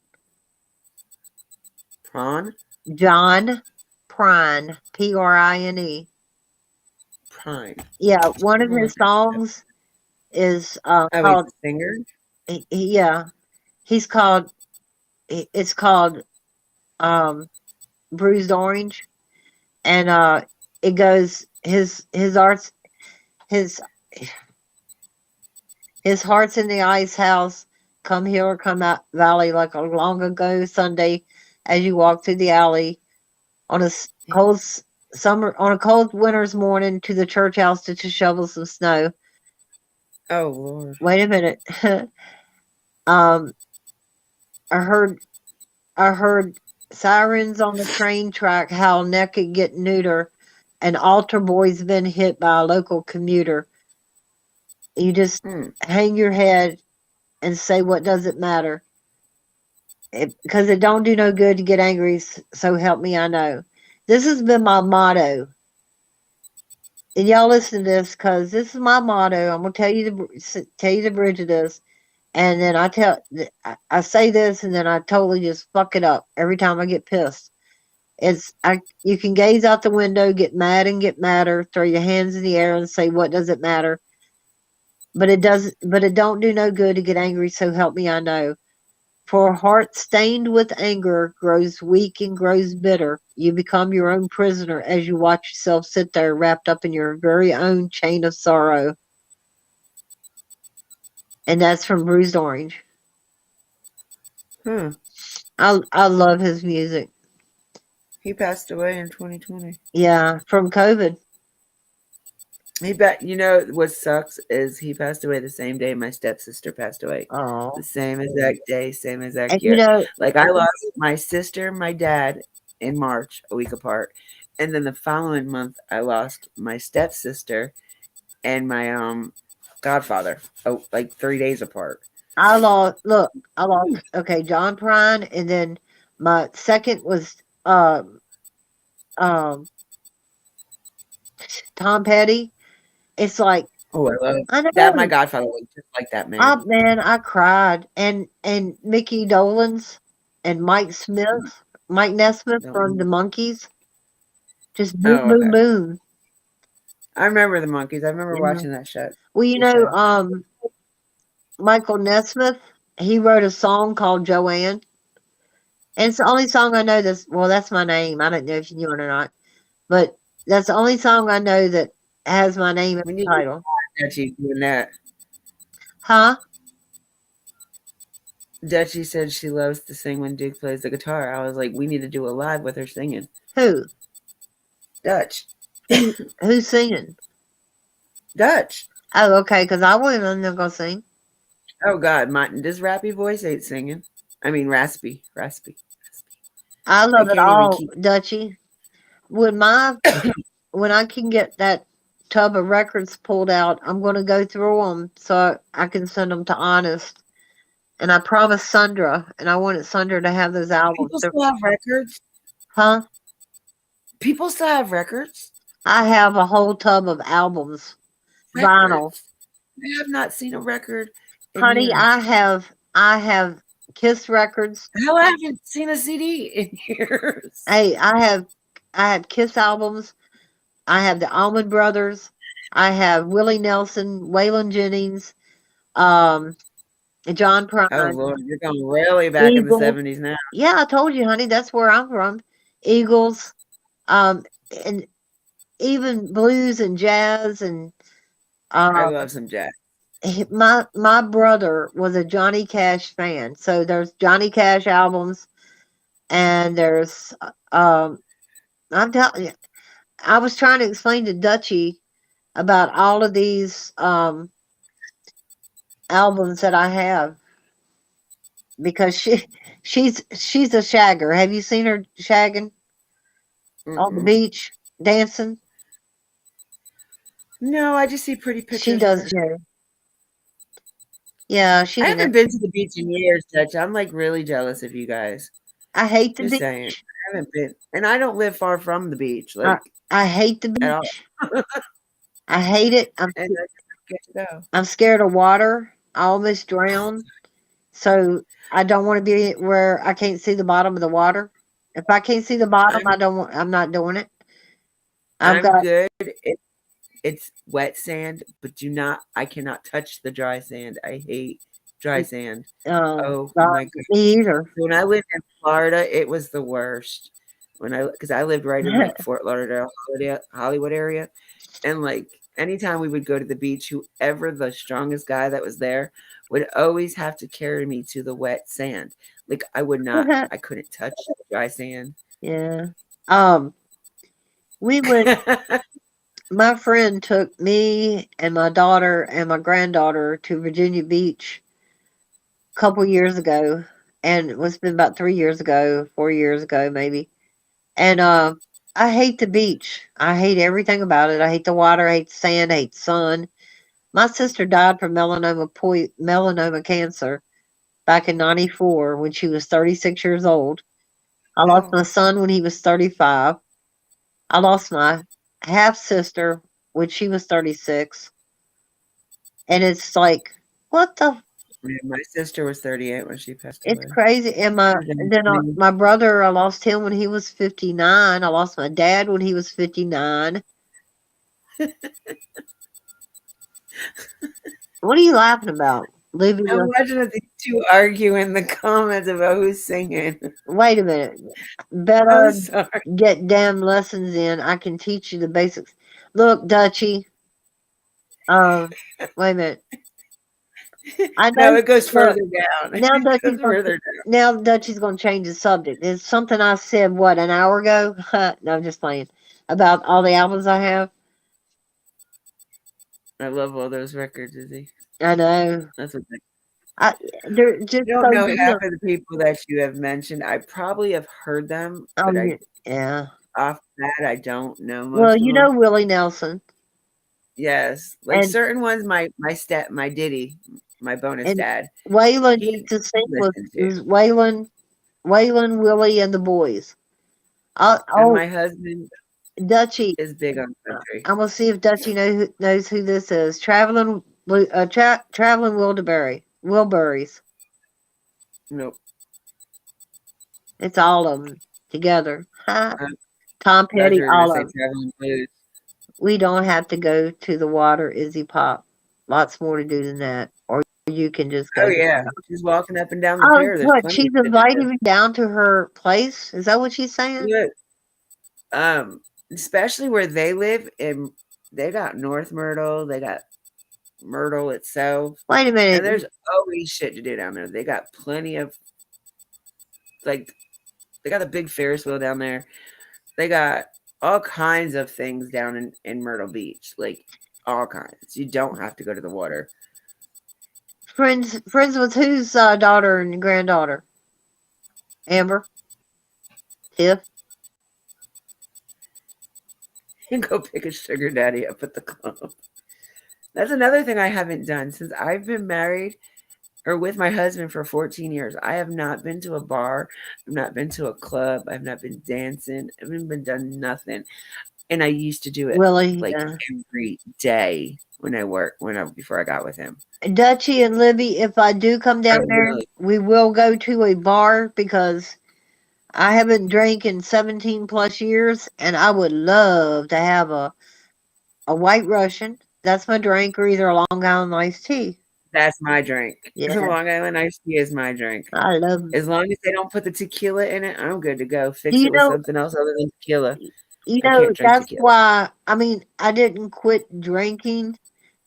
Speaker 1: Prawn?
Speaker 4: John Prine. Prine.
Speaker 1: Prime.
Speaker 4: Yeah, one of
Speaker 1: I'm gonna
Speaker 4: his songs is
Speaker 1: Oh, he's a
Speaker 4: called
Speaker 1: singer?
Speaker 4: yeah. He's called it's called Bruised Orange, and it goes his arts his his heart's in the ice house. Come hill or come out valley like a long ago Sunday, as you walk through the alley on a cold summer on a cold winter's morning to the church house to shovel some snow.
Speaker 1: Oh Lord.
Speaker 4: Wait a minute. um, I heard sirens on the train track howl naked get neuter, and altar boy's been hit by a local commuter. You just hang your head and say what doesn't matter. Because it don't do no good to get angry, so help me, I know. This has been my motto. And y'all listen to this because this is my motto. I'm gonna tell you the bridge of this, and then I say this, and then I totally just fuck it up every time I get pissed. You can gaze out the window, get mad and get madder, throw your hands in the air and say what does it matter, but it don't do no good to get angry. So help me, I know. For a heart stained with anger grows weak and grows bitter. You become your own prisoner as you watch yourself sit there wrapped up in your very own chain of sorrow. And that's from Bruised Orange.
Speaker 1: Huh.
Speaker 4: I love his music.
Speaker 1: He passed away in 2020.
Speaker 4: Yeah, from COVID.
Speaker 1: You know what sucks is he passed away the same day my stepsister passed away.
Speaker 4: Oh.
Speaker 1: The same exact day, same exact
Speaker 4: And
Speaker 1: year.
Speaker 4: you know,
Speaker 1: Like I lost my sister, my dad in March, a week apart. And then the following month I lost my stepsister and my godfather. Oh, like 3 days apart.
Speaker 4: I lost okay, John Prine, and then my second was um Tom Petty. It's like
Speaker 1: Oh, I love
Speaker 4: I
Speaker 1: that. My
Speaker 4: know.
Speaker 1: godfather was just like that man.
Speaker 4: Man, I cried. And Mickey Dolenz and Mike Nesmith from the Monkees. Just boom,
Speaker 1: Oh,
Speaker 4: boom,
Speaker 1: okay.
Speaker 4: boom.
Speaker 1: I remember the monkeys. I remember
Speaker 4: Yeah.
Speaker 1: watching that show.
Speaker 4: Well, you know, Michael Nesmith, he wrote a song called Joanne. And it's the only song I know that's my name. I don't know if you knew it or not. But that's the only song I know that has my name in
Speaker 1: We
Speaker 4: the
Speaker 1: need
Speaker 4: title.
Speaker 1: Dutchie doing that.
Speaker 4: Huh?
Speaker 1: Dutchie said she loves to sing when Duke plays the guitar. I was like, we need to do a live with her singing.
Speaker 4: Who?
Speaker 1: Dutch.
Speaker 4: Who's singing?
Speaker 1: Dutch.
Speaker 4: Oh, okay, because I wasn't going to sing.
Speaker 1: Oh, God. This rappy voice ain't singing. I mean, raspy.
Speaker 4: I love it
Speaker 1: can't even
Speaker 4: all,
Speaker 1: keep.
Speaker 4: Dutchie. When I can get that tub of records pulled out, I'm going to go through them so I can send them to Honest. And I promised Sandra, and I wanted Sandra to have those albums.
Speaker 1: People still have records?
Speaker 4: Huh?
Speaker 1: People still have records?
Speaker 4: I have a whole tub of albums, vinyl.
Speaker 1: I have not seen a record in
Speaker 4: Honey,
Speaker 1: years.
Speaker 4: I have Kiss records.
Speaker 1: Hell, I haven't seen a CD in years.
Speaker 4: Hey, I have Kiss albums. I have the Allman Brothers. I have Willie Nelson, Waylon Jennings, John Prine.
Speaker 1: Oh, Lord. You're going really back in the
Speaker 4: Eagles.
Speaker 1: 70s now.
Speaker 4: Yeah, I told you, honey, that's where I'm from. Eagles, and even blues and jazz and
Speaker 1: I love some jazz.
Speaker 4: my brother was a Johnny Cash fan. So there's Johnny Cash albums and there's I'm telling you, I was trying to explain to Dutchie about all of these albums that I have because she's a shagger. Have you seen her shagging on the beach dancing?
Speaker 1: No, I just see pretty pictures.
Speaker 4: She does. Yeah,
Speaker 1: I haven't been to the beach in years, Dutch. I'm like really jealous of you guys.
Speaker 4: I hate the
Speaker 1: just
Speaker 4: beach.
Speaker 1: Saying, I haven't been, and I don't live far from the beach. Like
Speaker 4: I hate the beach. I hate it. I'm scared of water. I almost drown. So I don't want to be where I can't see the bottom of the water. If I can't see the bottom, I'm not doing it.
Speaker 1: I'm good. It's wet sand, but I cannot touch the dry sand. I hate dry sand. Oh my goodness.
Speaker 4: Me either.
Speaker 1: When I lived in Florida, it was the worst. Because I lived right in like Fort Lauderdale, Hollywood area. And like anytime we would go to the beach, whoever the strongest guy that was there would always have to carry me to the wet sand. Like I couldn't touch the dry sand.
Speaker 4: Yeah. We went my friend took me and my daughter and my granddaughter to Virginia Beach a couple years ago. And it's been about 3 years ago, 4 years ago maybe. And I hate the beach. I hate everything about it. I hate the water, I hate the sand, I hate the sun. My sister died from melanoma cancer back in '94 when she was 36 years old. I lost
Speaker 1: Oh,
Speaker 4: my son when he was 35. I lost my half sister when she was 36. And it's like, what the?
Speaker 1: yeah, my sister was 38 when she passed
Speaker 4: It's
Speaker 1: away.
Speaker 4: crazy. And my brother, I lost him when he was 59. I lost my dad when he was 59. What are you laughing about? Living
Speaker 1: I'm watching these two argue in the comments about who's singing.
Speaker 4: Wait a minute.
Speaker 1: I'm
Speaker 4: Better
Speaker 1: sorry.
Speaker 4: get damn lessons in. I can teach you the basics. Look, Dutchie. Wait a minute. I
Speaker 1: No,
Speaker 4: know.
Speaker 1: it goes
Speaker 4: Look,
Speaker 1: further down.
Speaker 4: now
Speaker 1: It
Speaker 4: Dutchie's
Speaker 1: goes
Speaker 4: going.
Speaker 1: further down.
Speaker 4: Now Dutchie's going to change the subject. It's something I said what an hour ago. No, I'm just playing about all the albums I have.
Speaker 1: I love all those records, Izzy.
Speaker 4: I know.
Speaker 1: That's what they,
Speaker 4: I they're just
Speaker 1: I don't
Speaker 4: so
Speaker 1: know half
Speaker 4: good.
Speaker 1: of the people that you have mentioned. I probably have heard them,
Speaker 4: Oh
Speaker 1: but
Speaker 4: yeah.
Speaker 1: off that I don't know
Speaker 4: Well,
Speaker 1: most of
Speaker 4: you know
Speaker 1: them.
Speaker 4: Willie Nelson
Speaker 1: Yes, like
Speaker 4: and
Speaker 1: certain ones, my Diddy, my bonus
Speaker 4: and
Speaker 1: dad,
Speaker 4: Waylon used
Speaker 1: he
Speaker 4: to sing with
Speaker 1: listened to,
Speaker 4: was Waylon, Willie, and the boys.
Speaker 1: and
Speaker 4: Oh,
Speaker 1: my husband
Speaker 4: Dutchie.
Speaker 1: is big on country.
Speaker 4: I'm gonna see if Dutchie knows who this is. Traveling Wilburys.
Speaker 1: Nope.
Speaker 4: It's all of them together. Ha.
Speaker 1: I
Speaker 4: Tom
Speaker 1: thought
Speaker 4: Petty,
Speaker 1: you were gonna
Speaker 4: all
Speaker 1: say
Speaker 4: of them.
Speaker 1: traveling blues.
Speaker 4: We don't have to go to the water, Izzy Pop. Lots more to do than that. Or you can just
Speaker 1: Oh
Speaker 4: go to the
Speaker 1: yeah,
Speaker 4: water.
Speaker 1: she's walking up and down the
Speaker 4: Oh,
Speaker 1: pier. There's
Speaker 4: what?
Speaker 1: plenty
Speaker 4: She's
Speaker 1: of shit to
Speaker 4: inviting me down to her place? Is that what she's saying?
Speaker 1: do. Especially where they live, and they got North Myrtle, they got Myrtle itself,
Speaker 4: Wait a
Speaker 1: and
Speaker 4: minute.
Speaker 1: there's always shit to do down there. They got plenty of like they got a big Ferris wheel down there. They got all kinds of things down in Myrtle Beach, like all kinds. You don't have to go to the water.
Speaker 4: Friends with whose daughter and granddaughter? Amber? Tiff?
Speaker 1: And go pick a sugar daddy up at the club. That's another thing I haven't done since I've been married or with my husband for 14 years. I have not been to a bar. I've not been to a club. I've not been dancing. I haven't been done nothing. And I used to do it
Speaker 4: Willie?
Speaker 1: like every day before I got with him.
Speaker 4: Dutchie and Libby, if I do come
Speaker 1: Oh,
Speaker 4: down there,
Speaker 1: really?
Speaker 4: we will go to a bar because I haven't drank in 17 plus years, and I would love to have a White Russian. That's my drink, or either a Long Island iced tea.
Speaker 1: That's my drink.
Speaker 4: Yeah,
Speaker 1: Long Island iced tea is my drink.
Speaker 4: I love.
Speaker 1: As long as they don't put the tequila in it, I'm good to go.
Speaker 4: Do
Speaker 1: Fix
Speaker 4: you
Speaker 1: it with
Speaker 4: know?
Speaker 1: something else other than tequila.
Speaker 4: You
Speaker 1: I
Speaker 4: know
Speaker 1: can't drink
Speaker 4: that's
Speaker 1: tequila.
Speaker 4: why. I mean, I didn't quit drinking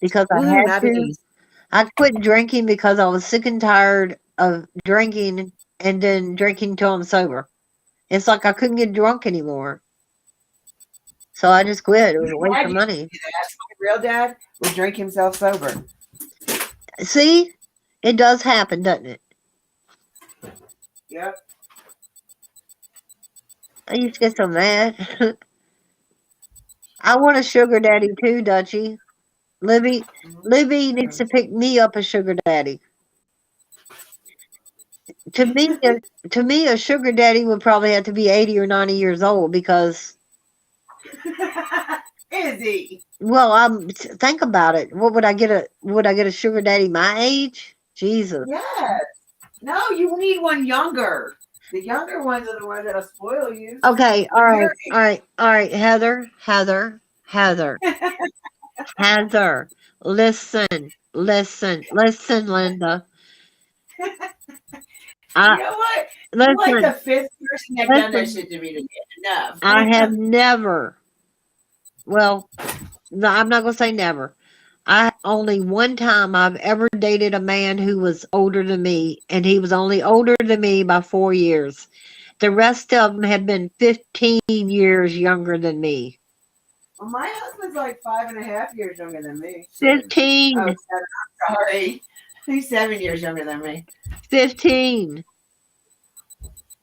Speaker 4: because I
Speaker 1: Woo,
Speaker 4: had
Speaker 1: not
Speaker 4: to.
Speaker 1: bees.
Speaker 4: I quit drinking because I was sick and tired of drinking and then drinking till I'm sober. It's like I couldn't get drunk anymore. So I just quit. It was a
Speaker 1: My
Speaker 4: waste
Speaker 1: dad
Speaker 4: of
Speaker 1: used to
Speaker 4: money.
Speaker 1: do that. My real dad would drink himself sober.
Speaker 4: See? It does happen, doesn't it?
Speaker 1: Yep.
Speaker 4: I used to get so mad. I want a sugar daddy too, Dutchie. Libby needs to pick me up a sugar daddy. To me, to me, a sugar daddy would probably have to be 80 or 90 years old because,
Speaker 1: Izzy.
Speaker 4: well, think about it. What would I get a sugar daddy my age? Jesus.
Speaker 1: Yes. No, you need one younger. The younger ones are the ones that'll spoil you.
Speaker 4: Okay, all
Speaker 1: When
Speaker 4: right,
Speaker 1: you're
Speaker 4: all right, all right. Heather. Heather, listen, Linda. I
Speaker 1: you know what? You're like the
Speaker 4: listen,
Speaker 1: fifth person that done that
Speaker 4: listen.
Speaker 1: shit to me today. Enough.
Speaker 4: I have never. Well, no, I'm not gonna say never. I only one time I've ever dated a man who was older than me, and he was only older than me by 4 years. The rest of them have been 15 years younger than me.
Speaker 1: Well, my husband's like 5.5 years younger than me.
Speaker 4: 15,
Speaker 1: Oh, 7. I'm sorry. He's 7 years younger than me.
Speaker 4: 15.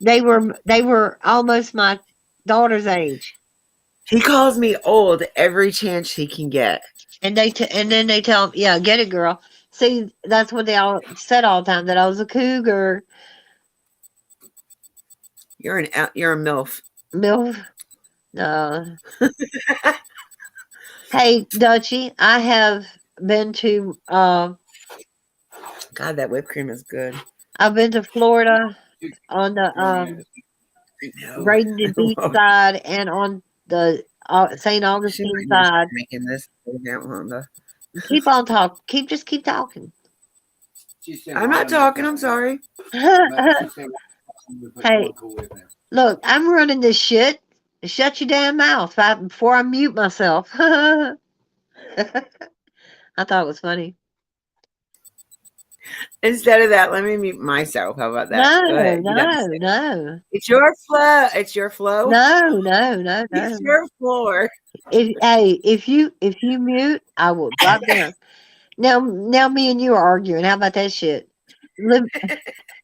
Speaker 4: They were almost my daughter's age.
Speaker 1: He calls me old every chance he can get.
Speaker 4: And then they tell him, yeah, get it, girl. See, that's what they all said all the time, that I was a cougar.
Speaker 1: You're a MILF.
Speaker 4: MILF. Hey, Dutchie, I have been to
Speaker 1: God, that whipped cream is good.
Speaker 4: I've been to Florida on the
Speaker 1: No.
Speaker 4: Bradenton Beach side and on the St. Augustine side.
Speaker 1: Making this Honda.
Speaker 4: Keep on talking. Just keep talking.
Speaker 1: I'm not talking. I'm sorry.
Speaker 4: Hey, look, I'm running this shit. Shut your damn mouth before I mute myself. I thought it was funny.
Speaker 1: Instead of that, let me mute myself. How about that? Go ahead.
Speaker 4: No.
Speaker 1: It's your flow. It's your flow.
Speaker 4: No.
Speaker 1: It's your floor.
Speaker 4: If you mute, I will drop down. Now me and you are arguing. How about that shit?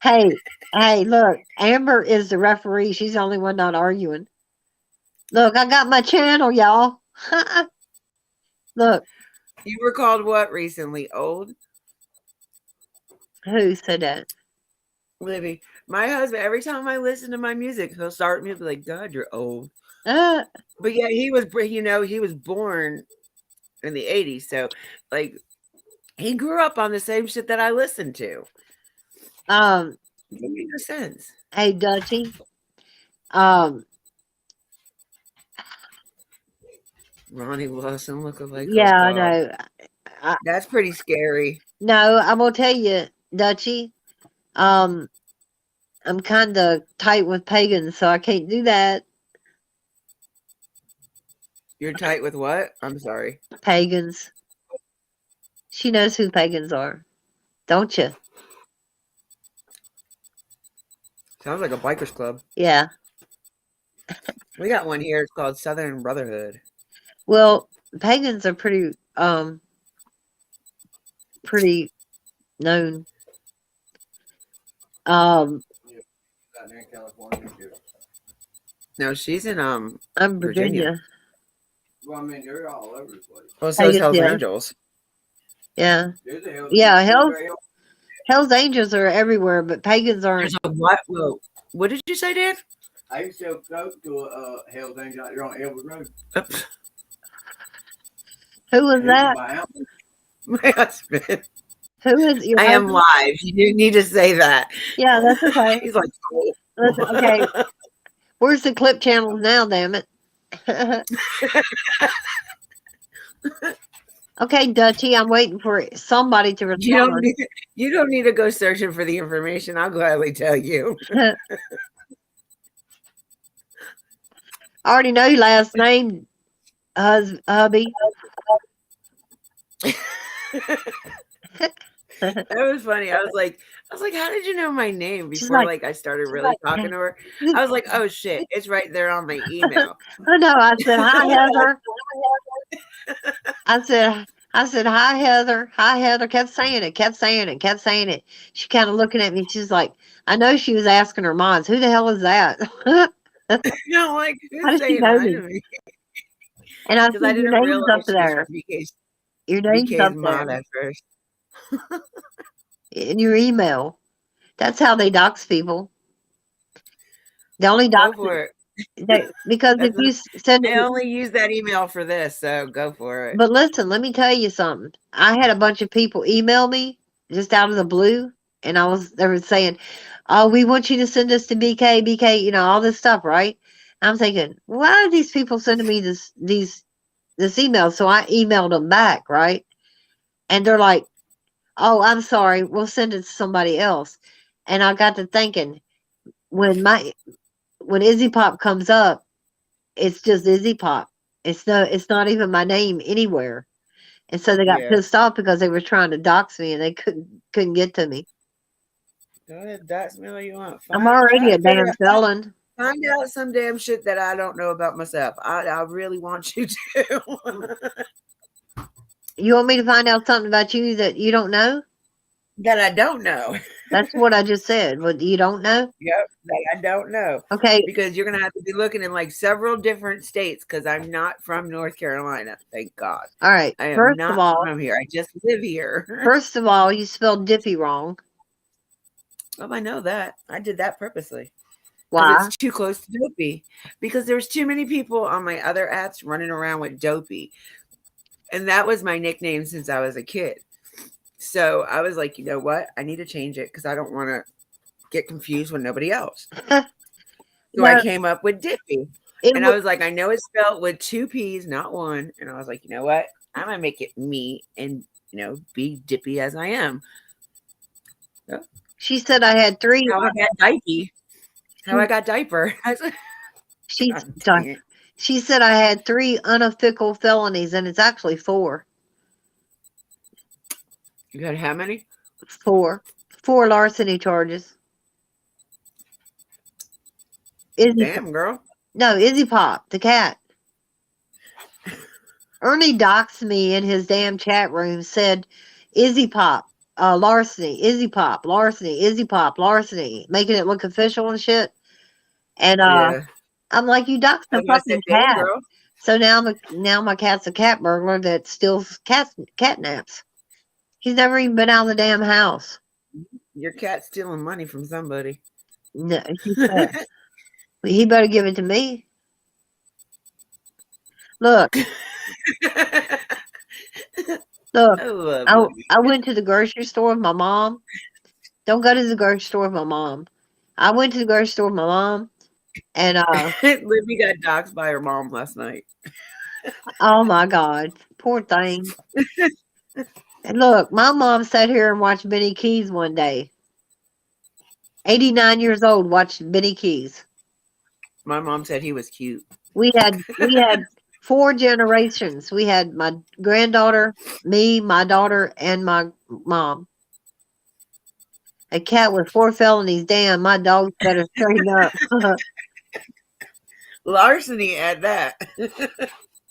Speaker 4: Hey, look, Amber is the referee. She's the only one not arguing. Look, I got my channel, y'all. Look.
Speaker 1: You were called what recently? Old?
Speaker 4: Who said that?
Speaker 1: Libby. My husband, every time I listen to my music, he'll start me like, God, you're old. But yeah, he was born in the 80s. So like he grew up on the same shit that I listened to. It made no sense.
Speaker 4: Hey, Dutchie.
Speaker 1: Ronnie Lawson lookalike.
Speaker 4: Yeah, I know.
Speaker 1: That's pretty scary.
Speaker 4: No, I'm gonna tell you, Dutchie. I'm kind of tight with pagans, so I can't do that.
Speaker 1: You're tight with what? I'm sorry.
Speaker 4: Pagans. She knows who pagans are, don't you?
Speaker 1: Sounds like a bikers club.
Speaker 4: Yeah.
Speaker 1: We got one here. It's called Southern Brotherhood.
Speaker 4: Well, pagans are pretty known.
Speaker 1: No, she's in
Speaker 4: I'm Virginia.
Speaker 5: Well, I mean, they're all over the place.
Speaker 1: Well, so is Hell's Angels.
Speaker 4: Yeah. Yeah, Hell's Angels are everywhere, but pagans aren't.
Speaker 1: What? Whoa. What did you say, Dan?
Speaker 5: I used to sell coke to a Hell's Angel out there on Elwood Road.
Speaker 4: Who was that?
Speaker 1: My husband.
Speaker 4: Who is your
Speaker 1: I
Speaker 4: husband?
Speaker 1: am live. You didn't need to say that.
Speaker 4: Yeah, that's okay.
Speaker 1: He's like, cool.
Speaker 4: Okay. Where's the clip channels now, damn it? Okay, Dutchie, I'm waiting for somebody to respond.
Speaker 1: You don't need to go searching for the information. I'll gladly tell you.
Speaker 4: I already know your last name, hubby.
Speaker 1: That was funny. I was like, how did you know my name before like I started really talking to her? I was like, oh shit, it's right there on my email.
Speaker 4: Oh no, I said hi Heather. I said hi Heather. Hi Heather. Kept saying it. She kind of looking at me. She's like, I know she was asking her moms, who the hell is that?
Speaker 1: No, like
Speaker 4: how did she know me? And I said, your name's up there. Your name's up there.
Speaker 1: At first.
Speaker 4: In your email. That's how they dox people. The only dox because if you send
Speaker 1: they only use that email for this, so go for it.
Speaker 4: But listen, let me tell you something. I had a bunch of people email me just out of the blue, and they were saying, "Oh, we want you to send us to BK, you know, all this stuff, right?" I'm thinking, why are these people sending me this email? So I emailed them back, right? And they're like, oh, I'm sorry, we'll send it to somebody else. And I got to thinking, when Izzy Pop comes up, it's just Izzy Pop. It's not even my name anywhere. And so they got pissed off because they were trying to dox me and they couldn't get to me.
Speaker 1: Go ahead, dox me all you want.
Speaker 4: I'm already a damn felon.
Speaker 1: Find out some damn shit that I don't know about myself. I really want you to.
Speaker 4: You want me to find out something about you that you don't know?
Speaker 1: That I don't know.
Speaker 4: That's what I just said. What, you don't know?
Speaker 1: Yep, that I don't know.
Speaker 4: Okay.
Speaker 1: Because you're gonna have to be looking in like several different states because I'm not from North Carolina, thank God.
Speaker 4: All right.
Speaker 1: I am
Speaker 4: First
Speaker 1: not
Speaker 4: of all,
Speaker 1: from here. I just live here.
Speaker 4: you spelled Dippy wrong.
Speaker 1: Oh, I know that. I did that purposely. Because
Speaker 4: Why?
Speaker 1: it's too close to dopey. Because there's too many people on my other apps running around with dopey. And that was my nickname since I was a kid. So I was like, you know what? I need to change it because I don't want to get confused with nobody else. So I
Speaker 4: No,
Speaker 1: came up with Dippy.
Speaker 4: it
Speaker 1: And I
Speaker 4: was.
Speaker 1: was like, I know it's spelled with two P's, not one. And I was like, you know what? I'm going to make it me and, be dippy as I am. So,
Speaker 4: She said I had three.
Speaker 1: how I got diaper. How I got diaper.
Speaker 4: She
Speaker 1: God dang it.
Speaker 4: she said I had 3 unofficial felonies, and it's actually 4.
Speaker 1: You got how many?
Speaker 4: 4 larceny charges.
Speaker 1: Damn, girl.
Speaker 4: No, Izzy Pop, the cat. Ernie doxed me in his damn chat room, said Izzy Pop, larceny, Izzy Pop, larceny, Izzy Pop, larceny, making it look official and shit. And
Speaker 1: Yeah.
Speaker 4: I'm like, you doxed the
Speaker 1: I said,
Speaker 4: fucking
Speaker 1: damn,
Speaker 4: cat.
Speaker 1: girl.
Speaker 4: So now my cat's a cat burglar that steals cat naps. He's never even been out of the damn house.
Speaker 1: Your cat's stealing money from somebody.
Speaker 4: No, he said, he better give it to me. Look, look.
Speaker 1: I love
Speaker 4: I went to the grocery store with my mom. Don't go to the grocery store with my mom. I went to the grocery store with my mom, and
Speaker 1: Libby got doxxed by her mom last night.
Speaker 4: oh my god, poor thing. And look, my mom sat here and watched Benny Keys one day. 89 years old, watched Benny Keys.
Speaker 1: My mom said he was cute.
Speaker 4: We had 4 generations. We had my granddaughter, me, my daughter, and my mom. A cat with 4 felonies. Damn, my dog's better straighten up.
Speaker 1: Larceny at that.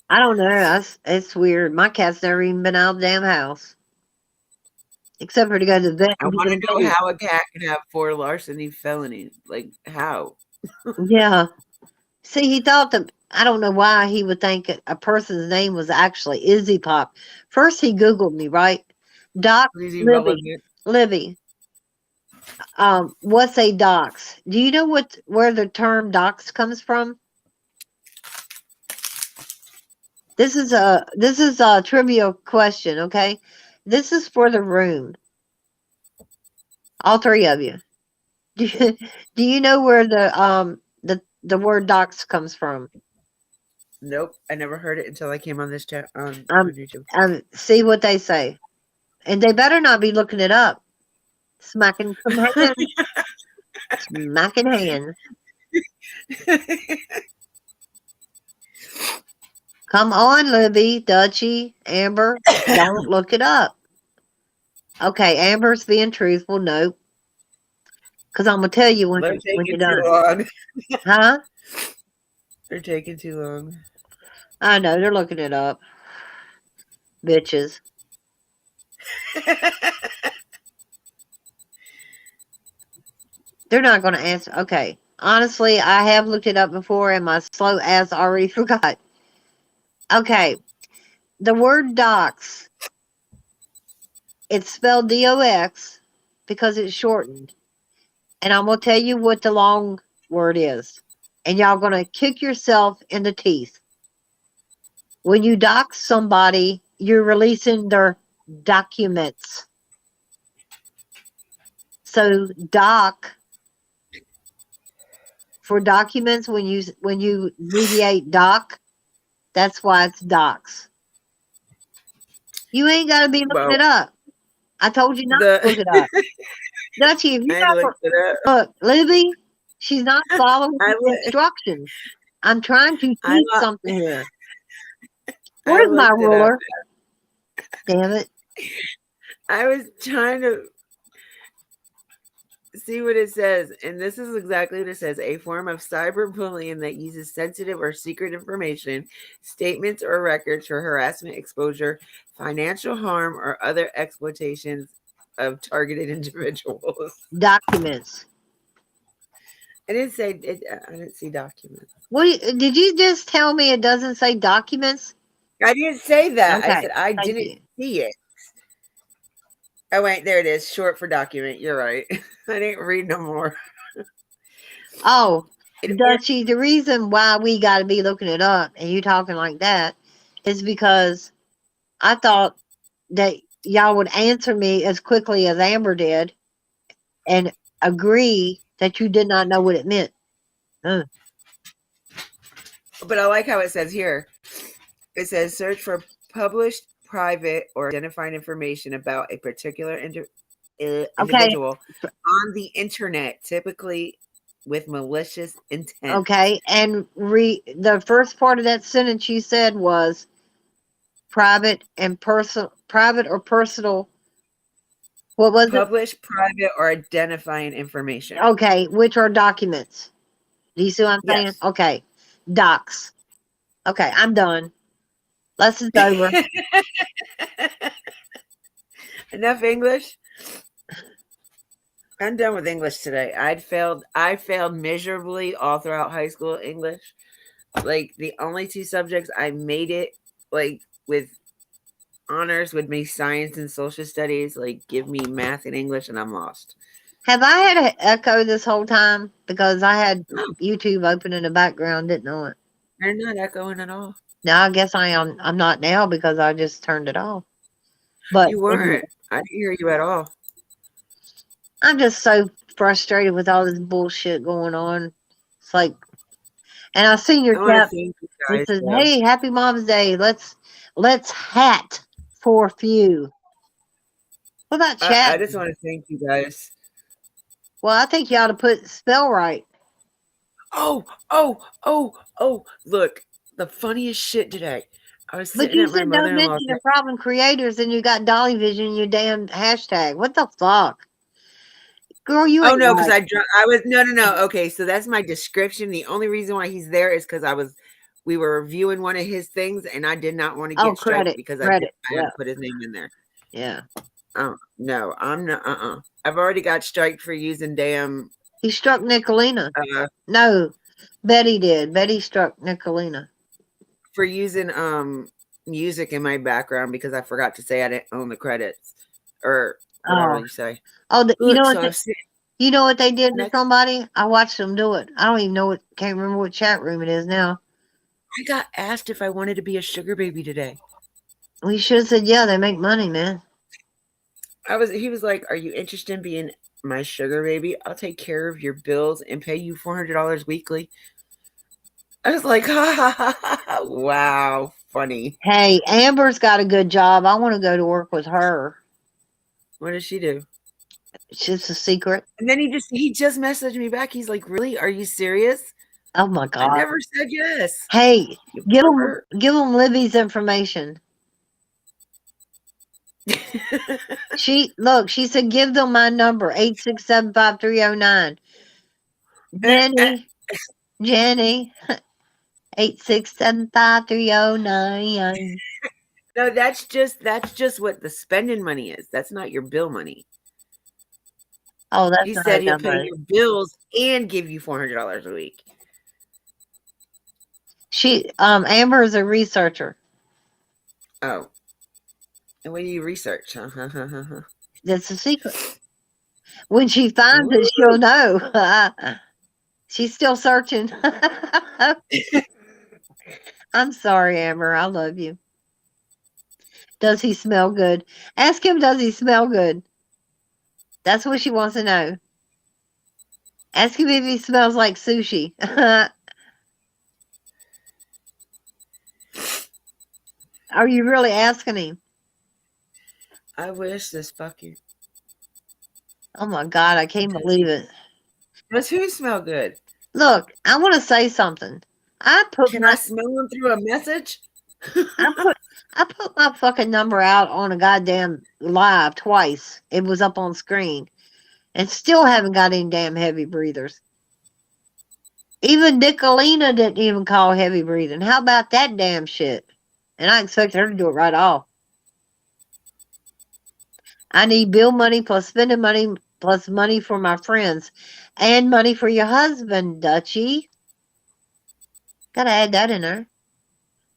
Speaker 4: I don't know. It's weird. My cat's never even been out of the damn house. Except for to go to the vet.
Speaker 1: I want to know how a cat can have 4 larceny felonies. Like, how?
Speaker 4: Yeah. See, he thought that, I don't know why he would think a person's name was actually Izzy Pop. First, he Googled me, right? Doc, Libby. What's a dox? Do you know where the term dox comes from? This is a trivial question, okay? This is for the room. All 3 of you. Do you know where the word dox comes from?
Speaker 1: Nope. I never heard it until I came on this chat on YouTube.
Speaker 4: See what they say. And they better not be looking it up. Smacking some hands. Smacking hands. Come on, Libby, Dutchie, Amber. Don't look it up. Okay, Amber's being truthful. Nope. Because I'm going to tell you when you're done.
Speaker 1: Too long.
Speaker 4: Huh?
Speaker 1: They're taking too long.
Speaker 4: I know, they're looking it up. Bitches. They're not going to answer. Okay. Honestly, I have looked it up before and my slow ass already forgot. Okay. The word dox, it's spelled DOX because it's shortened. And I'm going to tell you what the long word is. And y'all going to kick yourself in the teeth. When you dox somebody, you're releasing their documents. So doc for documents, when you abbreviate doc, that's why it's docs. You ain't got to be looking it up. I told you not to look it up. Dutchie, if you look, Libby, she's not following instructions. I'm trying to teach something here. Where's my ruler? Damn it.
Speaker 1: I was trying to see what it says, and this is exactly what it says: a form of cyberbullying that uses sensitive or secret information, statements, or records for harassment, exposure, financial harm, or other exploitations of targeted individuals.
Speaker 4: Documents.
Speaker 1: I didn't say it. I didn't see documents.
Speaker 4: What did you just tell me? It doesn't say documents.
Speaker 1: I didn't say that. I
Speaker 4: Okay,
Speaker 1: said I
Speaker 4: thank
Speaker 1: didn't
Speaker 4: you.
Speaker 1: see it. Oh wait, there it is. Short for document. You're right. I didn't read no more.
Speaker 4: Oh,
Speaker 1: It,
Speaker 4: Dutchie, the reason why we got to be looking it up and you talking like that is because I thought that y'all would answer me as quickly as Amber did and agree that you did not know what it meant.
Speaker 1: but I like how it says here. It says search for published, private, or identified information about a particular individual on the internet, typically with malicious intent.
Speaker 4: Okay, and the first part of that sentence you said was private or personal. What was
Speaker 1: Published, private, or identifying information.
Speaker 4: it? Okay, which are documents. Do you see what I'm saying?
Speaker 1: Yes.
Speaker 4: Okay, docs. Okay, I'm done. Lesson's over.
Speaker 1: Enough English. I'm done with English today. I failed miserably all throughout high school English. Like the only two subjects I made it like with honors would be science and social studies. Like give me math and English and I'm lost.
Speaker 4: Have I had an echo this whole time? Because I had
Speaker 1: No,
Speaker 4: YouTube open in the background, didn't know it.
Speaker 1: they're not echoing at all.
Speaker 4: Now I guess I am. I'm not now because I just turned it off. But
Speaker 1: You weren't. I didn't hear you at all.
Speaker 4: I'm just so frustrated with all this bullshit going on. It's like, and I seen your
Speaker 1: I want to
Speaker 4: chat.
Speaker 1: thank you
Speaker 4: It
Speaker 1: guys.
Speaker 4: says,
Speaker 1: though.
Speaker 4: "Hey, Happy Mom's Day. Let's hat for a few." What about chat?
Speaker 1: I just want to thank you guys.
Speaker 4: Well, I think you ought to put spell right.
Speaker 1: Oh, look, the funniest shit today. I was
Speaker 4: But
Speaker 1: sitting
Speaker 4: you
Speaker 1: at my
Speaker 4: said don't
Speaker 1: mother-in-law's.
Speaker 4: mention the problem creators, and you got Dolly Vision in your damn hashtag. What the fuck, girl? You
Speaker 1: Oh
Speaker 4: ain't
Speaker 1: no, because
Speaker 4: right.
Speaker 1: I was no. Okay, so that's my description. The only reason why he's there is because we were reviewing one of his things, and I did not want to
Speaker 4: Oh,
Speaker 1: get striked
Speaker 4: credit,
Speaker 1: because I
Speaker 4: credit.
Speaker 1: had
Speaker 4: Yeah,
Speaker 1: to put his name in there.
Speaker 4: yeah.
Speaker 1: Oh no, I'm not. I've already got striked for using damn.
Speaker 4: He struck Nicolina. No, Betty did. Betty struck Nicolina.
Speaker 1: For using music in my background because I forgot to say I didn't own the credits or whatever
Speaker 4: Oh,
Speaker 1: you say.
Speaker 4: oh. You know
Speaker 1: So
Speaker 4: what? You know what they did to somebody? I watched them do it. I don't even know what. Can't remember what chat room it is now.
Speaker 1: I got asked if I wanted to be a sugar baby today.
Speaker 4: We should have said, yeah, they make money, man.
Speaker 1: He was like, "Are you interested in being my sugar baby? I'll take care of your bills and pay you $400 weekly." I was like, wow, funny.
Speaker 4: Hey, Amber's got a good job. I want to go to work with her.
Speaker 1: What does she do?
Speaker 4: It's just a secret.
Speaker 1: And then he just messaged me back. He's like, "Really? Are you serious?"
Speaker 4: Oh my
Speaker 1: I
Speaker 4: god.
Speaker 1: never said yes.
Speaker 4: Hey, give them Libby's information. She said give them my number 8675309. Jenny 8675309.
Speaker 1: No, that's just what the spending money is. That's not your bill money.
Speaker 4: Oh, that's
Speaker 1: He
Speaker 4: not
Speaker 1: said he'll
Speaker 4: enough
Speaker 1: pay
Speaker 4: money.
Speaker 1: your bills and give you $400 a week.
Speaker 4: Amber is a researcher.
Speaker 1: Oh. And what do you research?
Speaker 4: That's a secret. When she finds it, she'll know. She's still searching. I'm sorry, Amber. I love you. Does he smell good? Ask him, does he smell good? That's what she wants to know. Ask him if he smells like sushi. Are you really asking him?
Speaker 1: I wish this fucking.
Speaker 4: Oh my God, I can't believe it.
Speaker 1: Does who smell good?
Speaker 4: Look, I want to say something. I
Speaker 1: smell them through a message?
Speaker 4: I put my fucking number out on a goddamn live twice. It was up on screen. And still haven't got any damn heavy breathers. Even Nicolina didn't even call heavy breathing. How about that damn shit? And I expect her to do it right off. I need bill money plus spending money plus money for my friends and money for your husband, Dutchie. Gotta add that in there.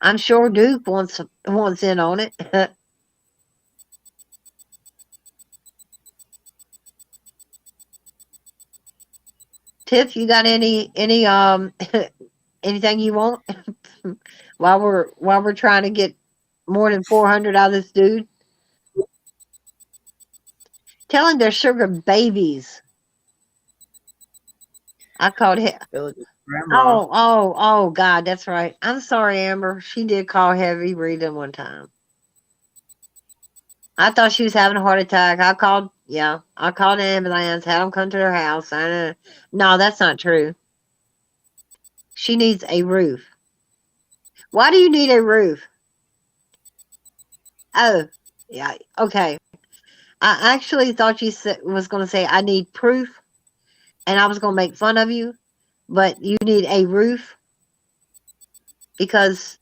Speaker 4: I'm sure Duke wants in on it. Tiff, you got any anything you want while we're trying to get more than 400 out of this dude? Tell him they're sugar babies. I called him.
Speaker 1: Village's grandma.
Speaker 4: Oh, God, that's right. I'm sorry, Amber. She did call heavy breathing one time. I thought she was having a heart attack. I called an ambulance, had them come to her house. No, that's not true. She needs a roof. Why do you need a roof? Oh, yeah, okay. I actually thought you was going to say, I need proof, and I was going to make fun of you, but you need a roof because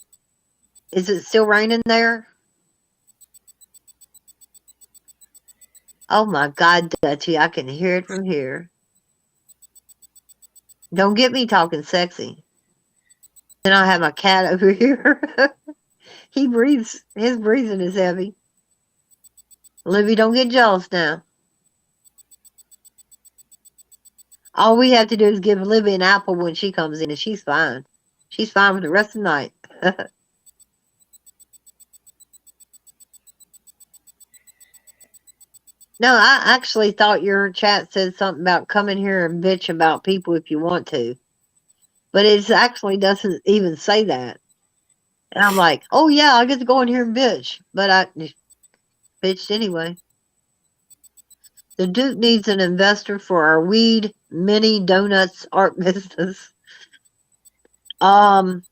Speaker 4: is it still raining there? Oh my God, Dutchie, I can hear it from here. Don't get me talking sexy. Then I have my cat over here. He breathes, his breathing is heavy. Libby, don't get jealous now. All we have to do is give Libby an apple when she comes in, and she's fine. She's fine for the rest of the night. No, I actually thought your chat said something about coming here and bitch about people if you want to. But it actually doesn't even say that. And I'm like, oh yeah, I get to go in here and bitch. But I bitched anyway. The Duke needs an investor for our weed, mini donuts art business. Um,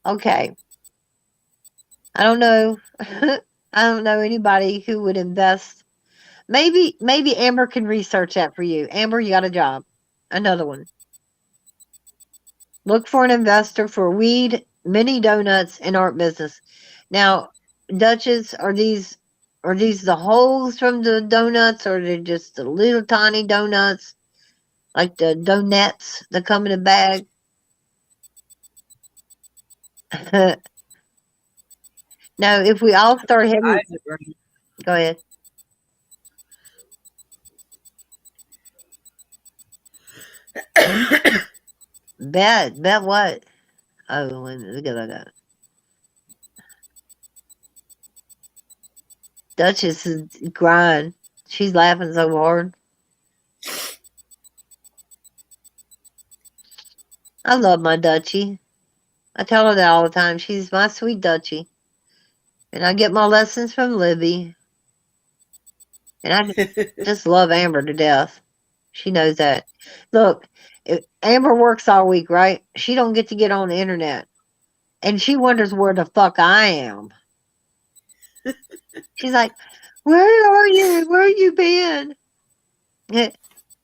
Speaker 4: okay. I don't know. I don't know anybody who would invest. Maybe Amber can research that for you. Amber, you got a job. Another one. Look for an investor for weed, mini donuts, and art business. Now, Duchess, are these the holes from the donuts, or are they just the little tiny donuts, like the donuts that come in a bag? Now, if we all start having, go ahead. Bet what? Oh, wait a minute, look at that. Duchess is crying. She's laughing so hard. I love my Dutchie. I tell her that all the time. She's my sweet Dutchie. And I get my lessons from Libby. And I just love Amber to death. She knows that. Look, Amber works all week, right? She don't get to get on the internet. And she wonders where the fuck I am. She's like, where are you? Where you been?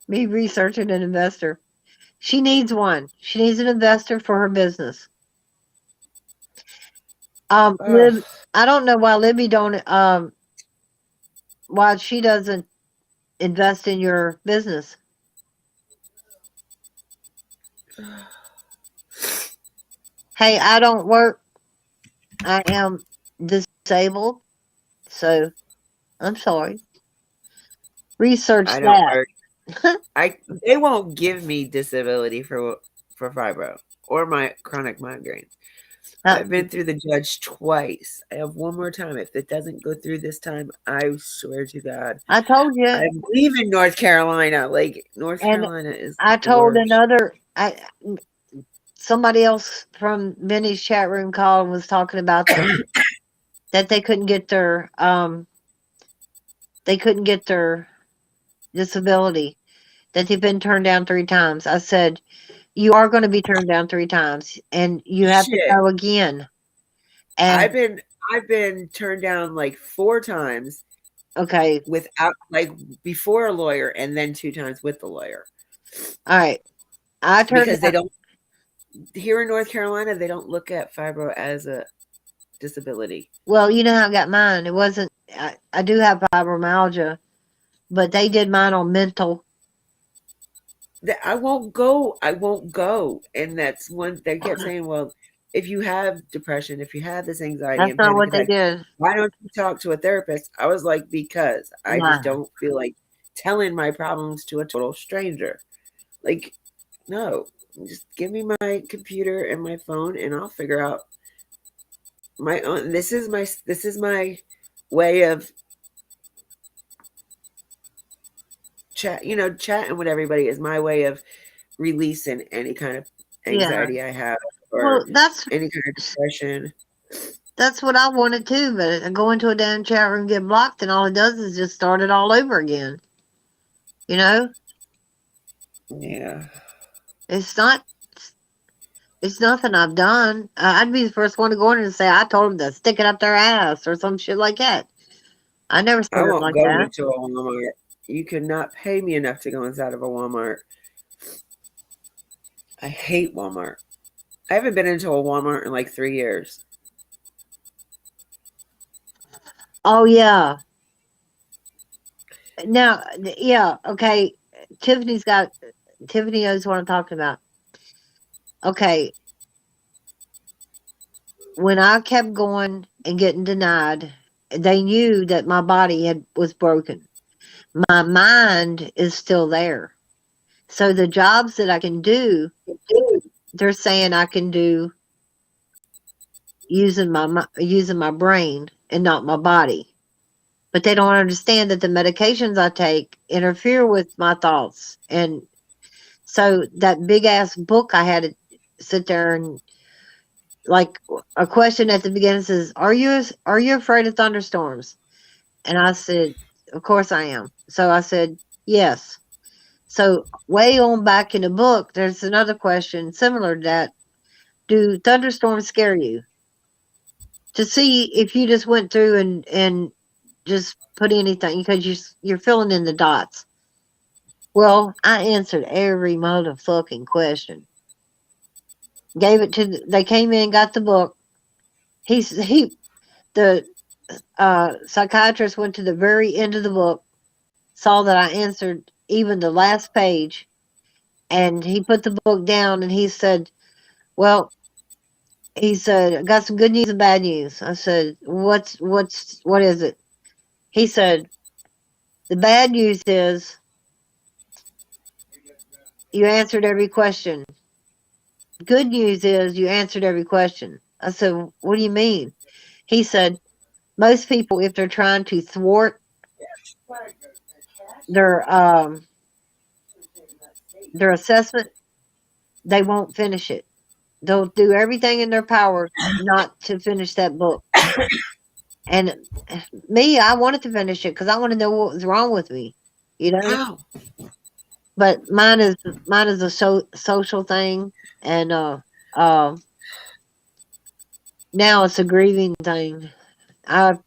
Speaker 4: Me researching an investor. She needs one. She needs an investor for her business. Lib, I don't know why Libby don't why she doesn't invest in your business. Hey, I don't work. I am disabled, so I'm sorry. Research
Speaker 1: I don't
Speaker 4: that.
Speaker 1: work. They won't give me disability for fibro or my chronic migraines. I've been through the judge twice. I have one more time. If it doesn't go through this time, I swear to God.
Speaker 4: I told you.
Speaker 1: I'm leaving North Carolina. Like, North Carolina is
Speaker 4: I told
Speaker 1: worst.
Speaker 4: somebody else from Minnie's chat room called and was talking about that they couldn't get their disability, that they've been turned down 3 times. I said, you are going to be turned down 3 times, and you have to go again. And
Speaker 1: I've been turned down like 4 times.
Speaker 4: Okay.
Speaker 1: Without, like, before a lawyer, and then 2 times with the lawyer.
Speaker 4: All right.
Speaker 1: Because they don't, here in North Carolina, they don't look at fibro as a disability.
Speaker 4: Well, you know how I got mine. It wasn't. I do have fibromyalgia, but they did mine on mental.
Speaker 1: That I won't go. I won't go. And that's one they kept saying, well, if you have depression, if you have this anxiety
Speaker 4: That's
Speaker 1: and
Speaker 4: not
Speaker 1: panic
Speaker 4: what they
Speaker 1: attack,
Speaker 4: did.
Speaker 1: why don't you talk to a therapist? I was like, because I just
Speaker 4: Nah.
Speaker 1: don't feel like telling my problems to a total stranger. Like, no. Just give me my computer and my phone and I'll figure out my own this is my way of chatting with everybody is my way of releasing any kind of
Speaker 4: Yeah.
Speaker 1: anxiety I have
Speaker 4: Well,
Speaker 1: or any kind of depression.
Speaker 4: that's what I wanted too. But I go into a damn chat room, get blocked, and all it does is just start it all over again. You know,
Speaker 1: Yeah.
Speaker 4: it's not. It's nothing I've done. I'd be the first one to go in and say I told them to stick it up their ass or some shit like that. I never said
Speaker 1: I
Speaker 4: it
Speaker 1: won't
Speaker 4: like
Speaker 1: go
Speaker 4: that.
Speaker 1: into a Walmart. You could not pay me enough to go inside of a Walmart. I hate Walmart. I haven't been into a Walmart in like 3 years.
Speaker 4: Oh yeah. Now, yeah. Okay. Tiffany knows what I'm talking about. Okay. When I kept going and getting denied, they knew that my body was broken. My mind is still there. So the jobs that I can do, they're saying I can do using my brain and not my body. But they don't understand that the medications I take interfere with my thoughts. And so that big ass book I had to sit there and like a question at the beginning says, "Are you afraid of thunderstorms?" And I said, "Of course I am." So I said, "Yes." So way on back in the book, there's another question similar to that. Do thunderstorms scare you? To see if you just went through and just put anything because you're filling in the dots. Well, I answered every motherfucking question. Gave it to they came in, got the book. The psychiatrist went to the very end of the book, saw that I answered even the last page, and he put the book down and he said, "Well," he said, "I got some good news and bad news." I said, what is it?" He said, "The bad news is you answered every question. Good news is you answered every question." I said, "What do you mean?" He said, "Most people, if they're trying to thwart their um their assessment, they won't finish it. They'll do everything in their power not to finish that book." And me, I wanted to finish it because I want to know what was wrong with me, you know.
Speaker 1: Ow.
Speaker 4: But mine is a social thing, and uh, now it's a grieving thing. I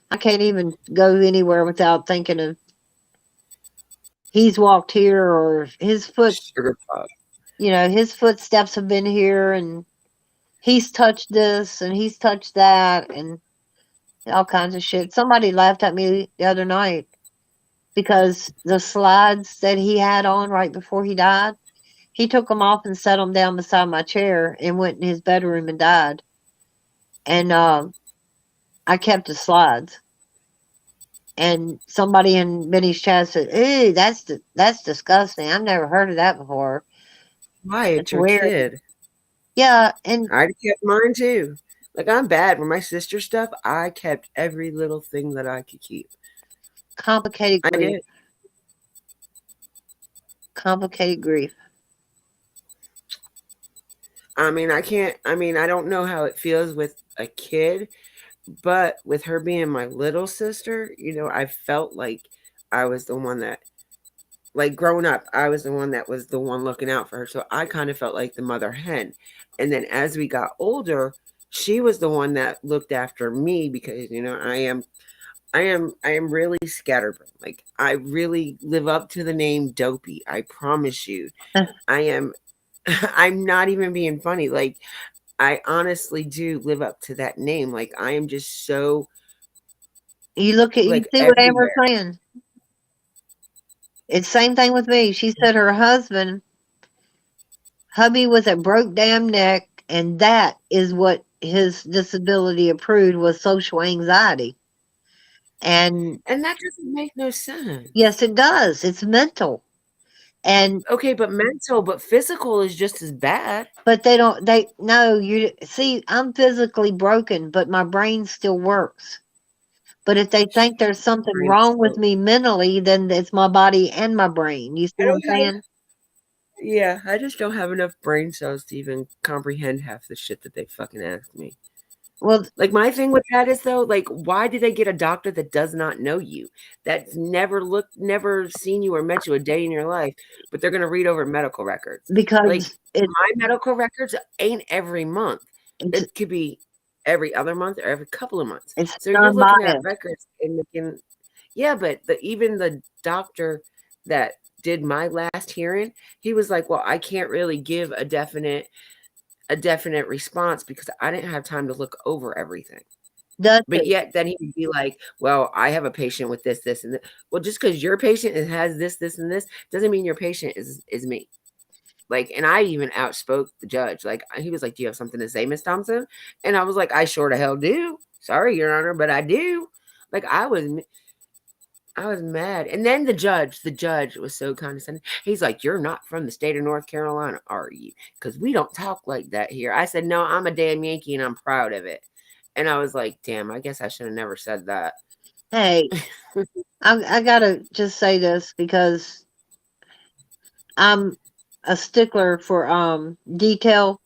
Speaker 4: I can't even go anywhere without thinking of he's walked here or his foot.
Speaker 1: Sugar pop.
Speaker 4: His footsteps have been here, and he's touched this and he's touched that, and all kinds of shit. Somebody laughed at me the other night because the slides that he had on right before he died, he took them off and set them down beside my chair and went in his bedroom and died. And I kept the slides. And somebody in Benny's chat said, "Ooh, that's disgusting. I've never heard of that before.
Speaker 1: Why?
Speaker 4: It's
Speaker 1: It's your
Speaker 4: weird."
Speaker 1: kid.
Speaker 4: Yeah, and
Speaker 1: I kept mine too. Like I'm bad with my sister stuff. I kept every little thing that I could keep.
Speaker 4: complicated
Speaker 1: I
Speaker 4: grief.
Speaker 1: did.
Speaker 4: Complicated grief.
Speaker 1: I mean, I can't. I mean, I don't know how it feels with a kid, but with her being my little sister, I felt like I was the one that, like, growing up, I was the one that was the one looking out for her. So I kind of felt like the mother hen. And then as we got older, she was the one that looked after me because I am really scatterbrained. Like I really live up to the name Dopey. I promise you. I am I'm not even being funny. Like I honestly do live up to that name. Like I am just so
Speaker 4: You
Speaker 1: like
Speaker 4: see what Amber's
Speaker 1: everywhere.
Speaker 4: saying. It's same thing with me. She said her hubby was a broke damn neck, and that is what his disability approved was social anxiety. And
Speaker 1: And that doesn't make no sense.
Speaker 4: yes, it does. It's mental. And
Speaker 1: Okay, but mental, but physical is just as bad.
Speaker 4: but they don't they no, you see, I'm physically broken, but my brain still works. But if they think there's something
Speaker 1: Brain
Speaker 4: wrong with
Speaker 1: still.
Speaker 4: me mentally, then it's my body and my brain. You see
Speaker 1: I
Speaker 4: what I'm
Speaker 1: don't have.
Speaker 4: saying?
Speaker 1: Yeah, I just don't have enough brain cells to even comprehend half the shit that they fucking ask me.
Speaker 4: Well,
Speaker 1: Like my thing with that is though, like, why did they get a doctor that does not know you, that's never seen you or met you a day in your life, but they're gonna read over medical records? Like
Speaker 4: because
Speaker 1: my medical records ain't every month.
Speaker 4: it's
Speaker 1: It could be every other month or every couple of months.
Speaker 4: it's
Speaker 1: So you're looking at
Speaker 4: non-biased.
Speaker 1: records and looking, yeah, but even the doctor that did my last hearing, he was like, well, I can't really give a definite response because I didn't have time to look over everything.
Speaker 4: Does
Speaker 1: But
Speaker 4: it?
Speaker 1: yet then he would be like, well, I have a patient with this, and this. Well, just because your patient has this, and this doesn't mean your patient is me. Like, and I even outspoke the judge. Like, he was like, do you have something to say, Miss Thompson? And I was like, I sure to hell do. Sorry, Your Honor, but I do. Like, I was mad. And then the judge was so condescending. He's like, you're not from the state of North Carolina, are you? Because we don't talk like that here. I said, no, I'm a damn Yankee and I'm proud of it. And I was like, damn, I guess I should have never said that.
Speaker 4: Hey, I gotta just say this because I'm a stickler for detail.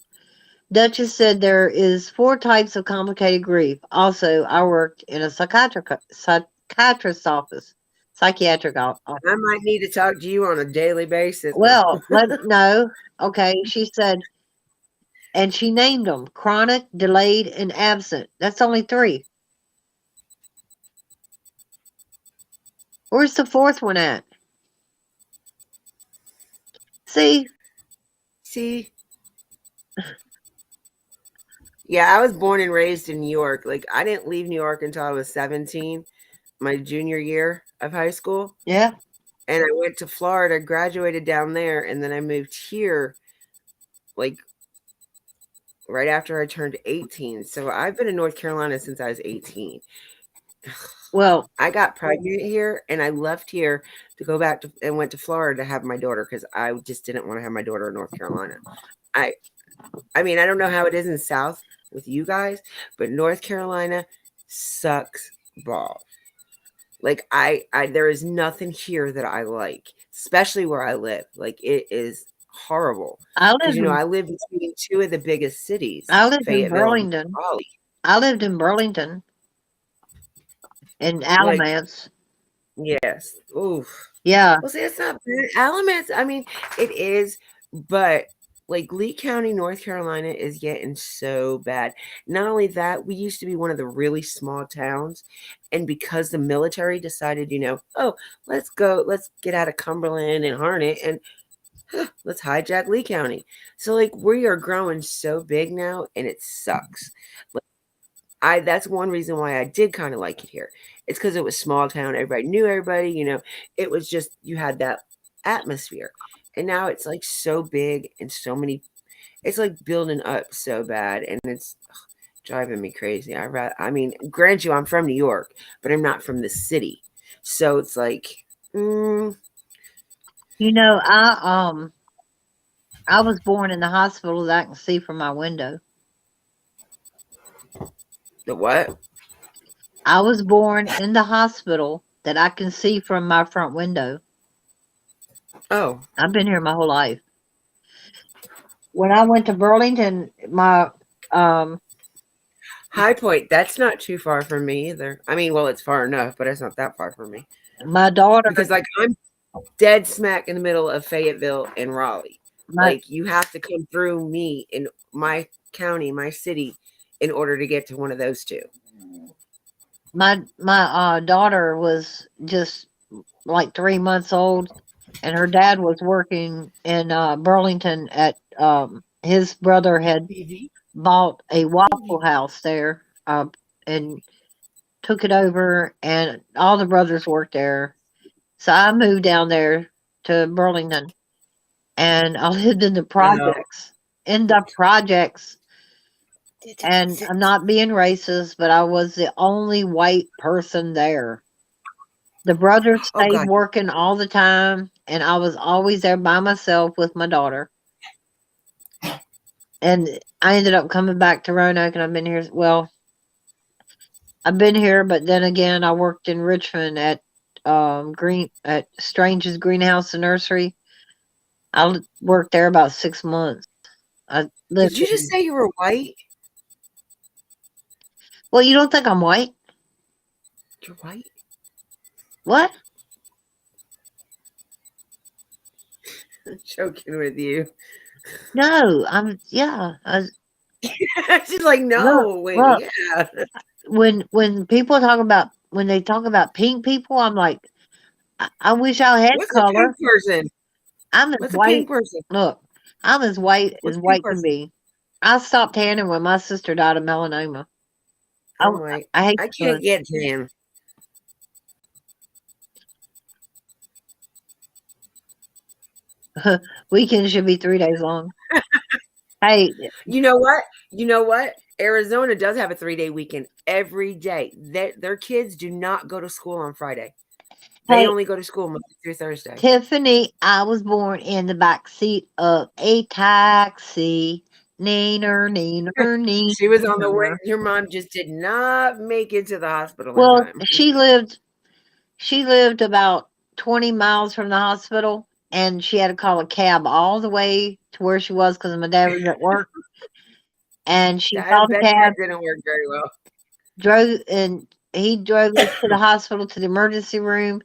Speaker 4: Duchess said there is 4 types of complicated grief. Also, I worked in a psychiatrist's office, psychiatric office.
Speaker 1: I might need to talk to you on a daily basis. No.
Speaker 4: Well, no, okay. She said, and she named them: chronic, delayed, and absent. That's only 3. Where's the 4th one at? See,
Speaker 1: See? Yeah, I was born and raised in New York. Like, I didn't leave New York until I was 17, my junior year of high school.
Speaker 4: yeah.
Speaker 1: And I went to Florida, graduated down there, and then I moved here like right after I turned 18. So I've been in North Carolina since I was 18.
Speaker 4: Well,
Speaker 1: I got pregnant here and I left here to go back to and went to Florida to have my daughter because I just didn't want to have my daughter in North Carolina. I I mean, I don't know how it is in the South with you guys, but North Carolina sucks balls. Like I there is nothing here that I like, especially where I live. Like it is horrible
Speaker 4: I
Speaker 1: because
Speaker 4: lived in
Speaker 1: I live between two of the biggest cities,
Speaker 4: I lived in
Speaker 1: Fayetteville and
Speaker 4: Burlington.
Speaker 1: Raleigh.
Speaker 4: I lived in Burlington and
Speaker 1: Like
Speaker 4: Alamance.
Speaker 1: yes, oof.
Speaker 4: Yeah,
Speaker 1: Well, see, it's not bad. Alamance, I mean, it is, but like Lee County, North Carolina is getting so bad. Not only that, we used to be one of the really small towns. And because the military decided, oh, let's get out of Cumberland and Harnett and let's hijack Lee County. So like we are growing so big now and it sucks. That's one reason why I did kind of like it here. It's because it was small town. Everybody knew everybody. It was just you had that atmosphere. And now it's like so big and so many. It's like building up so bad, and it's driving me crazy. I mean, grant you, I'm from New York, but I'm not from the city, so it's like,
Speaker 4: I was born in the hospital that I can see from my window.
Speaker 1: the what?
Speaker 4: I was born in the hospital that I can see from my front window.
Speaker 1: Oh,
Speaker 4: I've been here my whole life. When I went to Burlington, my
Speaker 1: High Point. That's not too far from me either. I mean, well, it's far enough, but it's not that far from me
Speaker 4: daughter,
Speaker 1: because like I'm dead smack in the middle of Fayetteville and Raleigh.
Speaker 4: my
Speaker 1: Like you have to come through me in my county, my city, in order to get to one of those two.
Speaker 4: my daughter was just like 3 months old, and her dad was working in Burlington at his brother had bought a Waffle House there, and took it over, and all the brothers worked there. So I moved down there to Burlington, and I lived in the
Speaker 1: Wow.
Speaker 4: projects. In the projects, and I'm not being racist, but I was the only white person there. The brothers
Speaker 1: Oh
Speaker 4: stayed
Speaker 1: God.
Speaker 4: working all the time, and I was always there by myself with my daughter. And I ended up coming back to Roanoke, and I've been here. Well, I've been here, but then again, I worked in Richmond at Strange's Greenhouse and Nursery. Worked there about 6 months. I lived
Speaker 1: Did you just
Speaker 4: in.
Speaker 1: say you were white?
Speaker 4: Well, you don't think I'm white?
Speaker 1: You're white?
Speaker 4: What?
Speaker 1: I'm joking with you.
Speaker 4: No, I'm. Yeah.
Speaker 1: She's like,
Speaker 4: Look,
Speaker 1: no, wait,
Speaker 4: look.
Speaker 1: yeah.
Speaker 4: When people talk about when they talk about pink people, I'm like, I wish I had
Speaker 1: What's a
Speaker 4: color.
Speaker 1: pink person?
Speaker 4: I'm as
Speaker 1: What's a
Speaker 4: white.
Speaker 1: pink person?
Speaker 4: Look, I'm as
Speaker 1: What's a pink
Speaker 4: white can
Speaker 1: person?
Speaker 4: be. I stopped tanning when my sister died of melanoma. I,
Speaker 1: I'm white.
Speaker 4: I hate
Speaker 1: I
Speaker 4: the
Speaker 1: can't get tan.
Speaker 4: sun. Weekend should be 3 days long. Hey,
Speaker 1: You know what? You know what? Arizona does have a 3-day weekend every day. Their kids do not go to school on Friday. They
Speaker 4: hey,
Speaker 1: only go to school Monday through Thursday.
Speaker 4: Tiffany, I was born in the back seat of a taxi. Neener, neener,
Speaker 1: She was on the way.
Speaker 4: neener.
Speaker 1: Your mom just did not make it to the hospital in
Speaker 4: Well,
Speaker 1: time.
Speaker 4: she lived about 20 miles from the hospital, and she had to call a cab all the way to where she was because my dad was at work. And she
Speaker 1: I
Speaker 4: called a
Speaker 1: bet
Speaker 4: cab,
Speaker 1: that didn't work very well.
Speaker 4: and he drove us to the hospital to the emergency room.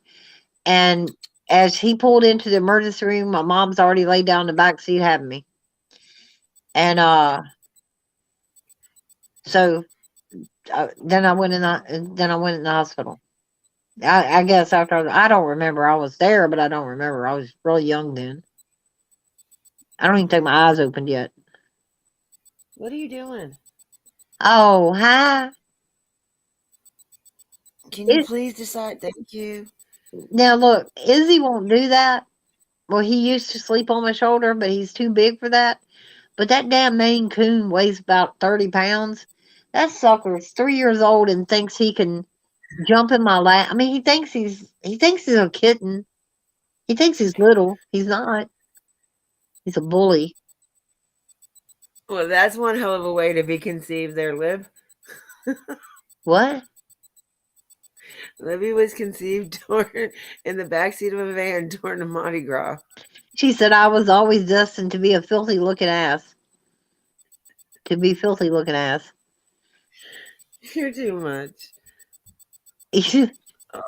Speaker 4: And as he pulled into the emergency room, my mom's already laid down in the back seat having me. And so then I went in the hospital. I guess after I don't remember I was there, but I don't remember. I was really young then. I don't even think my eyes opened yet.
Speaker 1: What are you doing?
Speaker 4: Oh, hi.
Speaker 1: Can you
Speaker 4: It,
Speaker 1: please decide? Thank you.
Speaker 4: Now look, Izzy won't do that. Well, he used to sleep on my shoulder, but he's too big for that. But that damn Maine Coon weighs about 30 pounds. That sucker's 3 years old and thinks he can jump in my lap. I mean, he thinks he's a kitten. He thinks he's little. He's not. He's a bully.
Speaker 1: Well, that's one hell of a way to be conceived there, Lib.
Speaker 4: What?
Speaker 1: Libby was conceived in the backseat of a van during the Mardi Gras.
Speaker 4: She said I was always destined to be a filthy looking ass. To be filthy looking ass.
Speaker 1: You're too much.
Speaker 4: It's
Speaker 1: Oh,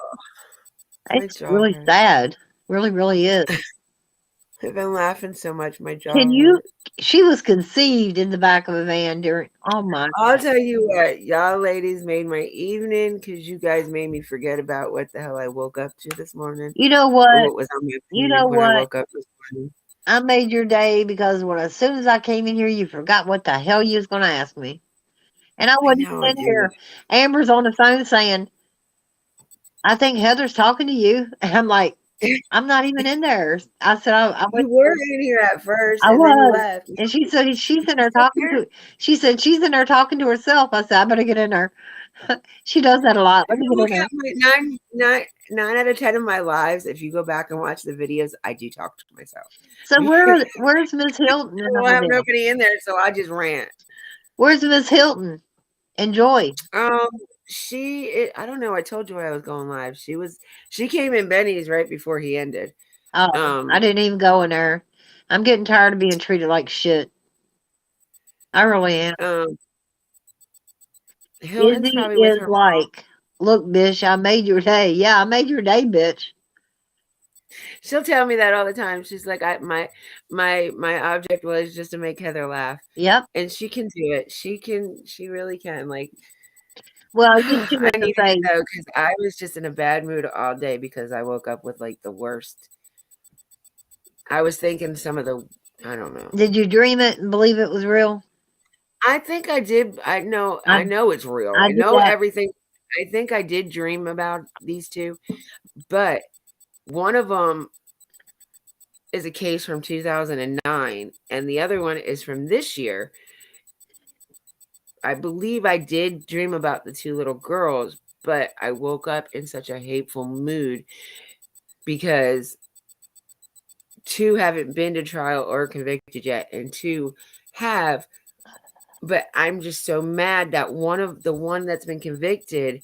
Speaker 1: my jaw
Speaker 4: really
Speaker 1: hurts.
Speaker 4: sad. Really, really is.
Speaker 1: I've been laughing so much, my jaw
Speaker 4: Can you?
Speaker 1: hurts.
Speaker 4: She was conceived in the back of a van during. Oh my!
Speaker 1: I'll tell you what, y'all ladies made my evening because you guys made me forget about what the hell I woke up to this morning.
Speaker 4: You know
Speaker 1: Or
Speaker 4: what?
Speaker 1: what was on my
Speaker 4: You
Speaker 1: feed
Speaker 4: know
Speaker 1: when I
Speaker 4: what?
Speaker 1: woke up this morning.
Speaker 4: I made your day because as soon as I came in here, you forgot what the hell you was going to ask me, and I
Speaker 1: I
Speaker 4: wasn't
Speaker 1: know,
Speaker 4: even in
Speaker 1: dude.
Speaker 4: here. Amber's on the phone saying, "I think Heather's talking to you," and I'm like, "I'm not even in there." I said, "I
Speaker 1: You
Speaker 4: went."
Speaker 1: were in here at first,
Speaker 4: I
Speaker 1: and then you
Speaker 4: was,
Speaker 1: left.
Speaker 4: and she said she's in
Speaker 1: You
Speaker 4: there
Speaker 1: still
Speaker 4: talking
Speaker 1: here?
Speaker 4: to. She said she's in there talking to herself. I said, "I better get in there." She does that a lot. Let
Speaker 1: If
Speaker 4: me
Speaker 1: you
Speaker 4: get in
Speaker 1: look
Speaker 4: there.
Speaker 1: at my 9 out of 10 of my lives, if you go back and watch the videos, I do talk to myself.
Speaker 4: So where's Miss Hilton
Speaker 1: I
Speaker 4: and
Speaker 1: don't
Speaker 4: all
Speaker 1: have
Speaker 4: them?
Speaker 1: nobody in there, so I just rant.
Speaker 4: Where's Miss Hilton and Joy?
Speaker 1: Um, I don't know. I told you I was going live. She came in Benny's right before he ended.
Speaker 4: Oh, I didn't even go in there. I'm getting tired of being treated like shit. I really am.
Speaker 1: Um, Hilton's
Speaker 4: Izzy
Speaker 1: probably with
Speaker 4: is
Speaker 1: her mom.
Speaker 4: like, look, bitch, I made your day. Yeah, I made your day, bitch.
Speaker 1: She'll tell me that all the time. She's like, my object was just to make Heather laugh,
Speaker 4: Yep.
Speaker 1: and she can do it. She really can. Like,
Speaker 4: Well, you
Speaker 1: I
Speaker 4: shouldn't have
Speaker 1: needed
Speaker 4: to say,
Speaker 1: it though because I was just in a bad mood all day because I woke up with like the worst. I was thinking some of the, I don't know.
Speaker 4: did you dream it and believe it was real?
Speaker 1: I think I did. I know.
Speaker 4: I
Speaker 1: I know it's real.
Speaker 4: I
Speaker 1: I
Speaker 4: did
Speaker 1: know
Speaker 4: that.
Speaker 1: everything. I think I did dream about these two, but one of them is a case from 2009, and the other one is from this year. I believe I did dream about the two little girls, but I woke up in such a hateful mood because two haven't been to trial or convicted yet, and two have. But I'm just so mad that one that's been convicted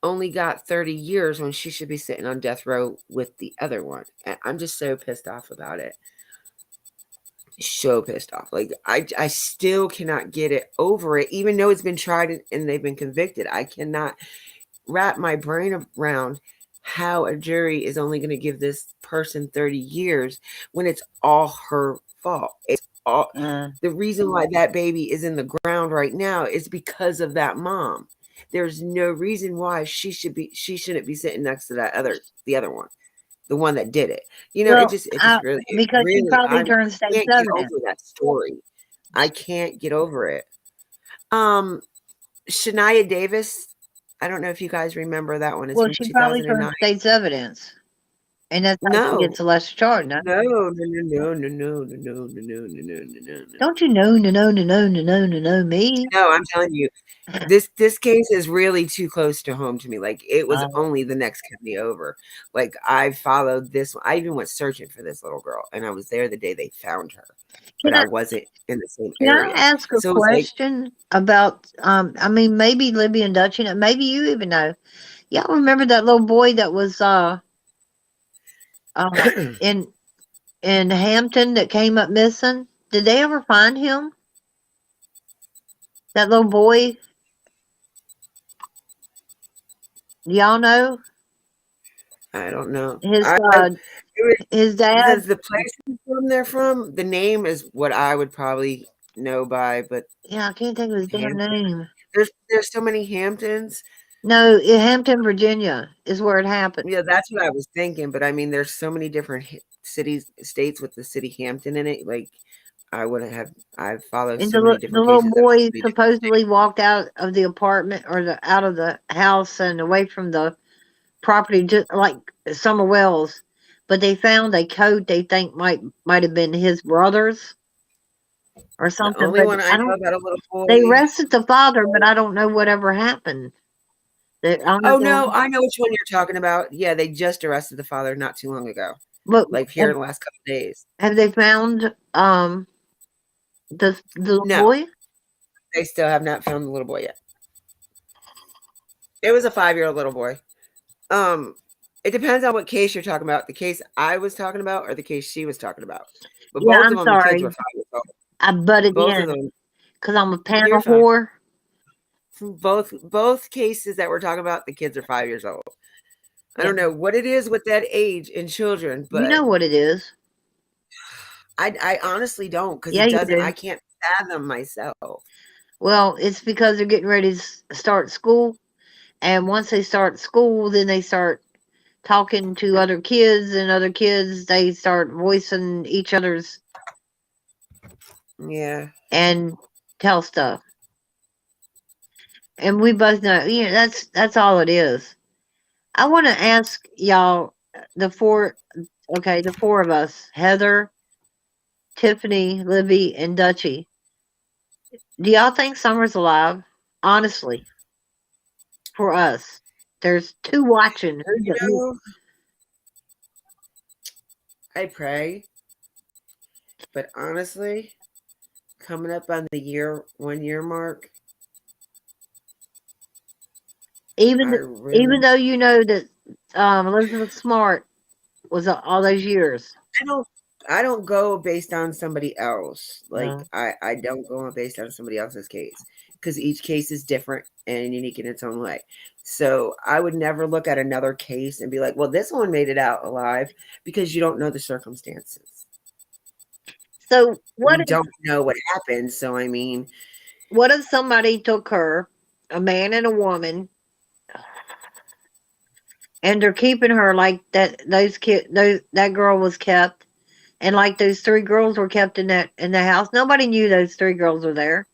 Speaker 1: only got 30 years when she should be sitting on death row with the other one. And I'm just so pissed off about it. So pissed off. Like I still cannot get it over it, even though it's been tried and they've been convicted. I cannot wrap my brain around how a jury is only going to give this person 30 years when it's all her fault. It's all the reason why that baby is in the ground right now is because of that mom. There's no reason why she shouldn't be sitting next to the other one, the one that did it.
Speaker 4: Well,
Speaker 1: It just really,
Speaker 4: because she probably
Speaker 1: I
Speaker 4: turned state
Speaker 1: can't get
Speaker 4: seven.
Speaker 1: over that story. I can't get over it. Shania Davis, I don't know if you guys remember that one. It's
Speaker 4: Well,
Speaker 1: from
Speaker 4: she probably turned
Speaker 1: 2009.
Speaker 4: state's evidence, and that's how she
Speaker 1: No,
Speaker 4: gets a lesser charge. No,
Speaker 1: no, no, no, no, no, no, no, no, no, no, no, no, no.
Speaker 4: don't you know? No, no, no, no, no, no, no, no, me.
Speaker 1: No, I'm telling you, this case is really too close to home to me. Like it was only the next county over. Like I followed this one. I even went searching for this little girl, and I was there the day they found her, but
Speaker 4: Can
Speaker 1: I
Speaker 4: I
Speaker 1: wasn't in the same
Speaker 4: can I
Speaker 1: area.
Speaker 4: ask a
Speaker 1: So it was like,
Speaker 4: question about? I mean, maybe Libby and Dutch, maybe you even know. Y'all remember that little boy that was in Hampton that came up missing? Did they ever find him? That little boy. Y'all know
Speaker 1: I don't know.
Speaker 4: his his dad.
Speaker 1: The place they're from, the name is what I would probably know by, but
Speaker 4: Yeah, I can't think of his damn name.
Speaker 1: there's so many Hamptons.
Speaker 4: No, in Hampton, Virginia is where it happened.
Speaker 1: Yeah, that's what I was thinking. But I mean, there's so many different states with the city Hampton in it. Like I follow
Speaker 4: And
Speaker 1: so many
Speaker 4: the
Speaker 1: different
Speaker 4: little
Speaker 1: cases. That
Speaker 4: boy supposedly walked out of the apartment or out of the house and away from the property, just like Summer Wells. But they found a coat they think might have been his brother's or
Speaker 1: the
Speaker 4: something.
Speaker 1: only
Speaker 4: But
Speaker 1: one I
Speaker 4: I
Speaker 1: know
Speaker 4: don't.
Speaker 1: about a little
Speaker 4: They
Speaker 1: boy.
Speaker 4: arrested the father, but I don't know whatever happened. I don't know
Speaker 1: Oh
Speaker 4: if
Speaker 1: no, I know which one you're talking about. Yeah, they just arrested the father not too long ago.
Speaker 4: but
Speaker 1: Like here in the last couple of days.
Speaker 4: have they found the little
Speaker 1: No,
Speaker 4: boy?
Speaker 1: they still have not found the little boy yet. It was a 5-year-old little boy. It depends on what case you're talking about. The case I was talking about or the case she was talking about. But
Speaker 4: Yeah,
Speaker 1: both
Speaker 4: I'm
Speaker 1: of them, the kids
Speaker 4: sorry.
Speaker 1: were 5 years old.
Speaker 4: I butted
Speaker 1: Both of
Speaker 4: in
Speaker 1: them.
Speaker 4: because I'm a
Speaker 1: You're
Speaker 4: panel
Speaker 1: fine.
Speaker 4: whore.
Speaker 1: Both cases that we're talking about, the kids are 5 years old. I don't know what it is with that age in children,
Speaker 4: You
Speaker 1: but
Speaker 4: know what it is.
Speaker 1: I honestly don't because
Speaker 4: Yeah,
Speaker 1: it
Speaker 4: you
Speaker 1: doesn't.
Speaker 4: do.
Speaker 1: I can't fathom myself.
Speaker 4: Well, it's because they're getting ready to start school. And once they start school, then they start talking to other kids, and other kids, they start voicing each other's
Speaker 1: Yeah.
Speaker 4: and tell stuff. And we both know, that's all it is. I want to ask y'all, the four of us, Heather, Tiffany, Libby, and Dutchie. Do y'all think Summer's alive? Honestly, for us, there's two watching.
Speaker 1: You know, I pray, but honestly, coming up on the 1 year mark,
Speaker 4: Even
Speaker 1: I
Speaker 4: even
Speaker 1: really
Speaker 4: though you know that Elizabeth Smart was all those years.
Speaker 1: I don't I don't go based on somebody else. Like
Speaker 4: No.
Speaker 1: I don't go based on somebody else's case because each case is different and unique in its own way. So I would never look at another case and be like, well, this one made it out alive because you don't know the circumstances.
Speaker 4: So
Speaker 1: We don't know what happened. So I mean,
Speaker 4: what if somebody took her, a man and a woman, and they're keeping her like that? That girl was kept, And like those 3 girls were kept in the house. Nobody knew those 3 girls were there.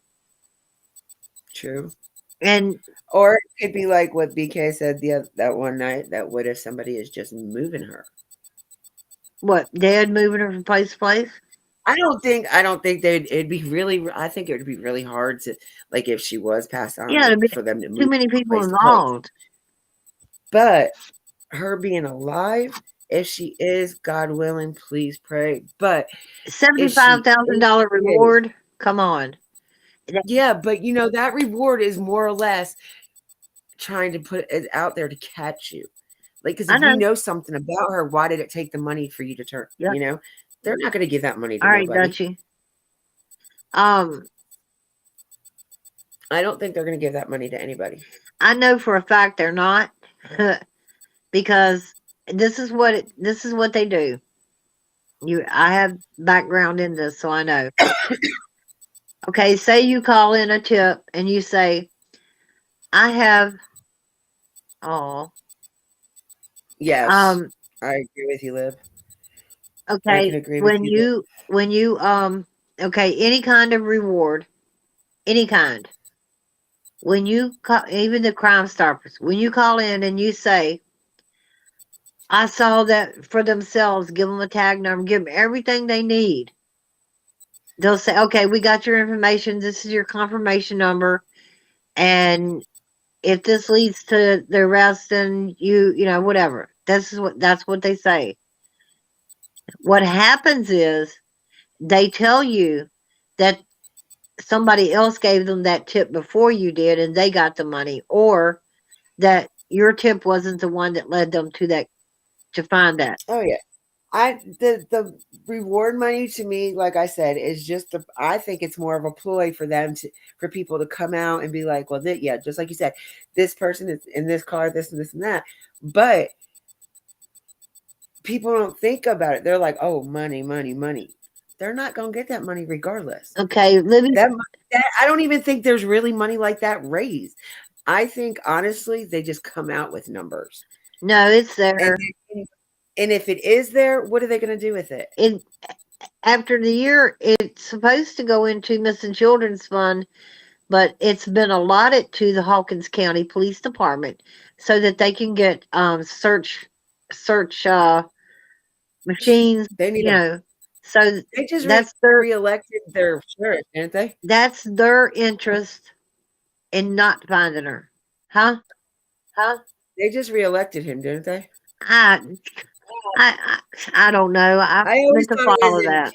Speaker 1: True.
Speaker 4: And
Speaker 1: Or it could be like what BK said that one night. That what if somebody is just moving her?
Speaker 4: what, Dad moving her from place to place?
Speaker 1: I don't think it'd be really. I think it would be really hard to, like, if she was passed on,
Speaker 4: Yeah,
Speaker 1: like,
Speaker 4: there'd be
Speaker 1: for them to move
Speaker 4: too many
Speaker 1: from
Speaker 4: people
Speaker 1: place to place.
Speaker 4: involved.
Speaker 1: But her being alive, if she is, God willing, please pray. But if she
Speaker 4: $75,000
Speaker 1: is,
Speaker 4: reward. Come on.
Speaker 1: yeah, but that reward is more or less trying to put it out there to catch you. Like, because
Speaker 4: I
Speaker 1: if you
Speaker 4: know.
Speaker 1: know something about her, why did it take the money for you to turn?
Speaker 4: Yeah.
Speaker 1: They're not going to give that money to
Speaker 4: All right,
Speaker 1: nobody.
Speaker 4: Dutchie.
Speaker 1: I don't think they're going to give that money to anybody.
Speaker 4: I know for a fact they're not, because this is what they do. I have background in this, so I know. Okay, say you call in a tip and you say, "I have." Oh.
Speaker 1: Yes, I agree with you, Liv. I
Speaker 4: Okay.
Speaker 1: can agree with you.
Speaker 4: When you okay, any kind of reward, any kind. When you call, even the Crime Stoppers, when you call in and you say, "I saw that for themselves," give them a tag number, give them everything they need. They'll say, "Okay, we got your information. This is your confirmation number, and if this leads to the arrest, then whatever." That's what they say. What happens is they tell you that somebody else gave them that tip before you did, and they got the money, or that your tip wasn't the one that led them to find that.
Speaker 1: Oh yeah. The reward money to me, like I said, is just I think it's more of a ploy for them for people to come out and be like, well, yeah, just like you said, this person is in this car, this and this and that. But people don't think about it. They're like, oh, money, money, money. They're not gonna get that money regardless.
Speaker 4: Okay, Libby.
Speaker 1: That I don't even think there's really money like that raised. I think honestly, they just come out with numbers.
Speaker 4: No, it's there.
Speaker 1: And if it is there, what are they going to do with it?
Speaker 4: After the year, it's supposed to go into Missing Children's Fund, but it's been allotted to the Hawkins County Police Department so that they can get search machines.
Speaker 1: They need
Speaker 4: so
Speaker 1: they just
Speaker 4: that's
Speaker 1: reelected their sheriff, didn't they?
Speaker 4: That's their interest in not finding her, huh?
Speaker 1: They just reelected him, didn't they?
Speaker 4: I don't know.
Speaker 1: I always
Speaker 4: meant to
Speaker 1: thought
Speaker 4: follow
Speaker 1: it was
Speaker 4: that.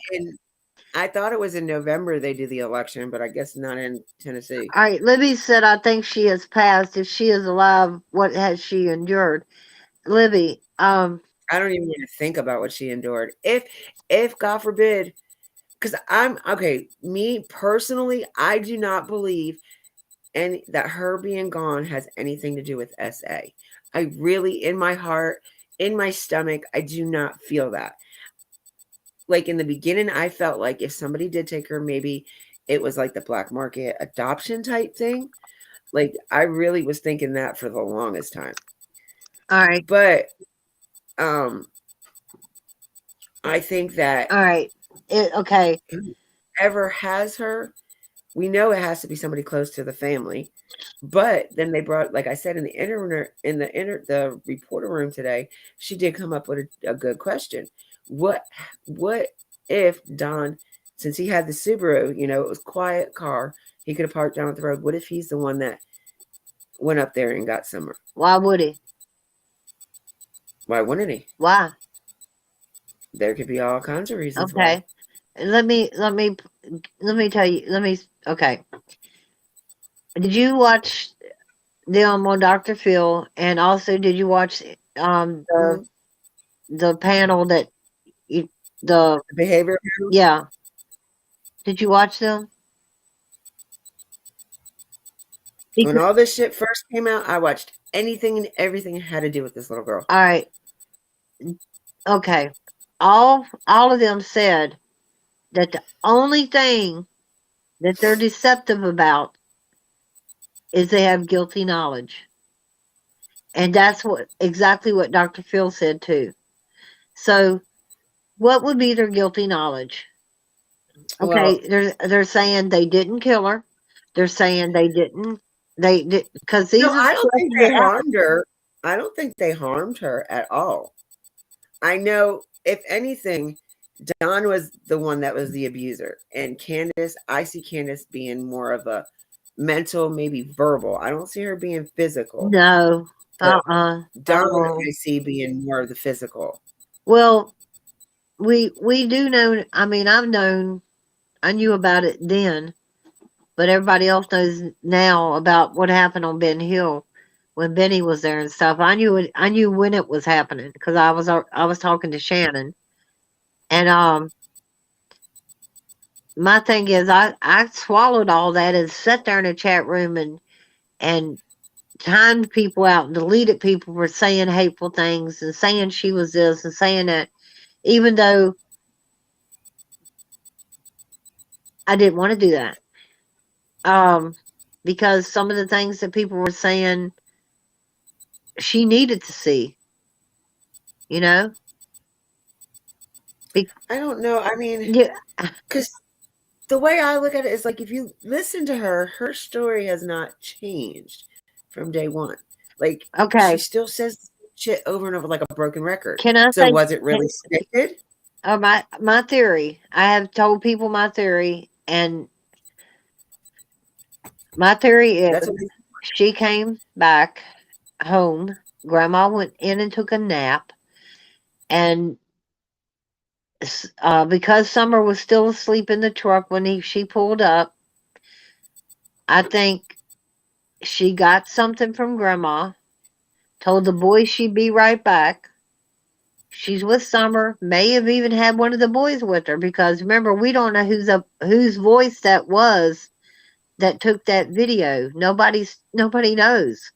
Speaker 1: I thought it was in November they do the election, but I guess not in Tennessee.
Speaker 4: All right, Libby said, "I think she has passed. If she is alive, what has she endured?" Libby,
Speaker 1: I don't even want to think about what she endured. If God forbid, because I'm okay, me personally, I do not believe that her being gone has anything to do with SA. I really, in my heart, in my stomach, I do not feel that. Like in the beginning, I felt like if somebody did take her, maybe it was like the black market adoption type thing. Like I really was thinking that for the longest time.
Speaker 4: all right.
Speaker 1: But I think that
Speaker 4: all right. Okay.
Speaker 1: Whoever has her, we know it has to be somebody close to the family. But then they brought, like I said, in the reporter room today, she did come up with a good question. What if Don, since he had the Subaru, it was a quiet car, he could have parked down at the road. What if he's the one that went up there and got Summer?
Speaker 4: Why would he?
Speaker 1: Why wouldn't he?
Speaker 4: Why?
Speaker 1: There could be all kinds of reasons.
Speaker 4: Okay.
Speaker 1: Why.
Speaker 4: Let me tell you. Okay. Did you watch them on Dr. Phil, and also did you watch the panel that the
Speaker 1: behavior?
Speaker 4: Yeah. Did you watch them?
Speaker 1: When all this shit first came out, I watched anything and everything had to do with this little girl.
Speaker 4: All right. Okay. All of them said that the only thing that they're deceptive about is they have guilty knowledge. And that's exactly what Dr. Phil said too. So What would be their guilty knowledge?
Speaker 1: Well,
Speaker 4: Okay, they're saying they didn't kill her. They're saying they didn't. They did because
Speaker 1: no,
Speaker 4: these are
Speaker 1: I
Speaker 4: the
Speaker 1: don't think
Speaker 4: questions
Speaker 1: they
Speaker 4: they ask.
Speaker 1: harmed her. I don't think they harmed her at all. I know, if anything, Don was the one that was the abuser. And Candace, I see Candace being more of a mental, maybe verbal. I don't see her being physical.
Speaker 4: No,
Speaker 1: But
Speaker 4: uh-uh.
Speaker 1: Don,
Speaker 4: Oh,
Speaker 1: I see being more of the physical.
Speaker 4: well, we do know. I mean, I knew about it then, but everybody else knows now about what happened on Ben Hill when Benny was there and stuff. I knew it. I knew when it was happening because I was talking to Shannon, and my thing is I swallowed all that and sat there in a chat room and timed people out and deleted people for saying hateful things and saying she was this and saying that, even though I didn't want to do that. Um, because some of the things that people were saying she needed to see, you know? Be-
Speaker 1: I don't know. I mean,
Speaker 4: yeah,
Speaker 1: because the way I look at it is like, if you listen to her, her story has not changed from day one. Like, she
Speaker 4: okay.
Speaker 1: still says shit over and over like a broken record.
Speaker 4: Can I
Speaker 1: So
Speaker 4: say
Speaker 1: was it really scripted?
Speaker 4: my theory? I have told people my theory, and my theory is
Speaker 1: That's what
Speaker 4: she came back home. Grandma went in and took a nap, and because Summer was still asleep in the truck when she pulled up, I think she got something from Grandma. Told the boys she'd be right back. She's with Summer. May have even had one of the boys with her because remember we don't know whose voice that was that took that video. Nobody knows.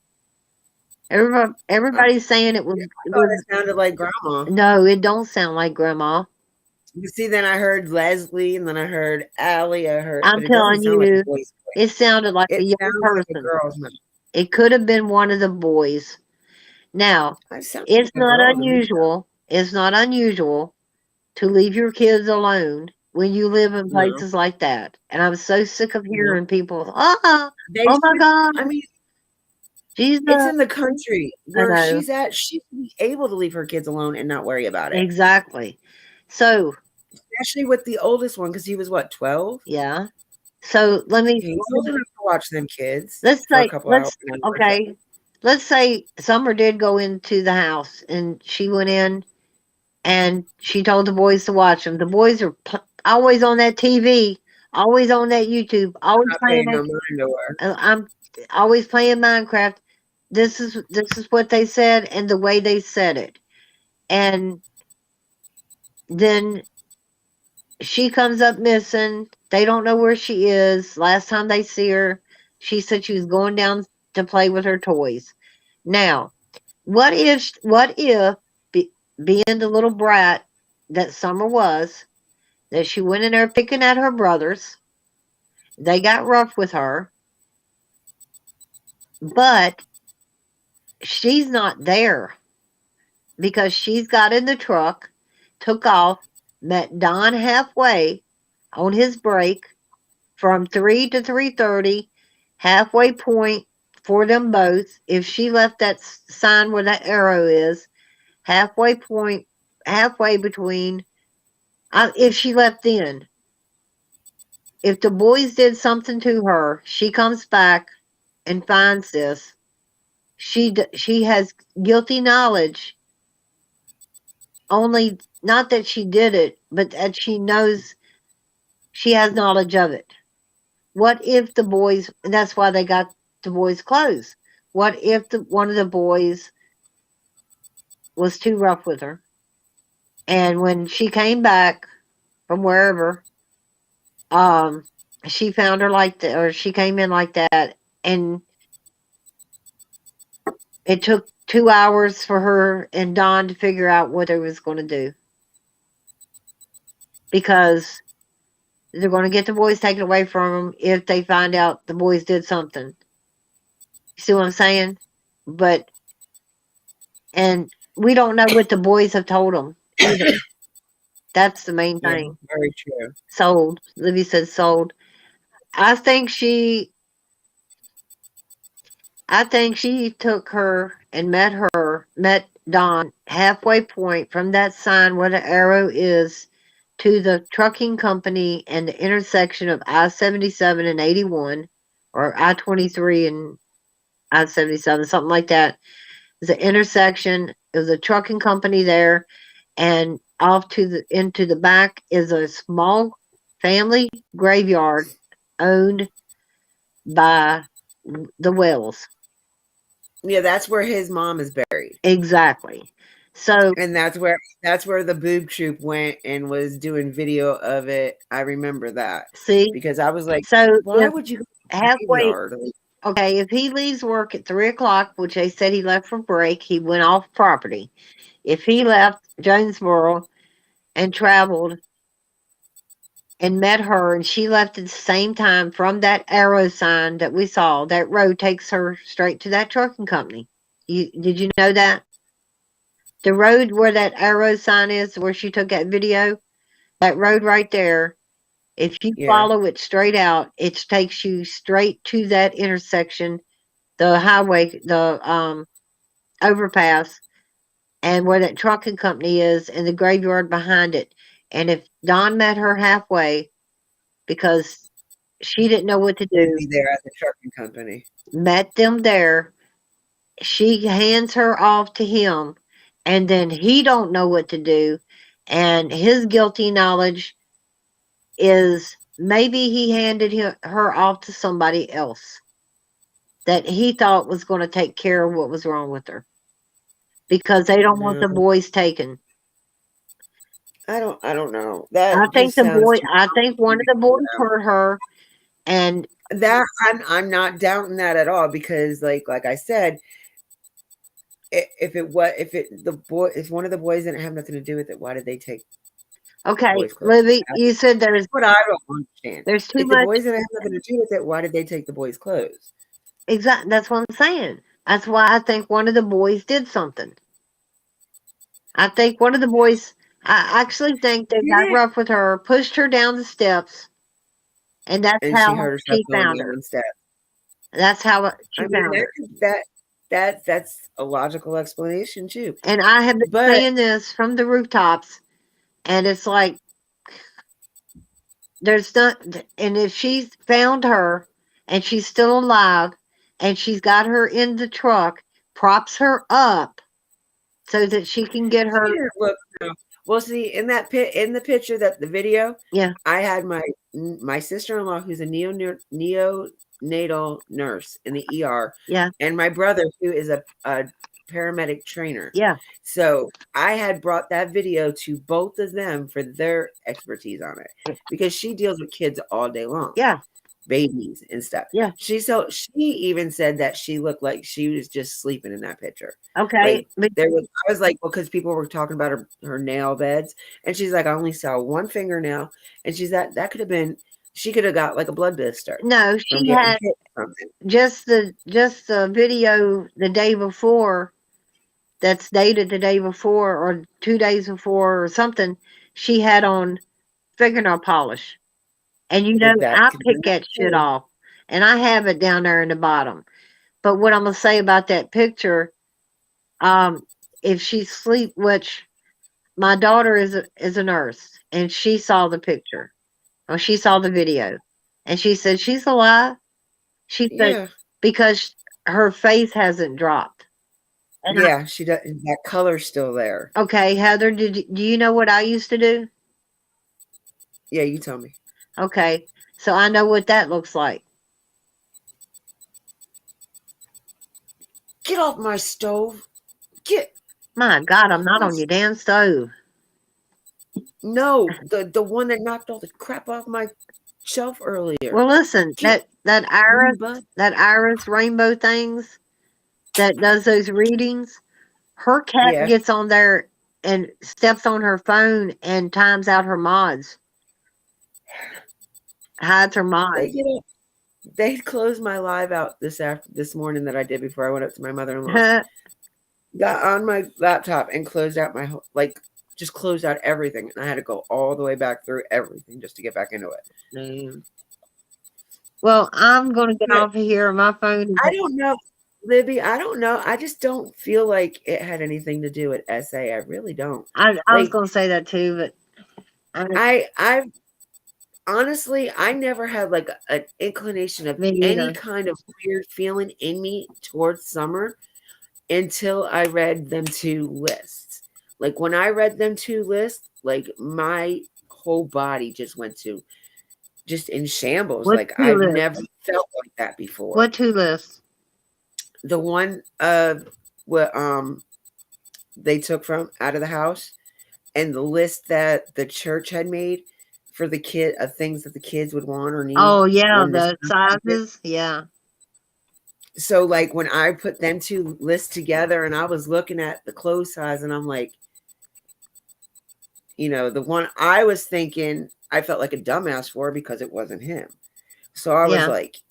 Speaker 1: I
Speaker 4: Everybody's saying it
Speaker 1: thought
Speaker 4: was
Speaker 1: it sounded like grandma.
Speaker 4: no, it don't sound like Grandma.
Speaker 1: You see, then I heard Leslie, and then I heard Allie.
Speaker 4: I'm
Speaker 1: But it doesn't
Speaker 4: telling
Speaker 1: sound like a
Speaker 4: you,
Speaker 1: boy's
Speaker 4: it
Speaker 1: voice.
Speaker 4: sounded like a
Speaker 1: It
Speaker 4: young
Speaker 1: sounds like a
Speaker 4: person.
Speaker 1: girl's mouth.
Speaker 4: It could have been one of the boys. Now,
Speaker 1: It sounds
Speaker 4: it's
Speaker 1: like a
Speaker 4: not
Speaker 1: girl to me.
Speaker 4: unusual. It's not unusual to leave your kids alone when you live in
Speaker 1: No,
Speaker 4: places like that. And I'm so sick of
Speaker 1: no.
Speaker 4: hearing people,
Speaker 1: They
Speaker 4: oh my
Speaker 1: should.
Speaker 4: God,
Speaker 1: I mean,
Speaker 4: she's
Speaker 1: it's
Speaker 4: the,
Speaker 1: in the country
Speaker 4: I
Speaker 1: where
Speaker 4: know,
Speaker 1: she's at. She should be able to leave her kids alone and not worry about it.
Speaker 4: exactly. So,
Speaker 1: Especially with the oldest one, because he was what, 12?
Speaker 4: yeah. So
Speaker 1: He's old enough to watch them kids
Speaker 4: let's
Speaker 1: for a
Speaker 4: say,
Speaker 1: couple hours an hour or so.
Speaker 4: okay, let's say Summer did go into the house and she went in and she told the boys to watch them. The boys are always on that TV, always on that YouTube, always
Speaker 1: Not
Speaker 4: playing
Speaker 1: paying
Speaker 4: that.
Speaker 1: no mind to her.
Speaker 4: I'm always playing Minecraft. This is what they said and the way they said it. And then she comes up missing. They don't know where she is. Last time they see her, she said she was going down to play with her toys. Now, being the little brat that Summer was, that she went in there picking at her brothers, they got rough with her, but she's not there because she's got in the truck, took off, met Don halfway on his break from 3 to 3:30, halfway point for them both. If she left that sign where that arrow is, halfway point, halfway between. If she left then, if the boys did something to her, she comes back and finds this. She has guilty knowledge. Only not that she did it, but that she knows she has knowledge of it. What if the boys? And that's why they got the boys' clothes. What if one of the boys was too rough with her? And when she came back from wherever, um, she found her like that, or she came in like that, and it took 2 hours for her and Don to figure out what they was going to do because they're going to get the boys taken away from them if they find out the boys did something. You see what I'm saying? But and we don't know what the boys have told them either. That's the main
Speaker 1: Yeah,
Speaker 4: thing.
Speaker 1: very true.
Speaker 4: Sold. Libby said sold. I think she took her and met Don halfway point from that sign where the arrow is to the trucking company and the intersection of I-77 and 81, or I-23 and I-77, something like that. There's an intersection. There's a trucking company there, and off to the into the back is a small family graveyard owned by the Wells.
Speaker 1: Yeah, that's where his mom is buried.
Speaker 4: Exactly. So,
Speaker 1: And that's where the boob troop went and was doing video of it. I remember that.
Speaker 4: see,
Speaker 1: Because I was like,
Speaker 4: so
Speaker 1: why
Speaker 4: if
Speaker 1: would you go to the
Speaker 4: halfway,
Speaker 1: graveyard?
Speaker 4: okay, if he leaves work at 3 o'clock, which they said he left for break, he went off property. If he left Jonesboro and traveled and met her, and she left at the same time from that arrow sign that we saw, that road takes her straight to that trucking company. Did you know that? The road where that arrow sign is, where she took that video, that road right there, if you
Speaker 1: Yeah.
Speaker 4: follow it straight out, it takes you straight to that intersection, the highway, the overpass, and where that trucking company is, and the graveyard behind it. And if Don met her halfway, because she didn't know what to
Speaker 1: He'd
Speaker 4: do,
Speaker 1: be there at the trucking company.
Speaker 4: met them there, she hands her off to him, and then he don't know what to do, and his guilty knowledge is maybe he handed her off to somebody else that he thought was going to take care of what was wrong with her, because they don't want the
Speaker 1: No,
Speaker 4: boys taken.
Speaker 1: I don't know. That just sounds too
Speaker 4: I think one of the
Speaker 1: complicated for
Speaker 4: boys
Speaker 1: them.
Speaker 4: hurt her, and
Speaker 1: That I'm not doubting that at all, because like I said, if one of the boys didn't have nothing to do with it, why did they take the
Speaker 4: okay,
Speaker 1: boys' clothes?
Speaker 4: Libby, you said
Speaker 1: That's what I don't understand.
Speaker 4: there's too
Speaker 1: If the
Speaker 4: much.
Speaker 1: boys didn't have nothing to do with it, why did they take the boys' clothes?
Speaker 4: Exactly, that's what I'm saying. That's why I think one of the boys did something. I think one of the boys, I actually think they got
Speaker 1: Yeah.
Speaker 4: rough with her, pushed her down the steps, and that's
Speaker 1: And she
Speaker 4: how
Speaker 1: hurt herself
Speaker 4: she
Speaker 1: going
Speaker 4: found
Speaker 1: down
Speaker 4: her.
Speaker 1: the steps.
Speaker 4: That's how she
Speaker 1: I mean,
Speaker 4: found her.
Speaker 1: that's a logical explanation too.
Speaker 4: And I have been
Speaker 1: But
Speaker 4: saying this from the rooftops, and it's like there's not. And if she's found her and she's still alive, and she's got her in the truck, props her up so that she can get her.
Speaker 1: she didn't look. No. Well, see, in the picture, that the video,
Speaker 4: Yeah,
Speaker 1: I had my sister-in-law, who's a neonatal nurse in the ER,
Speaker 4: yeah,
Speaker 1: and my brother, who is a paramedic trainer.
Speaker 4: yeah.
Speaker 1: So I had brought that video to both of them for their expertise on it, because she deals with kids all day long.
Speaker 4: Yeah,
Speaker 1: Babies and stuff.
Speaker 4: yeah.
Speaker 1: She even said that she looked like she was just sleeping in that picture.
Speaker 4: Okay,
Speaker 1: Like I was like, well, because people were talking about her nail beds, and she's like, I only saw one fingernail, and she's that could have been, she could have got like a blood blister.
Speaker 4: no,
Speaker 1: from
Speaker 4: she
Speaker 1: getting
Speaker 4: had
Speaker 1: hit from it.
Speaker 4: just the video the day before, that's dated the day before or 2 days before or something. She had on fingernail polish, and
Speaker 1: Like that
Speaker 4: I
Speaker 1: could have
Speaker 4: pick
Speaker 1: been
Speaker 4: that shit
Speaker 1: too.
Speaker 4: off, and I have it down there in the bottom. But what I'm gonna say about that picture, if she sleep, which my daughter is a nurse, and she saw the picture, or she saw the video, and she said she's alive. She said
Speaker 1: Yeah.
Speaker 4: because her face hasn't dropped. And
Speaker 1: Yeah, she does. That color's still there.
Speaker 4: okay, Heather, do you know what I used to do?
Speaker 1: Yeah, you tell me.
Speaker 4: Okay, so I know what that looks like.
Speaker 1: Get off my stove. Get
Speaker 4: My God, I'm not on your damn stove.
Speaker 1: no, the one that knocked all the crap off my shelf earlier.
Speaker 4: Well, listen,
Speaker 1: Get
Speaker 4: that iris
Speaker 1: bud.
Speaker 4: rainbow things that does those readings. Her cat
Speaker 1: Yeah.
Speaker 4: gets on there and steps on her phone and times out her mods, hides her
Speaker 1: They
Speaker 4: mods.
Speaker 1: get up. They closed my live out this morning that I did before I went up to my mother-in-law's. Got on my laptop and closed out my just closed out everything, and I had to go all the way back through everything just to get back into it.
Speaker 4: Damn. Well, I'm gonna get
Speaker 1: But
Speaker 4: off of here. My phone is
Speaker 1: I don't know, Libby. I don't know. I just don't feel like it had anything to do with SA. I really don't.
Speaker 4: I was
Speaker 1: Like
Speaker 4: gonna say that too, but
Speaker 1: I honestly, I never had like an inclination of
Speaker 4: me
Speaker 1: any
Speaker 4: neither.
Speaker 1: kind of weird feeling in me towards summer until I read them two lists. Like when I read them two lists, like my whole body just went to just in shambles.
Speaker 4: What
Speaker 1: Like
Speaker 4: two
Speaker 1: I've
Speaker 4: lists?
Speaker 1: never felt like that before.
Speaker 4: What two lists?
Speaker 1: The one of what they took from out of the house, and the list that the church had made for the kid of things that the kids would want or need
Speaker 4: Oh yeah,
Speaker 1: when this
Speaker 4: the sizes. Yeah.
Speaker 1: so like when I put them two lists together and I was looking at the clothes size and I'm like, the one I was thinking I felt like a dumbass for because it wasn't him. So I was
Speaker 4: Yeah.
Speaker 1: like,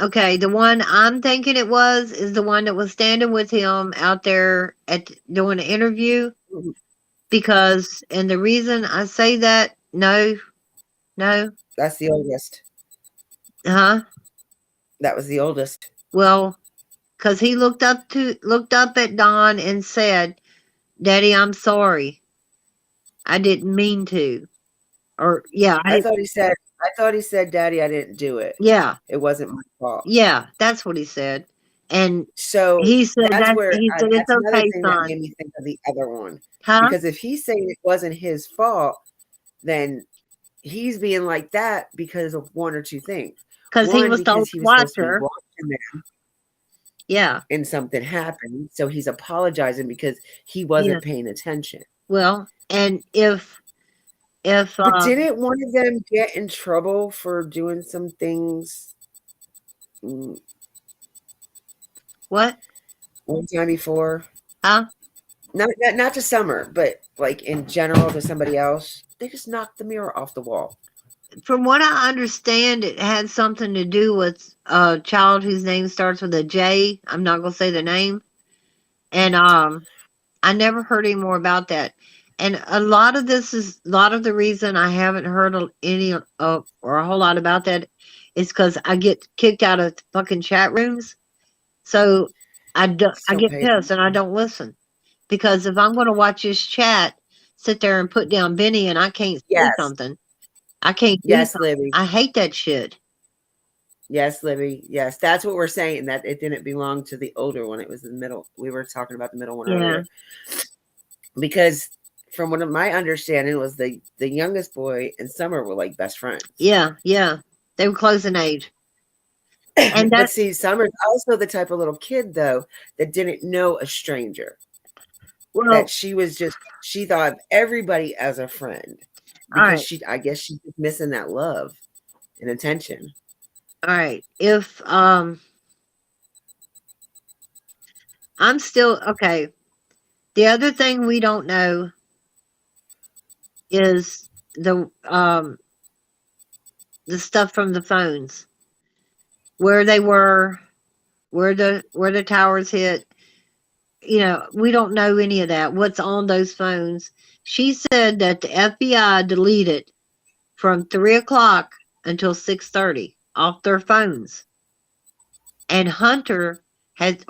Speaker 4: Okay, the one I'm thinking it was is the one that was standing with him out there at doing an interview. Because, and the reason I say that, no,
Speaker 1: that's the oldest.
Speaker 4: huh?
Speaker 1: That was the oldest.
Speaker 4: Well, because he looked up at Don and said, "Daddy, I'm sorry. I didn't mean to." Or yeah,
Speaker 1: I thought he said, Daddy, I didn't do it.
Speaker 4: yeah,
Speaker 1: It wasn't my fault.
Speaker 4: yeah, that's what he said. And
Speaker 1: So
Speaker 4: he said
Speaker 1: that's
Speaker 4: that
Speaker 1: where
Speaker 4: he said it's
Speaker 1: that's another
Speaker 4: okay,
Speaker 1: thing that
Speaker 4: son.
Speaker 1: made me think of the other one.
Speaker 4: Huh?
Speaker 1: Because if he's saying it wasn't his fault, then he's being like that because of one or two things.
Speaker 4: Because he was
Speaker 1: because
Speaker 4: told
Speaker 1: he
Speaker 4: to
Speaker 1: was supposed to be
Speaker 4: watch her.
Speaker 1: watching them
Speaker 4: Yeah.
Speaker 1: and something happened. So he's apologizing because he wasn't paying attention.
Speaker 4: Well, and if
Speaker 1: But didn't one of them get in trouble for doing some things
Speaker 4: what?
Speaker 1: one time before?
Speaker 4: Huh?
Speaker 1: Not to Summer, but like in general to somebody else. They just knocked the mirror off the wall.
Speaker 4: From what I understand, it had something to do with a child whose name starts with a J. I'm not going to say the name. And I never heard any more about that. And a lot of the reason I haven't heard any or a whole lot about that is because I get kicked out of fucking chat rooms. So I get pissed and I don't listen. Because if I'm going to watch this chat, sit there and put down Benny and I can't say something. I can't do
Speaker 1: Yes,
Speaker 4: something.
Speaker 1: Libby.
Speaker 4: I hate that shit.
Speaker 1: Yes, Libby. Yes, that's what we're saying. That it didn't belong to the older one. It was the middle. We were talking about the middle one earlier. Because from what my understanding was, the youngest boy and Summer were like best friends.
Speaker 4: Yeah, yeah. They were close in age. And
Speaker 1: but see, Summer's also the type of little kid though that didn't know a stranger. Well, that she thought of everybody as a friend. Because I guess she's missing that love and attention.
Speaker 4: All right. If I'm still okay. The other thing we don't know is the stuff from the phones. Where they were, where the towers hit. We don't know any of that. What's on those phones? She said that the FBI deleted from 3:00 until 6:30 off their phones. And Hunter and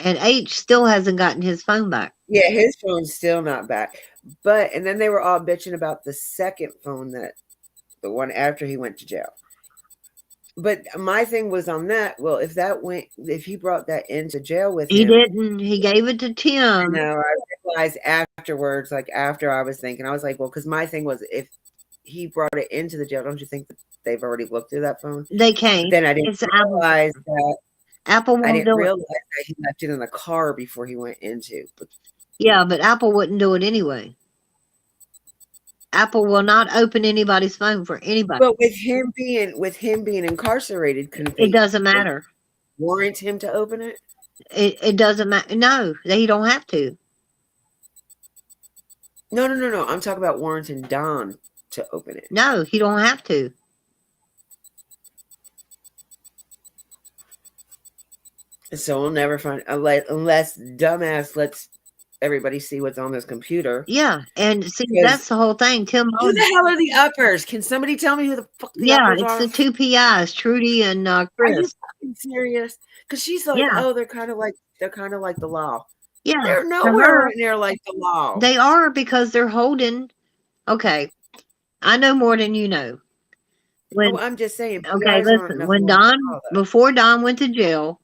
Speaker 4: H still hasn't gotten his phone back.
Speaker 1: Yeah, his phone's still not back. And then they were all bitching about the second phone, the one after he went to jail. But my thing was on that. Well, if he brought that into jail with him,
Speaker 4: he didn't. He gave it to Tim.
Speaker 1: No, I realized afterwards, like after I was thinking, I was like, well, because my thing was, if he brought it into the jail, don't you think that they've already looked through that phone?
Speaker 4: They can't.
Speaker 1: But then I didn't realize that.
Speaker 4: Apple won't
Speaker 1: I didn't
Speaker 4: do
Speaker 1: realize that he left it in the car before he went into.
Speaker 4: Yeah, but Apple wouldn't do it anyway. Apple will not open anybody's phone for anybody.
Speaker 1: But with him being incarcerated,
Speaker 4: it doesn't matter.
Speaker 1: Warrant him to open it?
Speaker 4: It doesn't matter. No, they don't have to.
Speaker 1: No. I'm talking about warranting Don to open it.
Speaker 4: No, he don't have to.
Speaker 1: So we'll never find unless dumbass lets everybody see what's on this computer.
Speaker 4: Yeah, and see,
Speaker 1: Because
Speaker 4: that's the whole thing. Tim
Speaker 1: who
Speaker 4: Owen.
Speaker 1: the hell are the uppers? Can somebody tell me who the fuck the
Speaker 4: Yeah,
Speaker 1: uppers
Speaker 4: it's
Speaker 1: are?
Speaker 4: the two PIs, Trudy and
Speaker 1: Are you
Speaker 4: Chris.
Speaker 1: fucking serious? Because she's like,
Speaker 4: Yeah,
Speaker 1: oh, they're kind of like the law.
Speaker 4: yeah.
Speaker 1: They're
Speaker 4: To
Speaker 1: nowhere
Speaker 4: her,
Speaker 1: right near like the law.
Speaker 4: they are because they're holding. Okay, I know more than you know.
Speaker 1: Oh,
Speaker 4: When
Speaker 1: I'm just saying,
Speaker 4: okay,
Speaker 1: PIs aren't
Speaker 4: listen.
Speaker 1: nothing
Speaker 4: When
Speaker 1: like the
Speaker 4: Don
Speaker 1: law, though.
Speaker 4: before Don went to jail,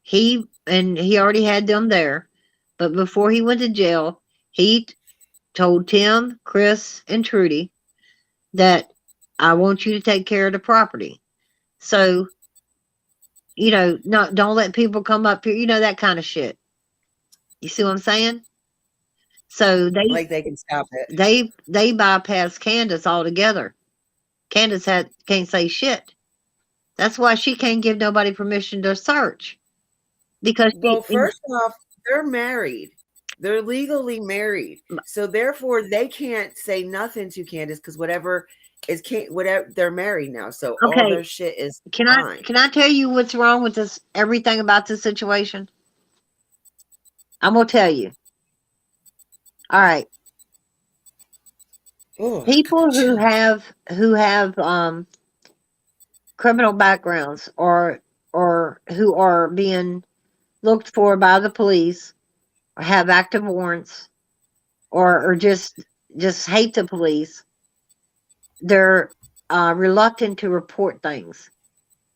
Speaker 4: he already had them there, but before he went to jail, he told Tim, Chris, and Trudy that I want you to take care of the property. So not don't let people come up here, that kind of shit. You see what I'm saying? So
Speaker 1: Like they can stop it.
Speaker 4: they bypassed Candace altogether. Candace can't say shit. That's why she can't give nobody permission to search because
Speaker 1: Well, first off, they're married. They're legally married, so therefore they can't say nothing to Candace because whatever they're married now, so all
Speaker 4: okay.
Speaker 1: their shit is
Speaker 4: Can
Speaker 1: fine.
Speaker 4: I tell you what's wrong with this? Everything about this situation. I'm gonna tell you. All right,
Speaker 1: Oh,
Speaker 4: people who have criminal backgrounds or who are being looked for by the police or have active warrants or just hate the police, they're reluctant to report things.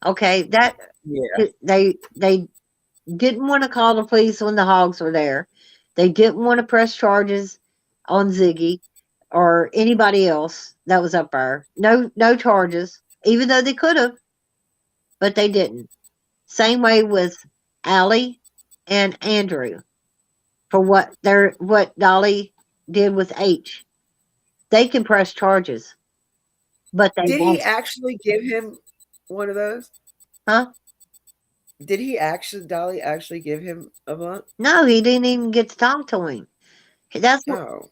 Speaker 4: Okay, that
Speaker 1: yeah.
Speaker 4: they didn't want to call the police when the hogs were there. They didn't want to press charges on Ziggy or anybody else that was up there. No charges, even though they could have, but they didn't. Same way with Allie and Andrew for what Dolly did with H. They can press charges, but they
Speaker 1: Did he
Speaker 4: won't.
Speaker 1: actually give him one of those?
Speaker 4: Huh?
Speaker 1: Did Dolly actually give him a blunt?
Speaker 4: No, he didn't even get to talk to him. That's what.
Speaker 1: Oh,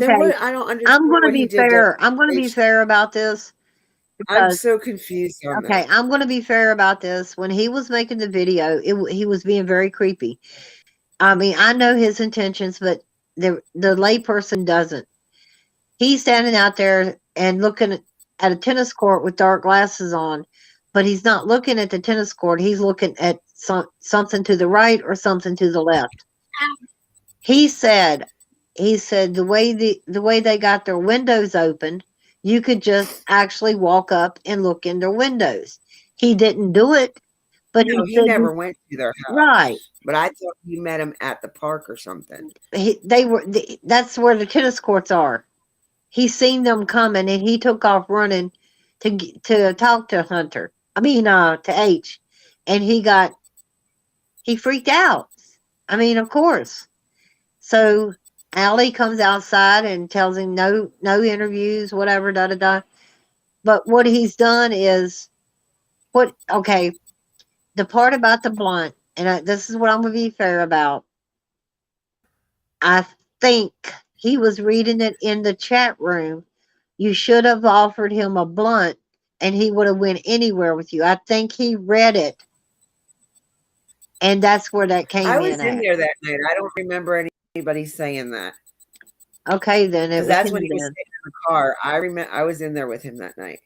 Speaker 1: then
Speaker 4: Okay.
Speaker 1: what? I don't
Speaker 4: I'm
Speaker 1: understand
Speaker 4: gonna
Speaker 1: what he
Speaker 4: be
Speaker 1: did to
Speaker 4: fair. I'm gonna be
Speaker 1: H.
Speaker 4: fair about this
Speaker 1: I'm
Speaker 4: because
Speaker 1: so confused on
Speaker 4: okay,
Speaker 1: that.
Speaker 4: I'm gonna be fair about this. When he was making the video, he was being very creepy. I mean, I know his intentions, but the layperson doesn't. He's standing out there and looking at a tennis court with dark glasses on, but he's not looking at the tennis court. He's looking at something to the right or something to the left. He said the way they got their windows open, you could just actually walk up and look in their windows. He didn't do it, but
Speaker 1: No,
Speaker 4: he
Speaker 1: he
Speaker 4: said
Speaker 1: never went to their
Speaker 4: right.
Speaker 1: house. But I thought you met him at the park or something.
Speaker 4: That's where the tennis courts are. He seen them coming and he took off running to talk to Hunter. I mean, to H, and he freaked out. I mean, of course. So Allie comes outside and tells him no interviews, whatever, da da da. But what he's done is okay, the part about the blunt, and this is what I'm going to be fair about. I think he was reading it in the chat room. You should have offered him a blunt and he would have went anywhere with you. I think he read it. And that's where that came
Speaker 1: I was
Speaker 4: in
Speaker 1: in
Speaker 4: at.
Speaker 1: there that night. I don't remember anybody saying that.
Speaker 4: Okay, then it
Speaker 1: Because
Speaker 4: was
Speaker 1: that's
Speaker 4: him
Speaker 1: when he was
Speaker 4: then.
Speaker 1: sitting in the car. I remember I was in there with him that night.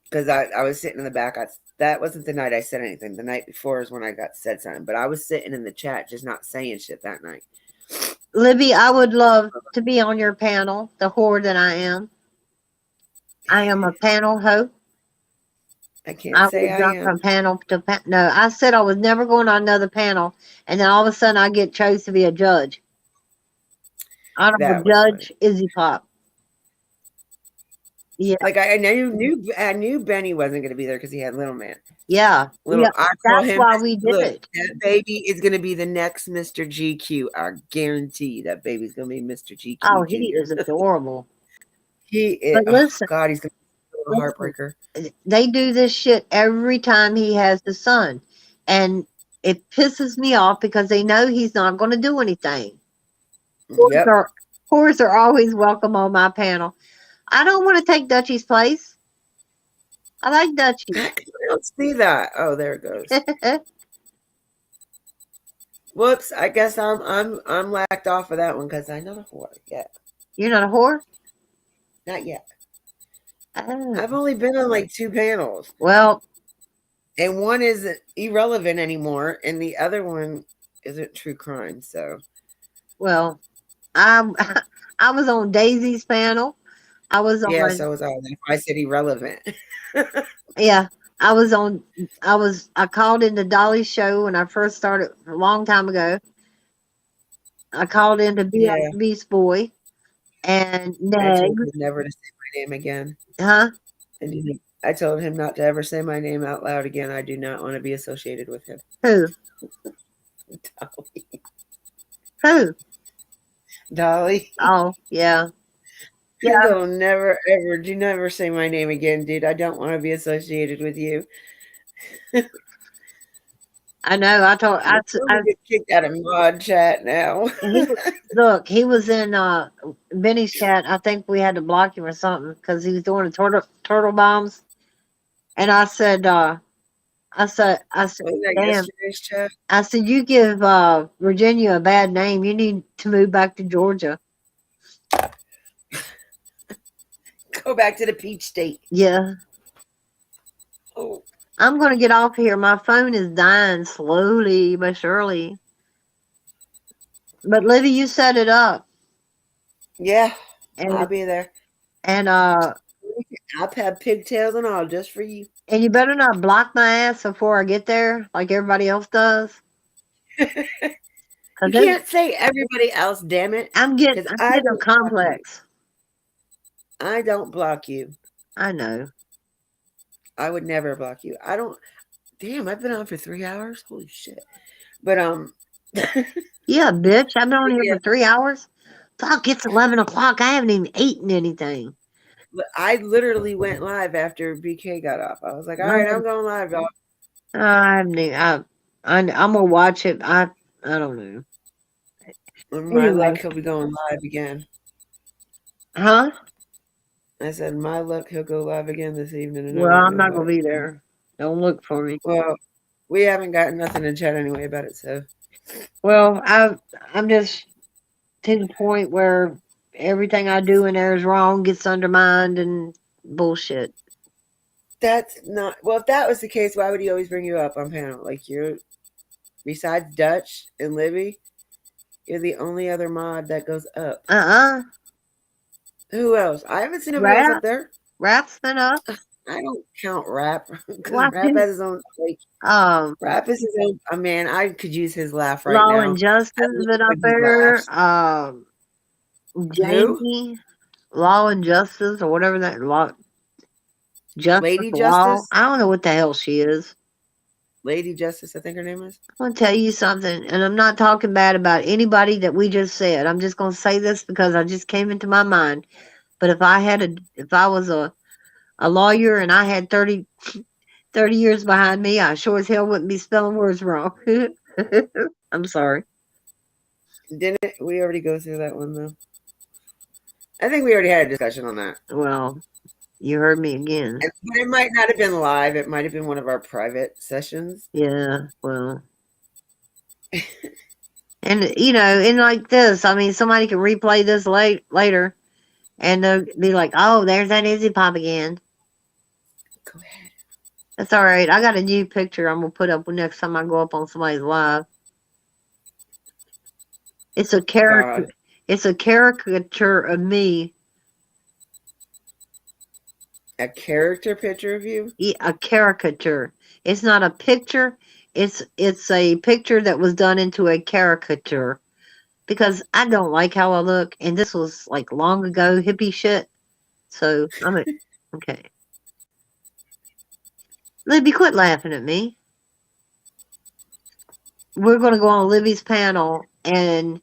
Speaker 1: Because I was sitting in the back. That wasn't the night I said anything. The night before is when I said something. But I was sitting in the chat, just not saying shit that night.
Speaker 4: Libby, I would love to be on your panel, the whore that I am. I am a panel hoe.
Speaker 1: I can't
Speaker 4: I
Speaker 1: say
Speaker 4: would
Speaker 1: I
Speaker 4: jump
Speaker 1: am.
Speaker 4: from panel to panel. No, I said I was never going on another panel, and then all of a sudden I get chose to be a judge. Honorable
Speaker 1: That was funny.
Speaker 4: Judge Izzy Pop. Yeah,
Speaker 1: Like I knew Benny wasn't going to be there because he had little man.
Speaker 4: yeah.
Speaker 1: I call
Speaker 4: That's
Speaker 1: him.
Speaker 4: why we did
Speaker 1: Look,
Speaker 4: it.
Speaker 1: that baby is going to be the next Mr. GQ. I guarantee that baby's going to be Mr. GQ.
Speaker 4: Oh, he
Speaker 1: Jr.
Speaker 4: is adorable.
Speaker 1: He is.
Speaker 4: But
Speaker 1: Oh
Speaker 4: listen,
Speaker 1: God, he's going to be a little
Speaker 4: listen,
Speaker 1: heartbreaker.
Speaker 4: they do this shit every time he has the son. And it pisses me off because they know he's not going to do anything.
Speaker 1: Yep.
Speaker 4: Whores are always welcome on my panel. I don't want to take Dutchie's place. I like Dutchie.
Speaker 1: I don't see that. Oh, there it goes. Whoops. I guess I'm lacked off of that one because I'm not a whore yet.
Speaker 4: You're not a whore?
Speaker 1: Not yet.
Speaker 4: Oh.
Speaker 1: I've only been on like 2 panels,
Speaker 4: Well,
Speaker 1: and one isn't irrelevant anymore, and the other one isn't true crime. So
Speaker 4: well, I I was on Daisy's panel. I was
Speaker 1: yeah,
Speaker 4: on
Speaker 1: so was I. That's why I said irrelevant.
Speaker 4: yeah. I was on. I called into Dolly's show when I first started a long time ago. I called in to be
Speaker 1: Yeah,
Speaker 4: a Beast Boy and
Speaker 1: I told
Speaker 4: Neg.
Speaker 1: him never to say my name again,
Speaker 4: Huh?
Speaker 1: and I told him not to ever say my name out loud again. I do not want to be associated with him.
Speaker 4: Who?
Speaker 1: Dolly.
Speaker 4: Who?
Speaker 1: Dolly.
Speaker 4: Oh, yeah. Yeah.
Speaker 1: Don't never ever do never say my name again, dude. I don't want to be associated with you.
Speaker 4: I know. I told.
Speaker 1: I'm gonna get kicked out of mod chat now.
Speaker 4: Look, he was in Benny's chat. I think we had to block him or something because he was doing the turtle bombs. And I said,
Speaker 1: Was that
Speaker 4: damn.
Speaker 1: yesterday's chat?
Speaker 4: I said, you give Virginia a bad name. You need to move back to Georgia.
Speaker 1: Go back to the peach state.
Speaker 4: Yeah.
Speaker 1: Oh,
Speaker 4: I'm going to get off here. My phone is dying slowly but surely. But Livy, you set it up.
Speaker 1: yeah.
Speaker 4: And
Speaker 1: I'll be there.
Speaker 4: and
Speaker 1: I'll have pigtails and all just for you.
Speaker 4: and you better not block my ass before I get there like everybody else does.
Speaker 1: You can't say everybody else, damn it.
Speaker 4: I'm getting a complex.
Speaker 1: I don't block you.
Speaker 4: I know.
Speaker 1: I would never block you. I don't. Damn, I've been on for 3 hours. Holy shit. But
Speaker 4: Yeah, bitch. I've been on here for 3 hours. Fuck, it's 11 o'clock. I haven't even eaten anything.
Speaker 1: I literally went live after BK got off. I was like, all right, I'm going live, y'all.
Speaker 4: I haven't even, I'm gonna watch it. I don't know.
Speaker 1: With my luck, he'll be going live again.
Speaker 4: Huh?
Speaker 1: I said, my luck, he'll go live again this evening.
Speaker 4: Well, I'm not gonna be there. Don't look for me.
Speaker 1: Well, we haven't gotten nothing in chat anyway about it, so.
Speaker 4: Well, I'm just to the point where everything I do in there is wrong, gets undermined, and bullshit.
Speaker 1: That's not well. If that was the case, why would he always bring you up on panel? Like you're, besides Dutch and Libby, you're the only other mod that goes up. Who else? I haven't seen anybody else up there.
Speaker 4: Rap's been up.
Speaker 1: I don't count Rap because Rap has his own. Like, Rap is his own. I mean, I could use his laugh right now.
Speaker 4: Law and Justice has been up there. Jamie, Law and Justice or whatever that law. Justice
Speaker 1: Lady
Speaker 4: Law.
Speaker 1: Justice.
Speaker 4: I don't know what the hell she is.
Speaker 1: Lady Justice, I think her name is.
Speaker 4: I want to tell you something, and I'm not talking bad about anybody that we just said. I'm just going to say this because I just came into my mind. But if I was a lawyer and I had 30 years behind me, I sure as hell wouldn't be spelling words wrong. I'm sorry.
Speaker 1: Didn't we already go through that one though? I think we already had a discussion on that.
Speaker 4: Well, you heard me again.
Speaker 1: But it might not have been live. It might have been one of our private sessions.
Speaker 4: Yeah, well. And, and like this, I mean, somebody can replay this later and they'll be like, oh, there's that Izzy Pop again.
Speaker 1: Go ahead.
Speaker 4: That's all right. I got a new picture I'm going to put up next time I go up on somebody's live. It's a character. God. It's a caricature of me.
Speaker 1: A character picture of you?
Speaker 4: Yeah, a caricature. It's not a picture. It's a picture that was done into a caricature. Because I don't like how I look. And this was like long ago hippie shit. So I'm okay. Libby, quit laughing at me. We're going to go on Libby's panel and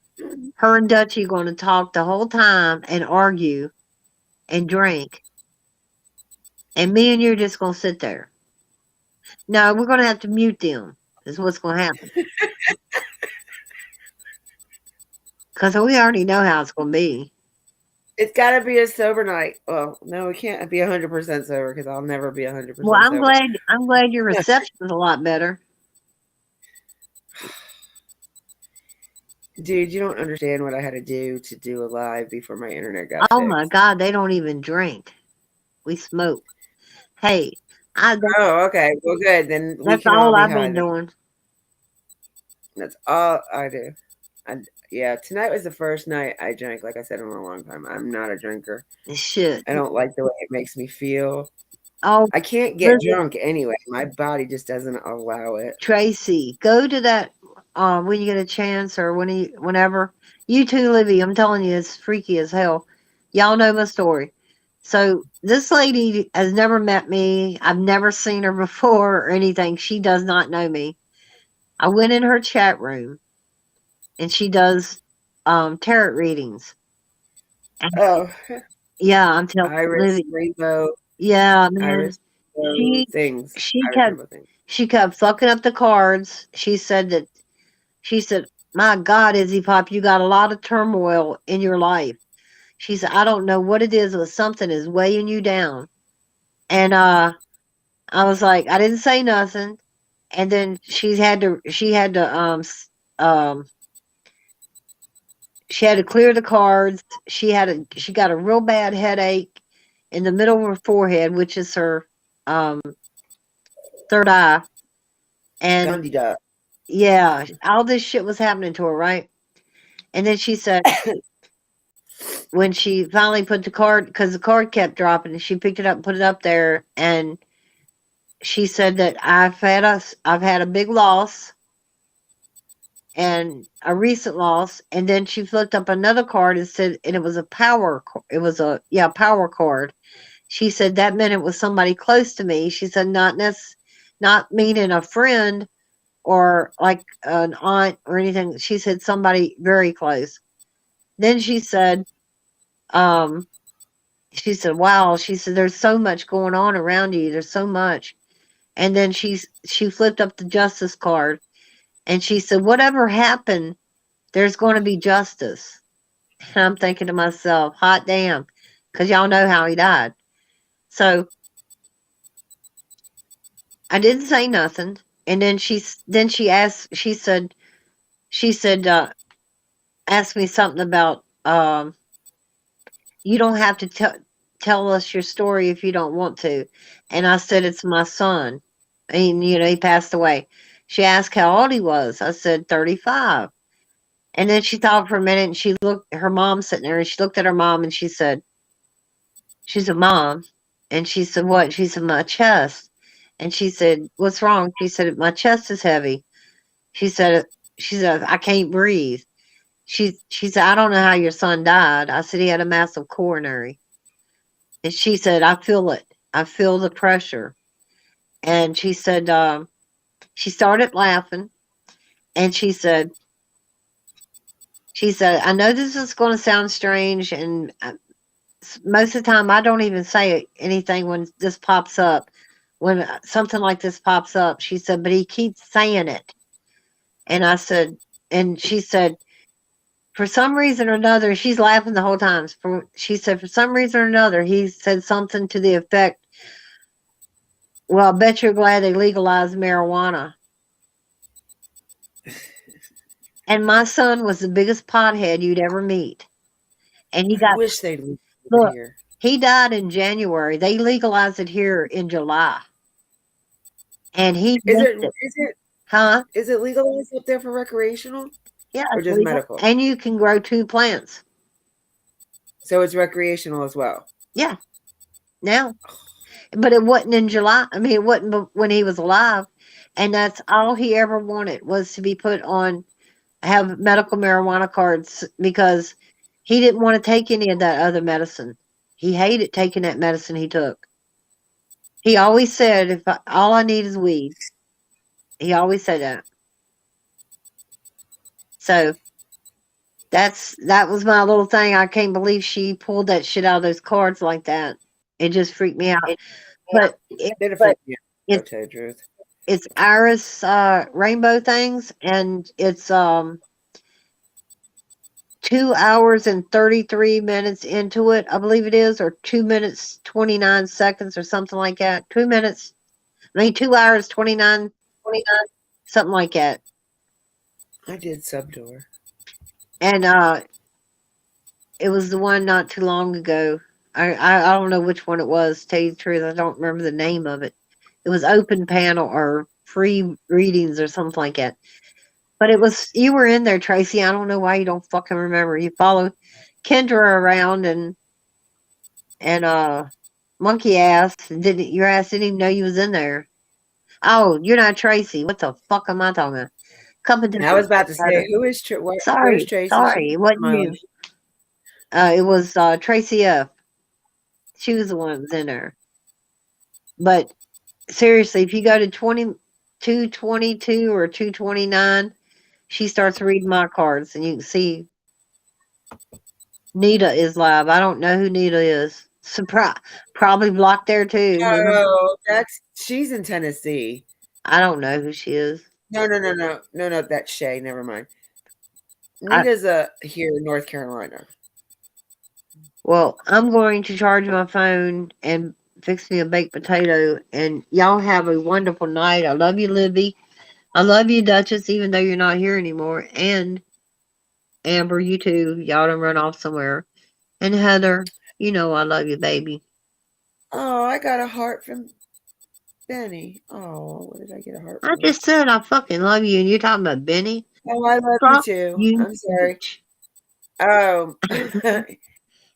Speaker 4: her and Dutchie are going to talk the whole time and argue and drink. And me and you are just going to sit there. No, we're going to have to mute them. That's what's going to happen. Because we already know how it's going to be.
Speaker 1: It's got to be a sober night. Well, no, we can't be 100% sober because I'll never be 100%
Speaker 4: well, I'm
Speaker 1: sober.
Speaker 4: glad your reception is a lot better.
Speaker 1: Dude, you don't understand what I had to do a live before my internet got
Speaker 4: Oh my
Speaker 1: fixed.
Speaker 4: God, they don't even drink. We smoke. Hey,
Speaker 1: Oh, okay. Well, good. Then we
Speaker 4: that's
Speaker 1: can all
Speaker 4: all
Speaker 1: be
Speaker 4: I've
Speaker 1: high
Speaker 4: been
Speaker 1: then.
Speaker 4: doing.
Speaker 1: That's all I do. Yeah, tonight was the first night I drank, like I said, in a long time. I'm not a drinker.
Speaker 4: Shit.
Speaker 1: I don't like the way it makes me feel.
Speaker 4: Oh,
Speaker 1: I can't get
Speaker 4: listen,
Speaker 1: drunk anyway. My body just doesn't allow it.
Speaker 4: Tracy, go to that when you get a chance or whenever. You too, Libby. I'm telling you, it's freaky as hell. Y'all know my story. So this lady has never met me. I've never seen her before or anything. She does not know me. I went in her chat room and she does tarot readings. And
Speaker 1: Oh,
Speaker 4: yeah, I'm telling
Speaker 1: iris,
Speaker 4: Libby.
Speaker 1: rainbow,
Speaker 4: Yeah, man.
Speaker 1: iris, rainbow
Speaker 4: She
Speaker 1: things.
Speaker 4: she
Speaker 1: Iris,
Speaker 4: kept
Speaker 1: rainbow things.
Speaker 4: she kept fucking up the cards. She said, "My God, Izzy Pop, you got a lot of turmoil in your life." She said, "I don't know what it is, but something is weighing you down." And I was like, I didn't say nothing. And then um she had to clear the cards. She got a real bad headache in the middle of her forehead, which is her um third eye. And
Speaker 1: Dundee duck.
Speaker 4: yeah, all this shit was happening to her, right? And then she said, when she finally put the card, because the card kept dropping, and she picked it up and put it up there, and she said that I've had a big loss and a recent loss, and then she flipped up another card and said, and it was power card. She said that meant it was somebody close to me. She said not meaning a friend or like an aunt or anything. She said somebody very close. Then um, she said, wow, she said, there's so much going on around you. There's so much. And then she flipped up the justice card and she said, whatever happened, there's going to be justice. And I'm thinking to myself, hot damn, because y'all know how he died. So I didn't say nothing. And then she said, ask me something about, you don't have to tell us your story if you don't want to. And I said, it's my son. And, he passed away. She asked how old he was. I said, 35. And then she thought for a minute and she looked at her mom sitting there and she looked at her mom and she said, Mom. And she said, what? She said, my chest. And she said, what's wrong? She said, my chest is heavy. She said, I can't breathe. She said, I don't know how your son died. I said, he had a massive coronary. And she said, I feel it. I feel the pressure. And she said, she started laughing and she said, I know this is going to sound strange. And most of the time I don't even say anything when this pops up. When something like this pops up, she said, but he keeps saying it. And I said, and she said, for some reason or another, she's laughing the whole time. She said, for some reason or another, he said something to the effect, well, I bet you're glad they legalized marijuana. And my son was the biggest pothead you'd ever meet. And he
Speaker 1: I
Speaker 4: got,
Speaker 1: wish they'd leave it
Speaker 4: look,
Speaker 1: here.
Speaker 4: he died in January. They legalized it here in July. And he
Speaker 1: Is
Speaker 4: missed
Speaker 1: it
Speaker 4: it.
Speaker 1: is it
Speaker 4: Huh?
Speaker 1: is it legalized up there for recreational
Speaker 4: Yeah,
Speaker 1: or
Speaker 4: it's
Speaker 1: just
Speaker 4: legal.
Speaker 1: medical?
Speaker 4: And you can grow 2 plants.
Speaker 1: So it's recreational as well.
Speaker 4: Yeah, now. But it wasn't in July. I mean, it wasn't when he was alive. And that's all he ever wanted was to be put on, have medical marijuana cards because he didn't want to take any of that other medicine. He hated taking that medicine he took. He always said, all I need is weed. He always said that. So that was my little thing. I can't believe she pulled that shit out of those cards like that. It just freaked me out. But
Speaker 1: Did it freak me out,
Speaker 4: it's
Speaker 1: to tell you the truth.
Speaker 4: it's iris rainbow things, and it's 2 hours and 33 minutes into it, I believe it is, or 2 minutes 29 seconds or something like that. 2 minutes, I mean 2 hours 29, something like that.
Speaker 1: I did subdoor.
Speaker 4: And it was the one not too long ago. I don't know which one it was. To tell you the truth, I don't remember the name of it. It was open panel or free readings or something like that. But it was you were in there, Tracy. I don't know why you don't fucking remember. You follow Kendra around and monkey ass didn't your ass didn't even know you was in there. Oh, you're not Tracy. What the fuck am I talking about? Couple
Speaker 1: I was
Speaker 4: different.
Speaker 1: about to say, who is where's
Speaker 4: Sorry,
Speaker 1: Tracy? She
Speaker 4: sorry, it wasn't
Speaker 1: smiling.
Speaker 4: you. It was Tracy F. She was the one that was in there. But seriously, if you go to 222 or 229, she starts reading my cards, and you can see Nita is live. I don't know who Nita is. Surprise, probably blocked there too.
Speaker 1: Oh, she's in Tennessee.
Speaker 4: I don't know who she is.
Speaker 1: No, that's Shay. Never mind.
Speaker 4: I,
Speaker 1: Nita's here in North Carolina.
Speaker 4: well, I'm going to charge my phone and fix me a baked potato, and y'all have a wonderful night. I love you, Libby. I love you, Duchess, even though you're not here anymore. And Amber, you too. Y'all done run off somewhere. And Heather, you know I love you, baby.
Speaker 1: Oh, I got a heart from Benny. Oh, what did I get a heart
Speaker 4: I
Speaker 1: from?
Speaker 4: just said I fucking love you, and you're talking about Benny.
Speaker 1: Oh, I love
Speaker 4: Fuck
Speaker 1: you too.
Speaker 4: you,
Speaker 1: I'm sorry.
Speaker 4: bitch.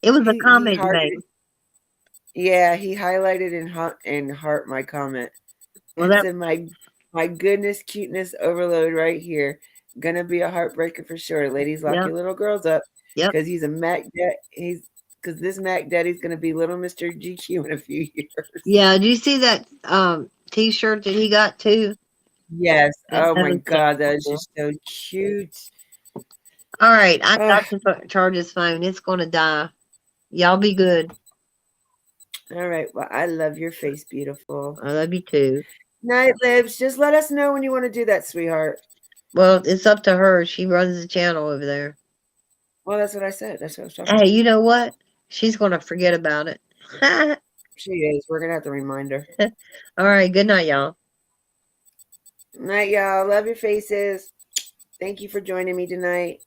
Speaker 4: It was a
Speaker 1: he
Speaker 4: comment you
Speaker 1: hearted.
Speaker 4: made.
Speaker 1: Yeah, he highlighted and heart my comment
Speaker 4: Well,
Speaker 1: and
Speaker 4: that
Speaker 1: said, "My goodness, cuteness overload right here. Gonna be a heartbreaker for sure. Ladies, lock
Speaker 4: yep,
Speaker 1: your little girls up
Speaker 4: yep.
Speaker 1: because he's a Mac. Because this Mac Daddy's gonna be little Mr. GQ in a few years.
Speaker 4: Yeah, do you see that T-shirt that he got too?
Speaker 1: Yes. Oh
Speaker 4: That
Speaker 1: my
Speaker 4: was so
Speaker 1: God, that is
Speaker 4: cool.
Speaker 1: just so cute.
Speaker 4: All right, I
Speaker 1: Oh,
Speaker 4: got to charge his phone. It's gonna die. Y'all be good.
Speaker 1: all right. Well, I love your face, beautiful.
Speaker 4: I love you too.
Speaker 1: Night, Libs. Just let us know when you want to do that, sweetheart.
Speaker 4: Well, it's up to her. She runs the channel over there.
Speaker 1: Well, that's what I said. That's what I was talking
Speaker 4: Hey,
Speaker 1: about.
Speaker 4: you know what? She's gonna forget about it.
Speaker 1: She is. We're gonna have to remind her.
Speaker 4: All right, good night, y'all.
Speaker 1: Night, y'all. Love your faces. Thank you for joining me tonight.